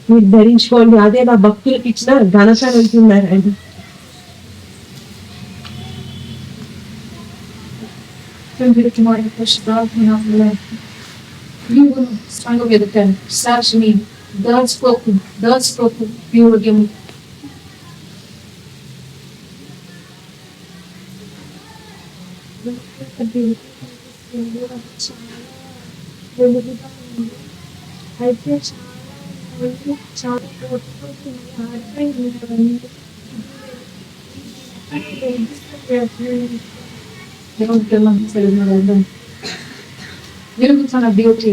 [SPEAKER 2] మీరు ధరించుకోండి, అదే నా భక్తులకు ఇచ్చిన ఘనత అంటున్నారండి.
[SPEAKER 1] సంఘం ఎదుట సాక్షిని దాచిపోకు దేవుడికి
[SPEAKER 3] అయితే చాలా
[SPEAKER 1] వెలుగుతున్న డ్యూటీ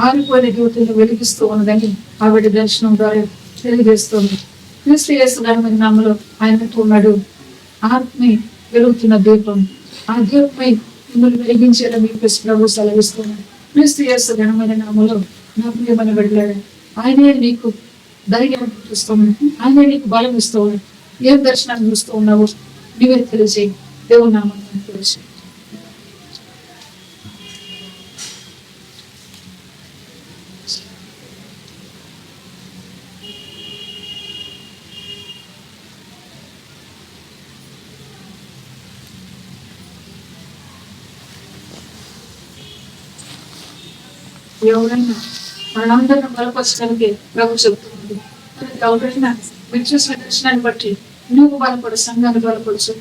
[SPEAKER 1] ఆరిపోయిన డ్యూటీని వెలిగిస్తూ ఉన్నదని ఆవిడ దర్శనం ద్వారా తెలియజేస్తుంది. క్రీస్తు యేసు ఘనమైన నామములో ఆయన ఉన్నాడు. ఆత్మే వెలుగుతున్న దీపం, ఆ దీపమై మిమ్మల్ని వెలిగించేలా మీకు ప్రభు సెలవిస్తున్నాడు. క్రీస్తు యేసు ఘనమైన నామములో నా ప్రియమైన బిడ్డలారా, ఆయనే నీకు ధైర్యం ఇస్తూ ఉన్నాడు, ఆయనే నీకు బలం ఇస్తూ ఉన్నాడు. ఏం దర్శనాన్ని చూస్తూ ఉన్నావు నీవే తెలిసి దేవుని నామాన్ని తెలిసి ఎవరైనా మనందరం బలపరచడానికి ప్రభు చెబుతుంది. ఎవరైనా మీరు చూసిన దర్శనాన్ని బట్టి నువ్వు బలపడు, సంఘాన్ని బలపరచు.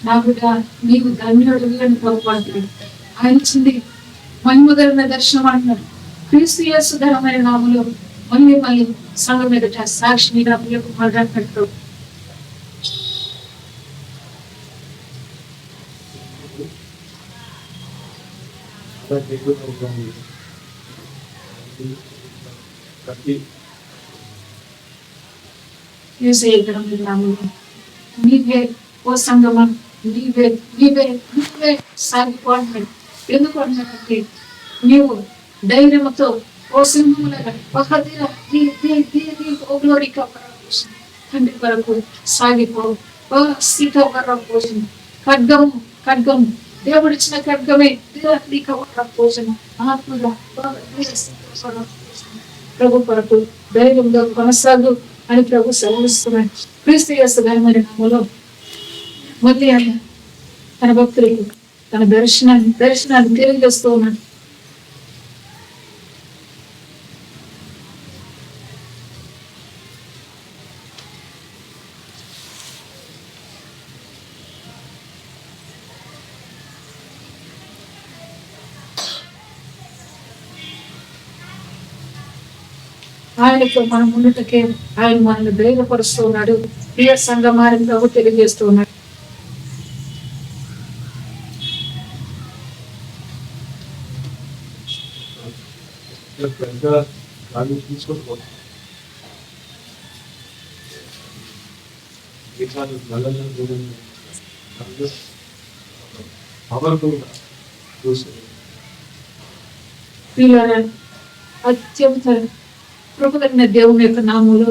[SPEAKER 1] నా బిడ్డ నీకు ధన్యుడు అని పొరపాడుతుంది. ఆయన ఇచ్చింది మహిమగలిగిన దర్శనం అంటున్నాడు. క్రీస్తు యేసు ధరమైన నామలో మళ్ళీ సంఘం ఎదుట సాక్షిగా అంటాడు. నీవే ఓ సంగమా, నీవే నీవే నీవే సాగిపోండి. ఎందుకు అంటే నీవు ధైర్యంతో ఓ సింహములాగా తండ్రి వరకు సాగిపో. ఓ సీతావరం భోజనం, ఖడ్గము ఖడ్గము దేవుడిచ్చిన ఖడ్గమే భోజనం. ఆత్మగా ప్రభు కొరకు ధైర్యంగా కొనసాగు అని ప్రభు సెలవిస్తున్నాడు. క్రీస్తు యేసు ఘనమైన నామములో మళ్ళీ ఆయన తన భక్తులకు తన దర్శనాన్ని తెలియజేస్తూ ఉన్నాడు. ఆయనతో మనం ఉన్నటకే ఆయన మనల్ని ధైర్యపరుస్తూ ఉన్నాడు. ప్రియ సంఘమాన్ని ప్రభు తెలియజేస్తూ ఉన్నాడు. అత్యంత కృపగలిగిన దేవుని యొక్క నామంలో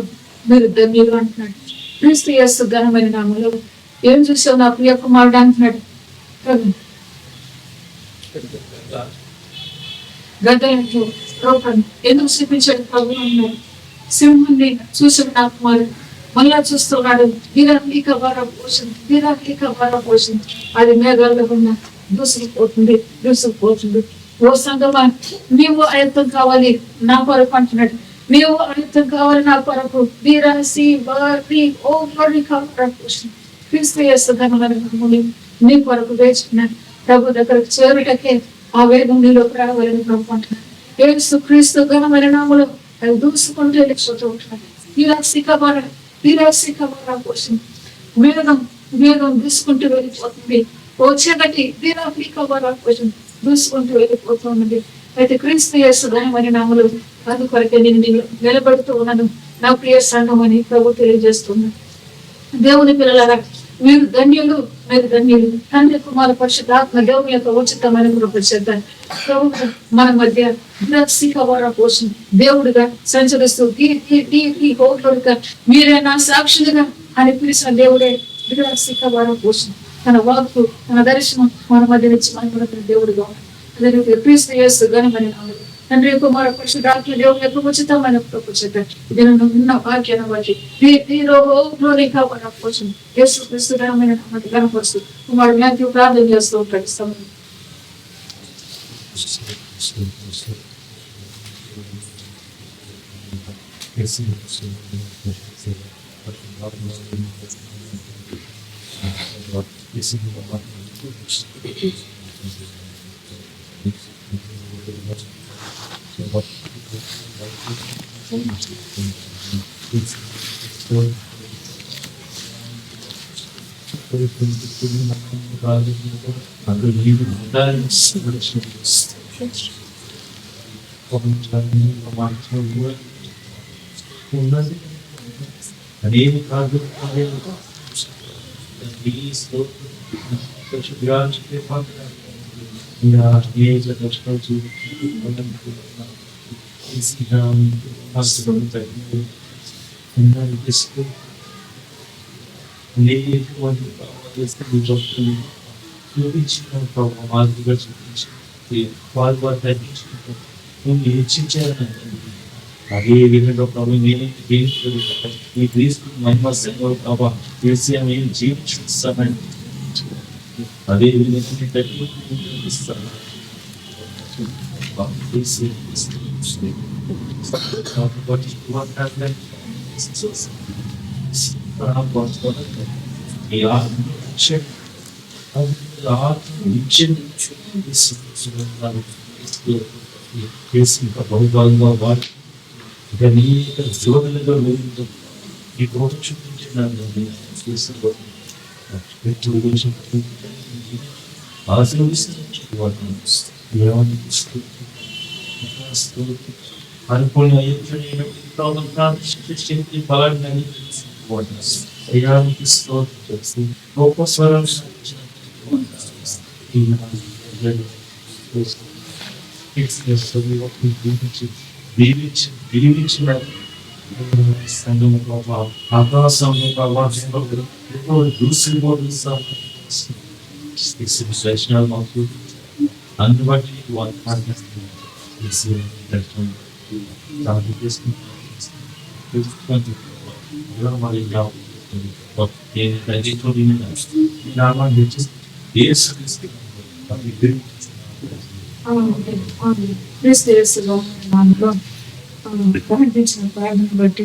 [SPEAKER 1] మీరు ధన్యులు అంటున్నాడు. క్రీస్తు యేసు ఘనమైన నామంలో ఏం చూసావు నా ప్రియ కుమారుడు అంటున్నాడు. గద్దలతో ఎందుకు చూపించాడు ప్రభు అన్నాడు. సింహాన్ని చూసాడు నా కుమారుడు, మళ్ళా చూస్తున్నాడు. వీరాంగిక వారం పోషణ అది మేఘాల్లో ఉన్న దూసుకుపోతుంది. ఓ సంగమా, నీవు ఆయత్తం కావాలి నా కొరకు అంటున్నాడు. నీవు ఆయత్తం కావాలి నా కొరకు. వీరాసి వారి ఓ పోషణ క్రీస్తు యేసు ఘనమైన నీ కొరకు వేచుకున్నాడు. ప్రభు దగ్గరకు చేరుటకే ఆ వేగం నీలోకి రావాలని ప్రభు అంటున్నాడు. యేసు క్రీస్తు ఘనమైన నామములో అవి దూసుకుంటూ వెళ్ళిపోతూ ఉంటున్నాడు. వీరాసికమారా పోషణ వేగం దూసుకుంటూ వెళ్ళిపోతుంది. ఓ చీకటి వీరాసికమారా పోషణ దూసుకుంటూ వెళ్ళిపోతూ ఉన్నది. అయితే క్రీస్తు యేసు ఘనమైన నామములో అందుకొరకే నేను నిలబడుతూ ఉన్నాను నా ప్రియ సంఘం అని ప్రభు తెలియజేస్తున్నాను. దేవుని పిల్లలారా, మీరు ధన్యులు, మీరు ధన్యులు. తండ్రి కుమార పరిశుద్ధాత్మ దేవుని యొక్క ఉచితమైన కృప చేద్దాం. ప్రభు మన మధ్య విరాసికవార కోసం దేవుడుగా సంచరిస్తూ హోటలుగా మీరే నా సాక్షులుగా అని పిలిచిన దేవుడే విరాసికవార కోసం తన వాక్కు తన దర్శనం మన మధ్య నుంచి మనకు దేవుడుగా అదే క్రీస్తు యేసు ఘనమైన నామములో తండ్రి కుమార పరిశుద్ధాత్మ దేవుని యొక్క ఉచితమైన కృప చేద్దాం. దీనిని ఉన్న వాక్యాన్ని బట్టి కోసం యేసు క్రీస్తు ఘనమైన నామములో ఘనపరుస్తూ కుమారుడు మాథ్యూ ప్రార్థన చేస్తూ ఉంటాడు. సమయం
[SPEAKER 5] చూపించిన ప్రభావ మార్పుగా చూపించి వారు తగ్గించుకుంటారు నువ్వు హెచ్చించాలని అదే విధంగా ప్రభు నేను ఈ క్రీస్తు మహిమ సేవ ప్రభావ చేసి ఆమె జీవించుస్తామని అదే విధంగా తగ్గిస్తాను బహుభాగంగా వాడు అనేక జోడులుగా వెళ్ళి ఈ కోట చూపించినాను అనుకున్న ఫలాన్ని గొప్ప స్వరం దీవించిన సంఘం ప్రభావం ఆకాశంలో ప్రభావం దూసుకుపోతున్నాం మాకు అందుబాటు
[SPEAKER 1] ప్రకటించిన ప్రార్థన బట్టి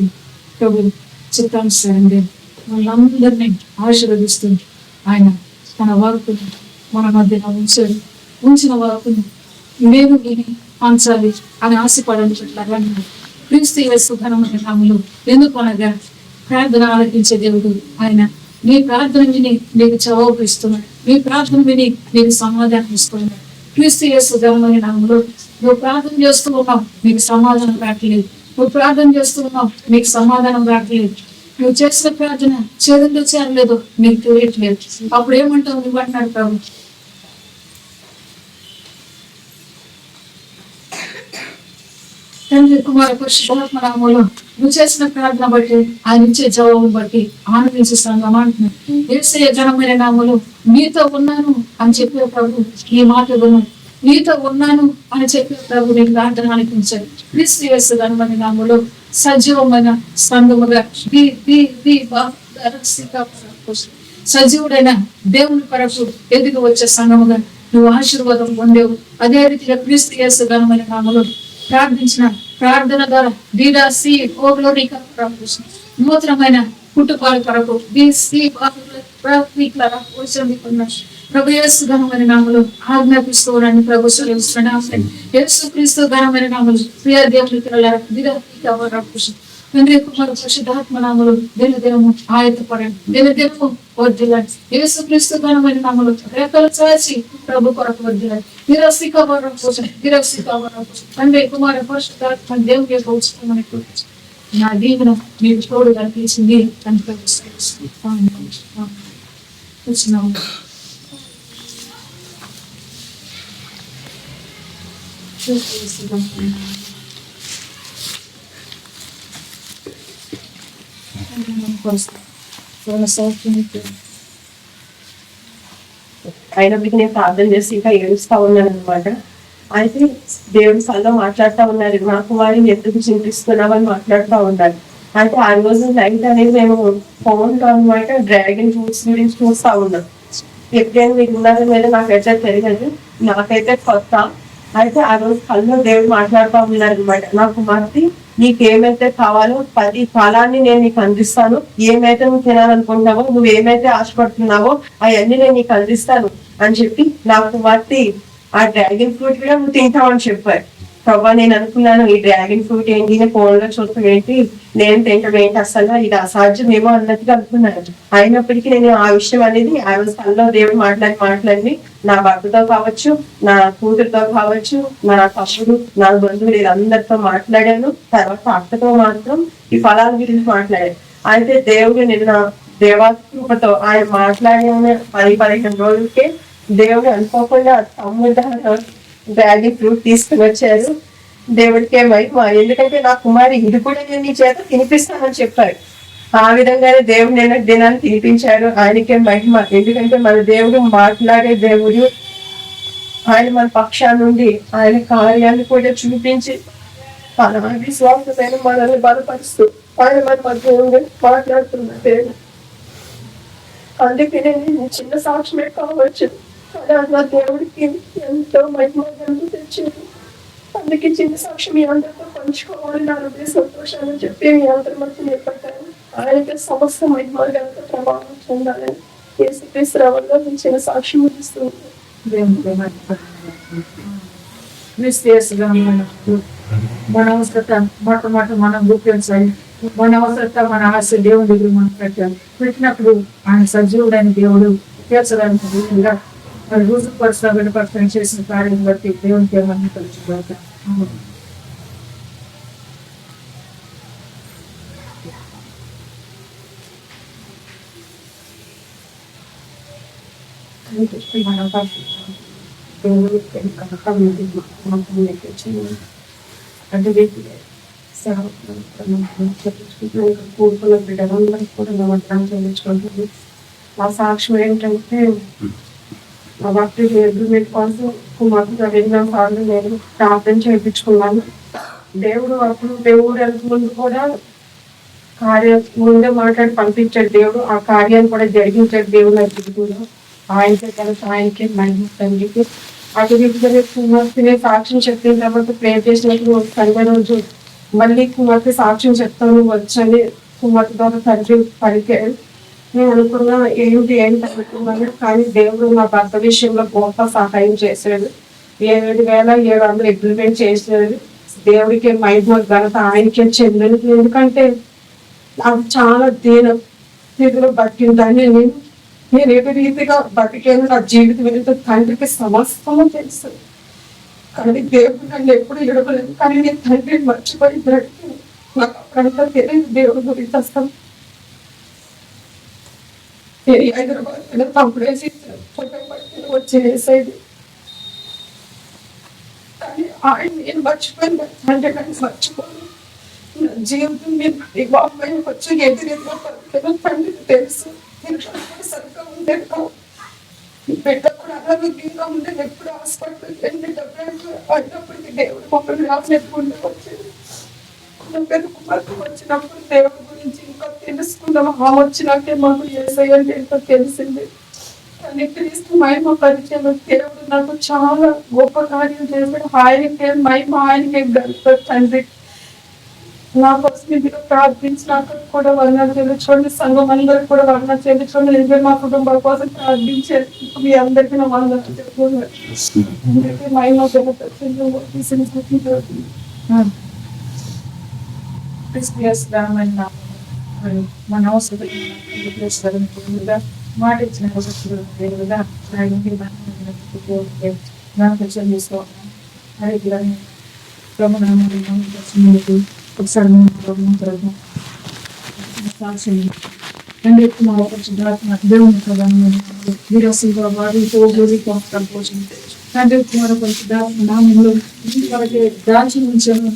[SPEAKER 1] ప్రభు చిత్తానుసారంగా మనందరినీ ఆశీర్వదిస్తూ ఆయన తన వార్పును మన మధ్యన ఉంచిన వార్పును మేము విని పంచాలి అని ఆశపడని క్రీస్తు యేసు ఘనమైన నామములో ఎందుకనగా ప్రార్థన ఆలకించే దేవుడు ఆయన నీ ప్రార్థన విని నీకు జవాబు ఇస్తున్నాడు నీ ప్రార్థన విని నీకు సమాధానం ఇస్తున్నాడు క్రీస్తు యేసు ఘనమైన నామములో నువ్వు ప్రార్థన చేస్తూ ఉన్నావు నీకు సమాధానం రావట్లేదు నువ్వు ప్రార్థన చేస్తూ ఉన్నావు నీకు సమాధానం రావట్లేదు నువ్వు చేసిన ప్రార్థన చేదులో చేరలేదు నీకు తెలియట్లేదు అప్పుడు ఏమంటావు నువ్వు అంటున్నాడు ప్రభు తండ్రి కుమార పరిశుద్ధాత్మ నామములో నువ్వు చేసిన ప్రార్థన బట్టి ఆయన ఇచ్చే జవాబును బట్టి ఆనందించే సంఘం అంటున్నాడు యేసయ్య ఘనమైన నామములో నీతో ఉన్నాను అని చెప్పే ప్రభు ఈ మాట విను నీతో ఉన్నాను అని చెప్పే ప్రభు నీకు ప్రార్థన అనిపించాడు క్రీస్తు యేసు ఘనమైన నామములో సజీవమైన సంఘముగా సజీవుడైన దేవుని కొరకు ఎదిగి వచ్చే సంఘముగా నువ్వు ఆశీర్వాదం పొందేవు అదే రీతిగా క్రీస్తు యేసు ఘనమైన నామములో ప్రార్థించిన ప్రార్థన ద్వారా దీదాసి నూతనమైన కుటుంబాల కొరకు ప్రభు యేసు ఘనమైన నామములో ఆజ్ఞాపిస్తూ ఉన్నాను ప్రభు యేసు క్రీస్తు ఘనమైన నామములు ప్రియ దేవుని పిల్లలారా తండ్రి కుమార పరిశుద్ధాత్మ నామములు దినదినము ఆయత్తపడండి దినదినము వర్ధిల్లండి యేసు క్రీస్తు ఘనమైన నామములు రేఖలు చాచి ప్రభు కొరకు వర్ధిల్లండి నిరసికవరం కోసం తండ్రి కుమార పరిశుద్ధాత్మ దేవుని యొక్క ఉచితమైన నా దీవెన మీరు తోడు కనిపించింది అని వచ్చినాము
[SPEAKER 2] అయినప్పటికీ నేను ప్రార్థన చేసి ఇంకా ఏడుస్తా ఉన్నాను అనమాట. అయితే దేవుడి సల్లో మాట్లాడుతూ ఉన్నారు, మా కుమారుని ఎందుకు చింతిస్తున్నావు అని మాట్లాడుతూ ఉన్నారు. అయితే ఆ రోజు నైట్ అనేది మేము ఫోన్లో అనమాట డ్రాగన్ ఫ్రూట్స్ గురించి చూస్తూ ఉన్నాం. ఎప్పుడైనా మీకు ఉన్నారో మీద నాకైతే తెలియదు, నాకైతే కొత్త. అయితే ఆ రోజు కళ్ళు దేవుడు మాట్లాడుతూ ఉన్నారు అనమాట, నా కుమార్తె నీకేమైతే కావాలో ప్రతి ఫలాన్ని నేను నీకు అందిస్తాను, ఏమైతే నువ్వు తినాలనుకుంటున్నావో, నువ్వు ఏమైతే ఆశపడుతున్నావో అవన్నీ నేను నీకు అందిస్తాను అని చెప్పి నా కుమార్తె ఆ డ్రాగన్ ఫ్రూట్ కూడా నువ్వు తింటావు అని చెప్పారు. ప్రభా నేను అనుకున్నాను ఈ డ్రాగన్ ఫ్రూట్ ఏంటి, ఫోన్ లో చూడటం ఏంటి, నేను తింటం ఏంటి, అసలు ఇది అసాధ్యమేమో అన్నట్టుగా అనుకున్నాను. అయినప్పటికీ నేను ఆ విషయం అనేది ఆ రోజు తనలో దేవుడు మాట్లాడి నా భర్తతో కావచ్చు, నా కూతురుతో కావచ్చు, నా తమ్ముడు, నా బంధువులు వీళ్ళందరితో మాట్లాడాను. తర్వాత అక్కతో మాత్రం ఈ ఫలాల గురించి మాట్లాడాను. అయితే దేవుడు నిన్న దేవాకృపతో ఆయన మాట్లాడిన 10-15 రోజులకే దేవుడు అనుకోకుండా తమ్ముడు డ్రాగన్ ఫ్రూట్ తీసుకుని వచ్చారు. దేవుడికే మహిమ. ఎందుకంటే నా కుమారి ఇది కూడా నేను నీ చేత తినిపిస్తానని చెప్పాడు. ఆ విధంగానే దేవుడు నిన్న దినాన్ని తినిపించాడు. ఆయనకే మహిమ. ఎందుకంటే మన దేవుడు మాట్లాడే దేవుడు. ఆయన మన పక్షాల నుండి ఆయన కార్యాన్ని కూడా చూపించి తన విశ్వాసమైన మనల్ని బలపరుస్తూ ఆయన మన మధ్య మాట్లాడుతున్న దేవుడు. అందుకే నేను చిన్న సాక్ష్యమే కావచ్చు, కానీ నా దేవుడికి ఎంతో మహిమ తెచ్చింది. అందుకే చిన్న సాక్షి మీ అందరితో పంచుకోవాలి నా హృదయ సంతోషాన్ని చెప్పి మీ అందరి మధ్య నిలబడ్డాను. ఆయనకి సమస్త మహిమ గంట ప్రభావం చెందాలని యేసుక్రీస్తు వల్ల మీ చిన్న సాక్షి ముగిస్తుంది.
[SPEAKER 1] మన అవసరత మొట్టమొదటి మనం గుర్తించాలి. మన అవసరత మన ఆశ దేవుడి దగ్గర మనం పెట్టాలి. పెట్టినప్పుడు ఆయన సజీవుడైన దేవుడు తీర్చడానికి వీలుగా మరి రుజుపరుచిన విడపరచడం చేసిన కార్యం బట్టి దేవునికి ఏమన్నా తెలుసుకోవాలి. అంటే కూడుకున్న బిడ్డలందరికీ కూడా నమస్కారం చెల్లించుకుంటుంది. మా సాక్ష్యం ఏంటంటే మా భక్తి అగ్రిమెంట్ కోసం కుమార్తె ఎన్నో సార్లు నేను ప్రార్థన చేయించుకున్నాను. దేవుడు అప్పుడు దేవుడు ఎంత ముందు కూడా కార్యం ముందే మాట్లాడి పంపించాడు. దేవుడు ఆ కార్యాన్ని కూడా జరిగించాడు. దేవుడు అద్భుతంగా ఆయనకే కలిసి ఆయనకే మహిమ తండ్రికి అటు కుమార్తె సాక్ష్యం చెప్పిన తర్వాత ప్రే చేసినప్పుడు సండే రోజు మళ్ళీ కుమార్తె సాక్ష్యం చెప్తాను వచ్చని కుమార్తె ద్వారా తండ్రి పలికాడు. నేను అనుకున్నా ఏంటి అనుకున్నాను, కానీ దేవుడు నా భర్త విషయంలో గొప్ప సహాయం చేశాడు. 7,700 అగ్రిమెంట్ చేశాడు. దేవుడికి మహిమ ఘనత ఆయనకే చెందినది. ఎందుకంటే నాకు చాలా స్థితిలో బతికిందని నేను ఏ రీతిగా బతికేది నా జీవితం ఏంటో తండ్రికి సమస్తము తెలుసు. కానీ దేవుడు నన్ను ఎప్పుడు ఇడవలేదు. కానీ నేను తండ్రిని మర్చిపోయి బ్రతికి నాకు అప్పుడంతా తెలియదు దేవుడి గురించి అసలు. హైదరాబాద్ పంపేసి ఫోటో పట్టుకుని వచ్చేసేది. కానీ ఆయన నేను మర్చిపోయిన తండ్రి కానీ మర్చిపోను. నా జీవితం మీద బాబాయ్ వచ్చి ఎదురుగా తండ్రికి తెలుసు. సరిగ్గా ఉండేది కాదు. బిడ్డ కూడా అనారోగ్యంగా ఉండేది. ఎప్పుడు హాస్పిటల్కి వెళ్ళి డబ్బులు అయినప్పటికీ దేవుడు మమ్మల్ని రాసినప్పుడు వచ్చేది. పెద్ద కుమార్తె వచ్చినప్పుడు దేవుడి గురించి ఇంకా తెలుసుకున్నాము. వచ్చినాకే మాకు యేసయ్య అంటే ఎంతో తెలిసింది. కానీ క్రీస్తు మహిమ పరిచయం దేవుడు నాకు చాలా గొప్ప కార్యం చేశాడు. ఆయనకే మహిమ, ఆయనకే గొప్ప తండ్రి. నా కోసం ఇందులో ప్రార్థించినాక కూడా వర్ణాలు చెల్లించుకోండి. సంఘం అందరికి కూడా వర్ణాలు చెల్లించుకోండి. నిజమే మా కుటుంబాల కోసం ప్రార్థించారు. మీ అందరికీ నా వర్ణాలు చెప్పుకోండి. అందరికీ మహిమ మన అవసరం మాట ఇచ్చిన తీసుకోవాలి. ఒకసారి తండ్రి కుమార పరిశుద్ధాత్మ దేవుని కదా తండ్రి కుమార పరిశుద్ధాత్మ నామంలో వరకే దాచి ఉంచాను.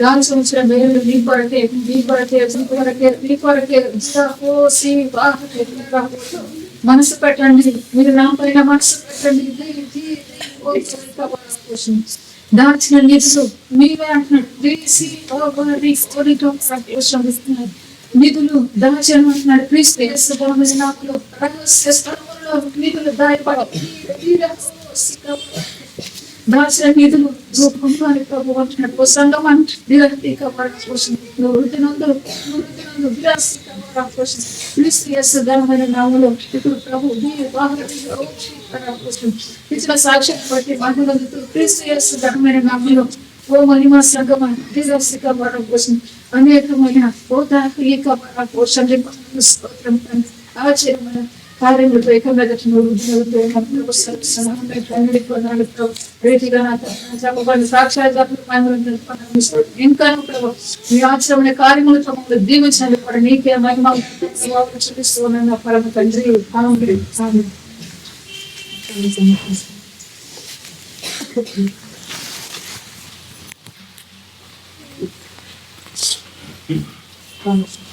[SPEAKER 1] దాచి ఉంచిన వేలు మీ కొరకే మనసు పెట్టండి. మీరు నా పైన మనసు పెట్టండి. దాచిన నిధులు మీవే అంటున్నాడు. నిధులు దాచను అంటున్నాడు. క్రీస్తు నిధులు దాచిన నిధులు రూపంలోని ప్రభు అంటున్నాడు. సంఘం అంటే వృద్ధి నందు ఘనమైన నామలో ప్రభు ఇచ్చిన సాక్ష్యం బట్టి మహిళలతో క్రీస్తు ఘనమైన నామలో ఓ మహిమ సంగమ కోసం అనేకమైన ఆశ్చర్యమైన కార్యములతో ఏకంగా ఇంకా మీ ఆశ్రమైన కార్యములతో మమ్మల్ని దీవించాలి కూడా నీకే మహిమ చూపిస్తున్నాను పరమ తండ్రి. వందనాలు.